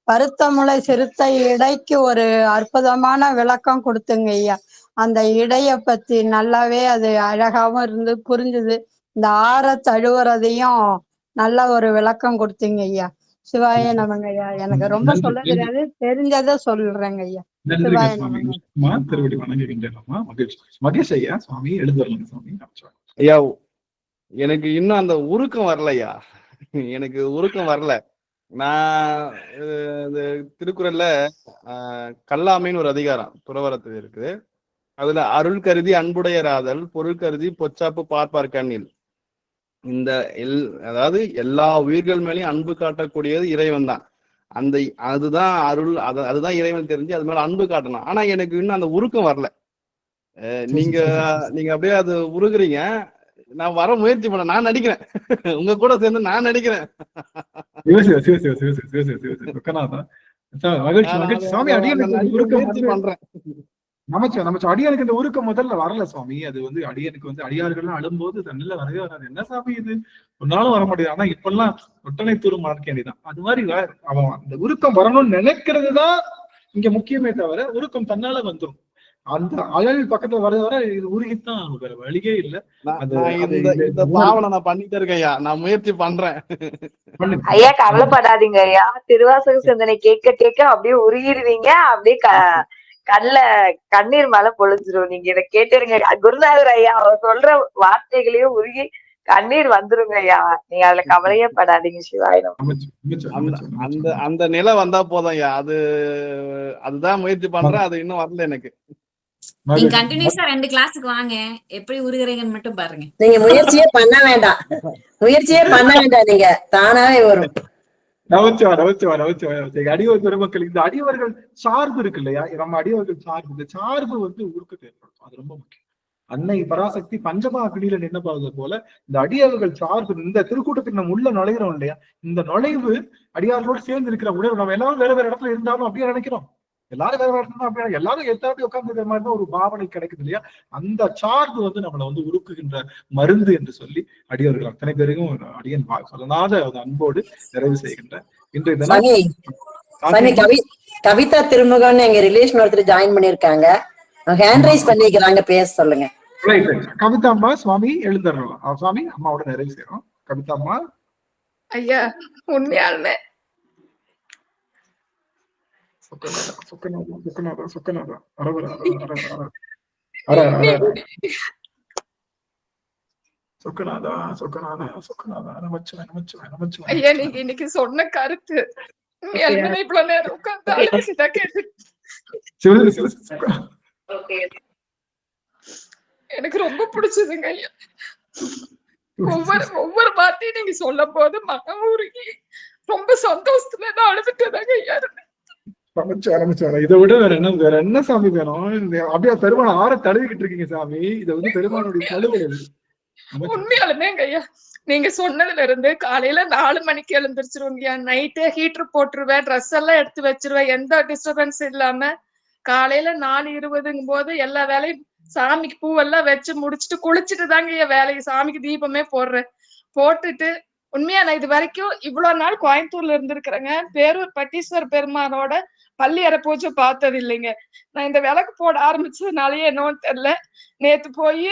பருத்தமுளை சிறுத்தை இடைக்கு ஒரு அற்புதமான விளக்கம் கொடுத்துங்க ஐயா. அந்த இடைய பத்தி நல்லாவே அது அழகாவும் இருந்து புரிஞ்சுது. இந்த தழுவுறதையும் நல்ல ஒரு விளக்கம் கொடுத்தீங்க ஐயா. சிவாய நமங்க ஐயா. எனக்கு ரொம்ப சொல்ல தெரியாது, தெரிஞ்சதை சொல்றேங்க ஐயா. சிவாய நமங்க. திருவடி வணங்குகின்றேன். மகேஷ் ஐயா சுவாமி எழுதுறேன் சுவாமி. ஐயா எனக்கு இன்னும் அந்த உருக்கம் வரலையா, எனக்கு உருக்கம் வரல. நான் இந்த திருக்குறள்ல கல்லாமைன்னு ஒரு அதிகாரம் துறவரத்து இருக்கு. அதுல அருள் கருதி அன்புடையராதல், பொருள் கருதி பொச்சாப்பு பார்ப்பார் கண்ணில். இந்த அதாவது எல்லா உயிர்கள் மேலேயும் அன்பு காட்டக்கூடியது இறைவன் தான். அதுதான் அருள், அதுதான் இறைவன் தெரிஞ்சு அது மேல அன்பு காட்டணும். ஆனா எனக்கு இன்னும் அந்த உருக்கம் வரல. நீங்க அப்படியே அது உருகுறீங்க. நான் வர முயற்சி பண்ண, நான் நடிக்கிறேன் உங்க கூட சேர்ந்து நான் நடிக்கிறேன். அடியானுக்கு இந்த உருக்கம் முதல்ல வரல சுவாமி. அது வந்து அடியானுக்கு வந்து அடியார்கள் அழும்போது தண்ணில வரவே வராது. என்ன சாமி இது ஒன்னாலும் வர முடியாது. ஆனா இப்பெல்லாம் ஒட்டனை தூரம் மறக்கேண்டிதான். அது மாதிரி அவன் அந்த உருக்கம் வரணும்னு நினைக்கிறதுதான் இங்க முக்கியமே தவிர உருக்கம் தன்னால வந்துடும். அந்த அழல் பக்கத்துல வர இது உருகித்தான் வேற வழியே இல்ல. இந்த பாவனை நான் பண்ணிட்டே இருக்கேன் ஐயா. நான் முயற்சி பண்றேன் ஐயா. கவலைப்படாதீங்க ஐயா. திருவாசக சிந்தனை கேட்க அப்படியே உருகிடுவீங்க. அப்படியே கண்ணீர் மழை பொழிஞ்சிரும். நீங்க இதை கேட்டுருங்க. குருநாதர் ஐயா அவர் சொல்ற வார்த்தைகளையும் உருகி கண்ணீர் வந்துருங்க ஐயா. நீங்க அதுல கவலையே படாதீங்க. சிவாயினம். அந்த நிலை வந்தா போதும் ஐயா. அதுதான் முயற்சி பண்றேன். அது இன்னும் வரல எனக்கு. நீங்க கண்டினியூஸா 2 கிளாஸுக்கு வாங்க. எப்படி உருகுறீங்கன்னு மட்டும் பாருங்க. நீங்க முயற்சியே பண்ண வேண்டாம். நீங்க தானாவே வரும். அடியவர் பெருமக்கள், இந்த அடியவர்கள் சார்பு இருக்கு இல்லையா, நம்ம அடியவர்கள் சார்பு, இந்த சார்பு வந்து உருக்கத்தை ஏற்படுத்தும். அது ரொம்ப முக்கியம். அன்னை பராசக்தி பஞ்சமா அக்னியில நின்று போவது போல இந்த அடியவர்கள் சார்பு, இந்த திருக்கூட்டத்துக்கு நம்ம உள்ள நுழைகிறோம் இல்லையா, இந்த நுழைவு அடியார்களோடு சேர்ந்து இருக்கிற உணர்வு. நம்ம எல்லாரும் வேற வேற இடத்துல இருந்தாலும் அப்படியே நினைக்கிறோம். எல்லாரும் வேற இடத்துல அப்படியே எல்லாரும் எத்தாட்டி உட்கார்ந்து மாதிரி தான் ஒரு பாவனை கிடைக்குது இல்லையா. அந்த சார்பு வந்து நம்மளை வந்து உருக்குகின்ற மருந்து என்று சொல்லி அடியவர்கள் அத்தனை பேருக்கும் அடியன் சொல்லனாத அன்போடு நிறைவு செய்கின்ற இன்றைய தினம் கவிதா திருமுகம்னு எங்க ரிலேஷன் ஒருத்தர் ஜாயின் பண்ணிருக்காங்க. ஹேண்ட் ரைஸ் பண்ணிக்கிறாங்க, பேச சொல்லுங்க. கவிதா அம்மா சுவாமி எழுந்துடலாம். சுவாமி அம்மாவோட நிறைவு செய்யறோம். கவிதா அம்மா. ஐயா உண்மையாலுமே ஐயா நீங்க இன்னைக்கு சொன்ன கருத்து இவ்வளவு நேரம் உட்கார்ந்து எனக்கு ரொம்ப பிடிச்சதுங்க ஐயா. ஒவ்வொரு வார்த்தையும் நீங்க சொல்லும் போது மனம் உருகி ரொம்ப சந்தோஷத்துல தான் அழுதுட்டதாங்க ஐயா. இதை விட வேற என்ன சாமி வேணும்? அப்படியே பெருமாள் ஆற தழுவிக்கிட்டு இருக்கீங்க சாமி. இதை வந்து பெருமானுடைய தழுவல். உண்மையாலுமேங்க ஐயா நீங்க சொன்னதுல இருந்து காலையில 4 மணிக்கு எழுந்திரிச்சிருவீங்க. நைட்டே ஹீட்டர் போட்டுருவேன், ட்ரெஸ் எல்லாம் எடுத்து வச்சிருவேன், எந்த டிஸ்டர்பன்ஸ் இல்லாம. காலையில 4:20 போது எல்லா வேலையும் சாமிக்கு பூவெல்லாம் வச்சு முடிச்சுட்டு குளிச்சுட்டு தாங்க வேலைக்கு சாமிக்கு தீபமே போட்டுட்டு உண்மையா நான் இது வரைக்கும் இவ்வளவு நாள் கோயம்புத்தூர்ல இருந்திருக்கிறேங்க. பேரூர் பட்டீஸ்வர பெருமானோட பள்ளி அறை பூஜை பார்த்தது இல்லைங்க. நான் இந்த விளக்கு போட ஆரம்பிச்சதுனாலயே என்னன்னு தெரியல, நேத்து போய்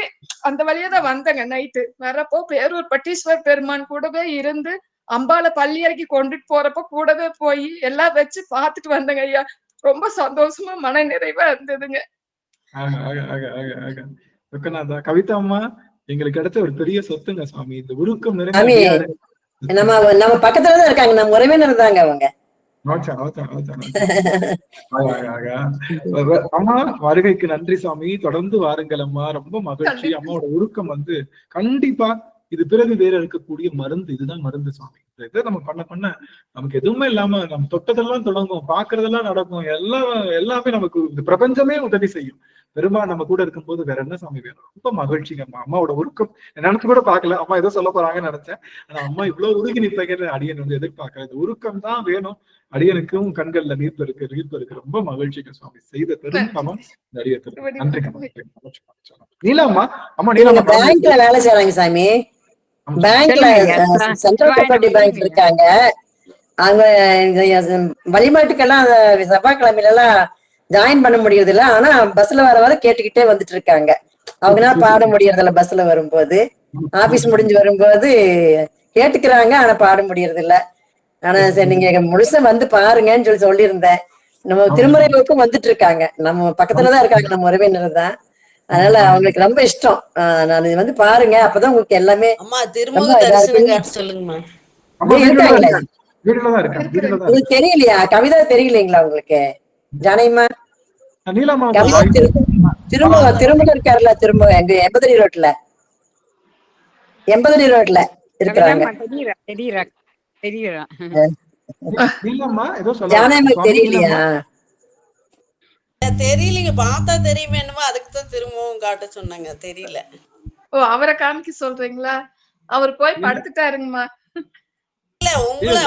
அந்த வழியா தான் வந்தேங்க. நைட்டு வரப்போ பேரூர் பட்டீஸ்வர் பெருமான் கூடவே இருந்து அம்பால பள்ளி அறைக்கு கொண்டுட்டு போறப்ப கூடவே போய் எல்லாம் வச்சு பார்த்துட்டு வந்தேங்க ஐயா. ரொம்ப சந்தோஷமா மன நிறைவா இருந்ததுங்க. கவிதா அம்மா எங்களுக்கு கிடைச்ச ஒரு பெரிய சொத்துங்க சுவாமி. இந்த உருக்கம் நம்ம பக்கத்துலதான் இருக்காங்க, நம்ம உறவினர் தாங்க அவங்க. அம்மா வருகைக்கு நன்றி சுவாமி. தொடர்ந்து வாருங்கள் அம்மா. ரொம்ப மகிழ்ச்சி. அம்மாவோட உருக்கம் கண்டிப்பா இது பிறகு வேற இருக்கக்கூடிய மருந்து. இதுதான் மருந்து சுவாமி. இதை நம்ம பண்ண நமக்கு எதுவுமே இல்லாம நம்ம தொட்டதெல்லாம் தொடங்கும், பாக்குறதெல்லாம் நடக்கும், எல்லாமே நமக்கு இந்த பிரபஞ்சமே உதவி செய்யும். பெருமாள் நம்ம கூட இருக்கும்போது வேற என்ன சாமி வேணும். ரொம்ப மகிழ்ச்சிங்க அம்மா. அம்மாவோட உருக்கம் நினைச்சு கூட பாக்கல. அம்மா ஏதோ சொல்ல போறாங்கன்னு நினைச்சேன். ஆனா அம்மா இவ்வளவு உருகி நிற்பேன்னு அடியன் எதிர்பார்க்கல. இந்த உருக்கம் தான் வேணும். அடியனுக்கும் கண்கள்ல நீர்ப்பு இருக்கு. ரொம்ப மகிழ்ச்சிங்க சுவாமி. செய்த பெரும் சமம் இந்த அடியத்துக்கு. நன்றிங்க. நீலாம்மா, அம்மா நீலாம்மா பேங்க்ல வேலை செய்யறாங்க சாமி. பேங்க்ல சென்ட்ரல் கோஆபரேட்டிவ் பேங்க் இருக்காங்க. அவங்க வழிபாட்டுக்கெல்லாம் செவ்வாய்க்கிழமையில எல்லாம் ஜாயின் பண்ண முடியறது இல்ல. ஆனா பஸ்ல வர கேட்டுக்கிட்டே வந்துட்டு இருக்காங்க. அவங்கனால பாட முடியறது இல்ல. பஸ்ல வரும்போது, ஆபீஸ் முடிஞ்சு வரும்போது கேட்டுக்கிறாங்க, ஆனா பாட முடியறது இல்ல. ஆனா சரி, நீங்க முழுசா வந்து பாருங்கன்னு சொல்லியிருந்தேன். நம்ம திருமுறைகளுக்கும் வந்துட்டு இருக்காங்க. நம்ம பக்கத்துலதான் இருக்காங்க, நம்ம உறவினர் தான். அதனால அவங்களுக்கு ரொம்ப இஷ்டம். நான் பாருங்க, அப்பதான் உங்களுக்கு எல்லாமே இருக்காங்களே. உங்களுக்கு தெரியலையா? கவிதா தெரியலீங்களா உங்களுக்கு? ஜானகிமா கவிதா திருமணம் இருக்காருல்ல, திரும்ப எங்க எம்பதடி ரோட்ல இருக்கிறாங்க. ஜானகிமா தெரியலையா? தெரியலீங்க, பார்த்தா தெரியுமே. என்னமோ அதுக்குதான் திரும்பவும் காட்ட சொன்னாங்க, தெரியல. ஓ, அவரை காமிக்க சொல்றீங்களா? அவர் போய் படுத்துட்டாருங்கம்மா. இல்ல உங்களை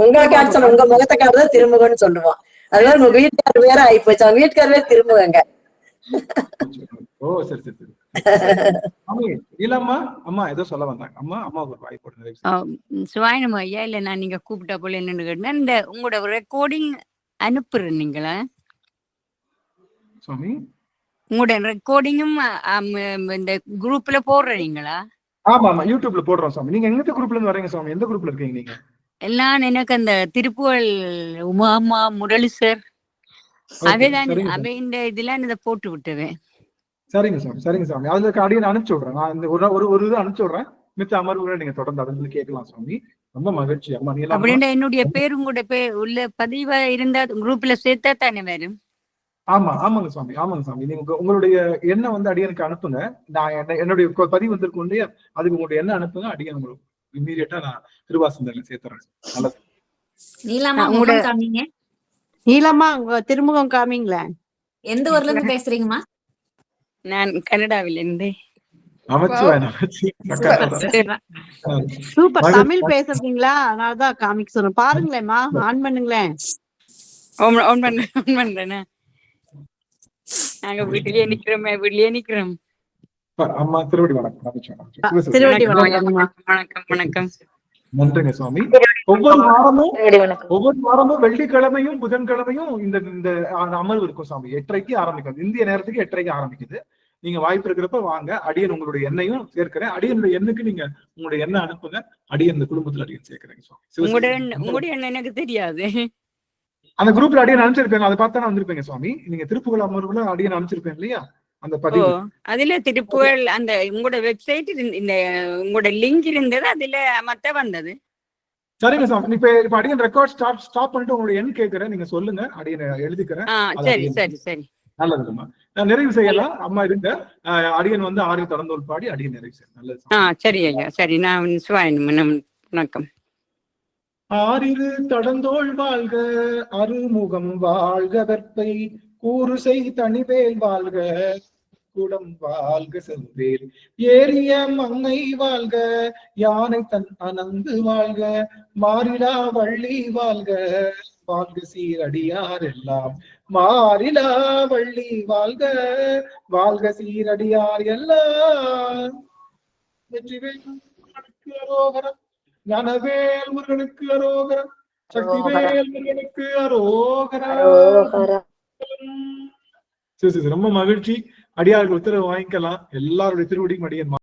உங்களை காட்சம் உங்க முகத்தை காட்டுதான் திருமுகன்னு சொல்லுவோம். அதனால உங்க வீட்டுக்காரர் வேற ஆயிப்போச்சு. அவங்க வீட்டுக்காரவே திருமுகங்க. ஓ சரி சரி சரி. இல்லம்மா, அம்மா ஏதோ சொல்ல வந்தாங்க. அம்மா ஒரு வாய்ப்பு. சுவாயினம் ஐயா, இல்ல நான் நீங்க கூப்பிட்ட போல என்னன்னு கேட்டேன், இந்த உங்களோட ரெக்கார்டிங் அனுப்புறீங்களா சுவாமி? உங்களோட ரெக்கார்டிங்கும் இந்த குரூப்ல போடுறீங்களா? ஆமா, யூடியூப்ல போடுறோம் சுவாமி. நீங்க எந்த குரூப்ல இருந்து வரீங்க சுவாமி? எந்த குரூப்ல இருக்கீங்க நீங்க? எல்லாம் எனக்கு அந்த திருப்புகழ் உமாமா முரளி சார் அவைதான் அவை இந்த இதெல்லாம் இதை போட்டு விட்டுவேன். சரிங்க சாமி, சரிங்க சாமி. அதுல அடியை நான் அனுப்பிச்சு விடுறேன். நான் இந்த ஒரு இது அனுப்பிச்சு விடுறேன். மித்த அமர்வுகளை நீங்க தொடர்ந்து அதை கேட்கலாம் சுவாமி. ரொம்ப மகிழ்ச்சி அம்மா. நீ அப்படின்னா என்னுடைய பேர் உங்களோட பேர் உள்ள பதிவா இருந்தா குரூப்ல சேர்த்தா தானே வரும்? ஆமாங்க சுவாமி, ஆமாங்க சாமி. நீங்க உங்களுடைய எண்ணம் அடியனுக்கு அனுப்புங்க. நான் என்னுடைய பதிவு வந்திருக்கும் இல்லையா, அதுக்கு உங்களுடைய எண்ணம் அனுப்புங்க. அடியன் உங்களுக்கு இம்மீடியட்டா நான் திருவாசந்தர்ல சேர்த்துறேன். நல்லது. நீலாமா காமிங்க. நீலாமா உங்க திருமுகம் காமிங்களேன். எந்த ஊர்ல இருந்து பேசுறீங்கம்மா? நான் கனடாவில இருந்து. சூப்பர், தமிழ் பேசுறீங்களா? அதனாலதான் காமிக்க சொல்றேன். பாருங்களேம்மா, ஆன் பண்ணுங்களேன். ஆன் பண்றேன். நாங்க வீட்லயே நிக்கிறோம். அம்மா திருவடி வணக்கம். திருவடி வணக்கம். வணக்கம். நன்றிங்க சுவாமி. ஒவ்வொரு வாரமும் வெள்ளிக்கிழமையும் புதன்கிழமையும் இந்த அமர்வு இருக்கும் சுவாமி. 8:30 ஆரம்பிக்கும். இந்திய நேரத்துக்கு 8:30 ஆரம்பிக்குது. நீங்க வாய்ப்பு இருக்கிறப்ப வாங்க. அடியன் உங்களுடைய எண்ணையும் சேர்க்கிறேன். அடியனுடைய எண்ணுக்கு நீங்க உங்களுடைய எண்ணெய் அனுப்புங்க. அடியன் இந்த குடும்பத்துல அடியன் சேர்க்கிறேங்க சுவாமி. உங்களுடைய எண்ணம் எனக்கு தெரியாது. அந்த குரூப்ல அடியன் அனுப்பிச்சிருப்பேங்க. அதை பார்த்தா வந்திருப்பேங்க சுவாமி. நீங்க திருப்புகழ் அமர்வுல அடியன் அனுப்பிச்சிருப்பேன் இல்லையா, அந்த பதிவு. அதுல திருப்புகழ் அந்த உங்களோட வெப்சைட் இந்த உங்களோட லிங்க் இருந்தது, அதுல மத்த வந்தது. சரிங்க சாமி. இப்ப அடியன் ரெக்கார்ட் ஸ்டாப் பண்ணிட்டு உங்களுடைய எண் கேட்கிறேன். நீங்க சொல்லுங்க, அடியன் எழுதிக்கிறேன். சரி. நல்லதுமா, நான் நிறைவு செய்யலாம். அம்மா இருங்க. அடியன் ஆறு தொடர்ந்தோல் பாடி அடியன் நிறைவு செய்ய. நல்லது. சரி ஐயா, சரி. நான் சிவாயனம் வணக்கம். ஆறிரு தடந்தோள் வாழ்க, அருமுகம் வாழ்க, வெற்பை கூறுசை தனிவேல் வாழ்க, குடம் வாழ்க, செவ்வேல் ஏரிய மங்கை வாழ்க, யானை தன் அனந்து வாழ்க, மாறிலா வள்ளி வாழ்க, வாழ்க சீரடியார் எல்லாம் மாறிலா வள்ளி வாழ்க, வாழ்க சீரடியார் எல்லாம். வெற்றிவேல் ஞானவேல் முருகனுக்கு அரோகரா, சக்திவேல் முருகனுக்கு அரோகரா. சரி, ரொம்ப மகிழ்ச்சி. அடியார்கள் உத்தரவு வாங்கிக்கலாம். எல்லாருடைய திருவடியும் அடியன்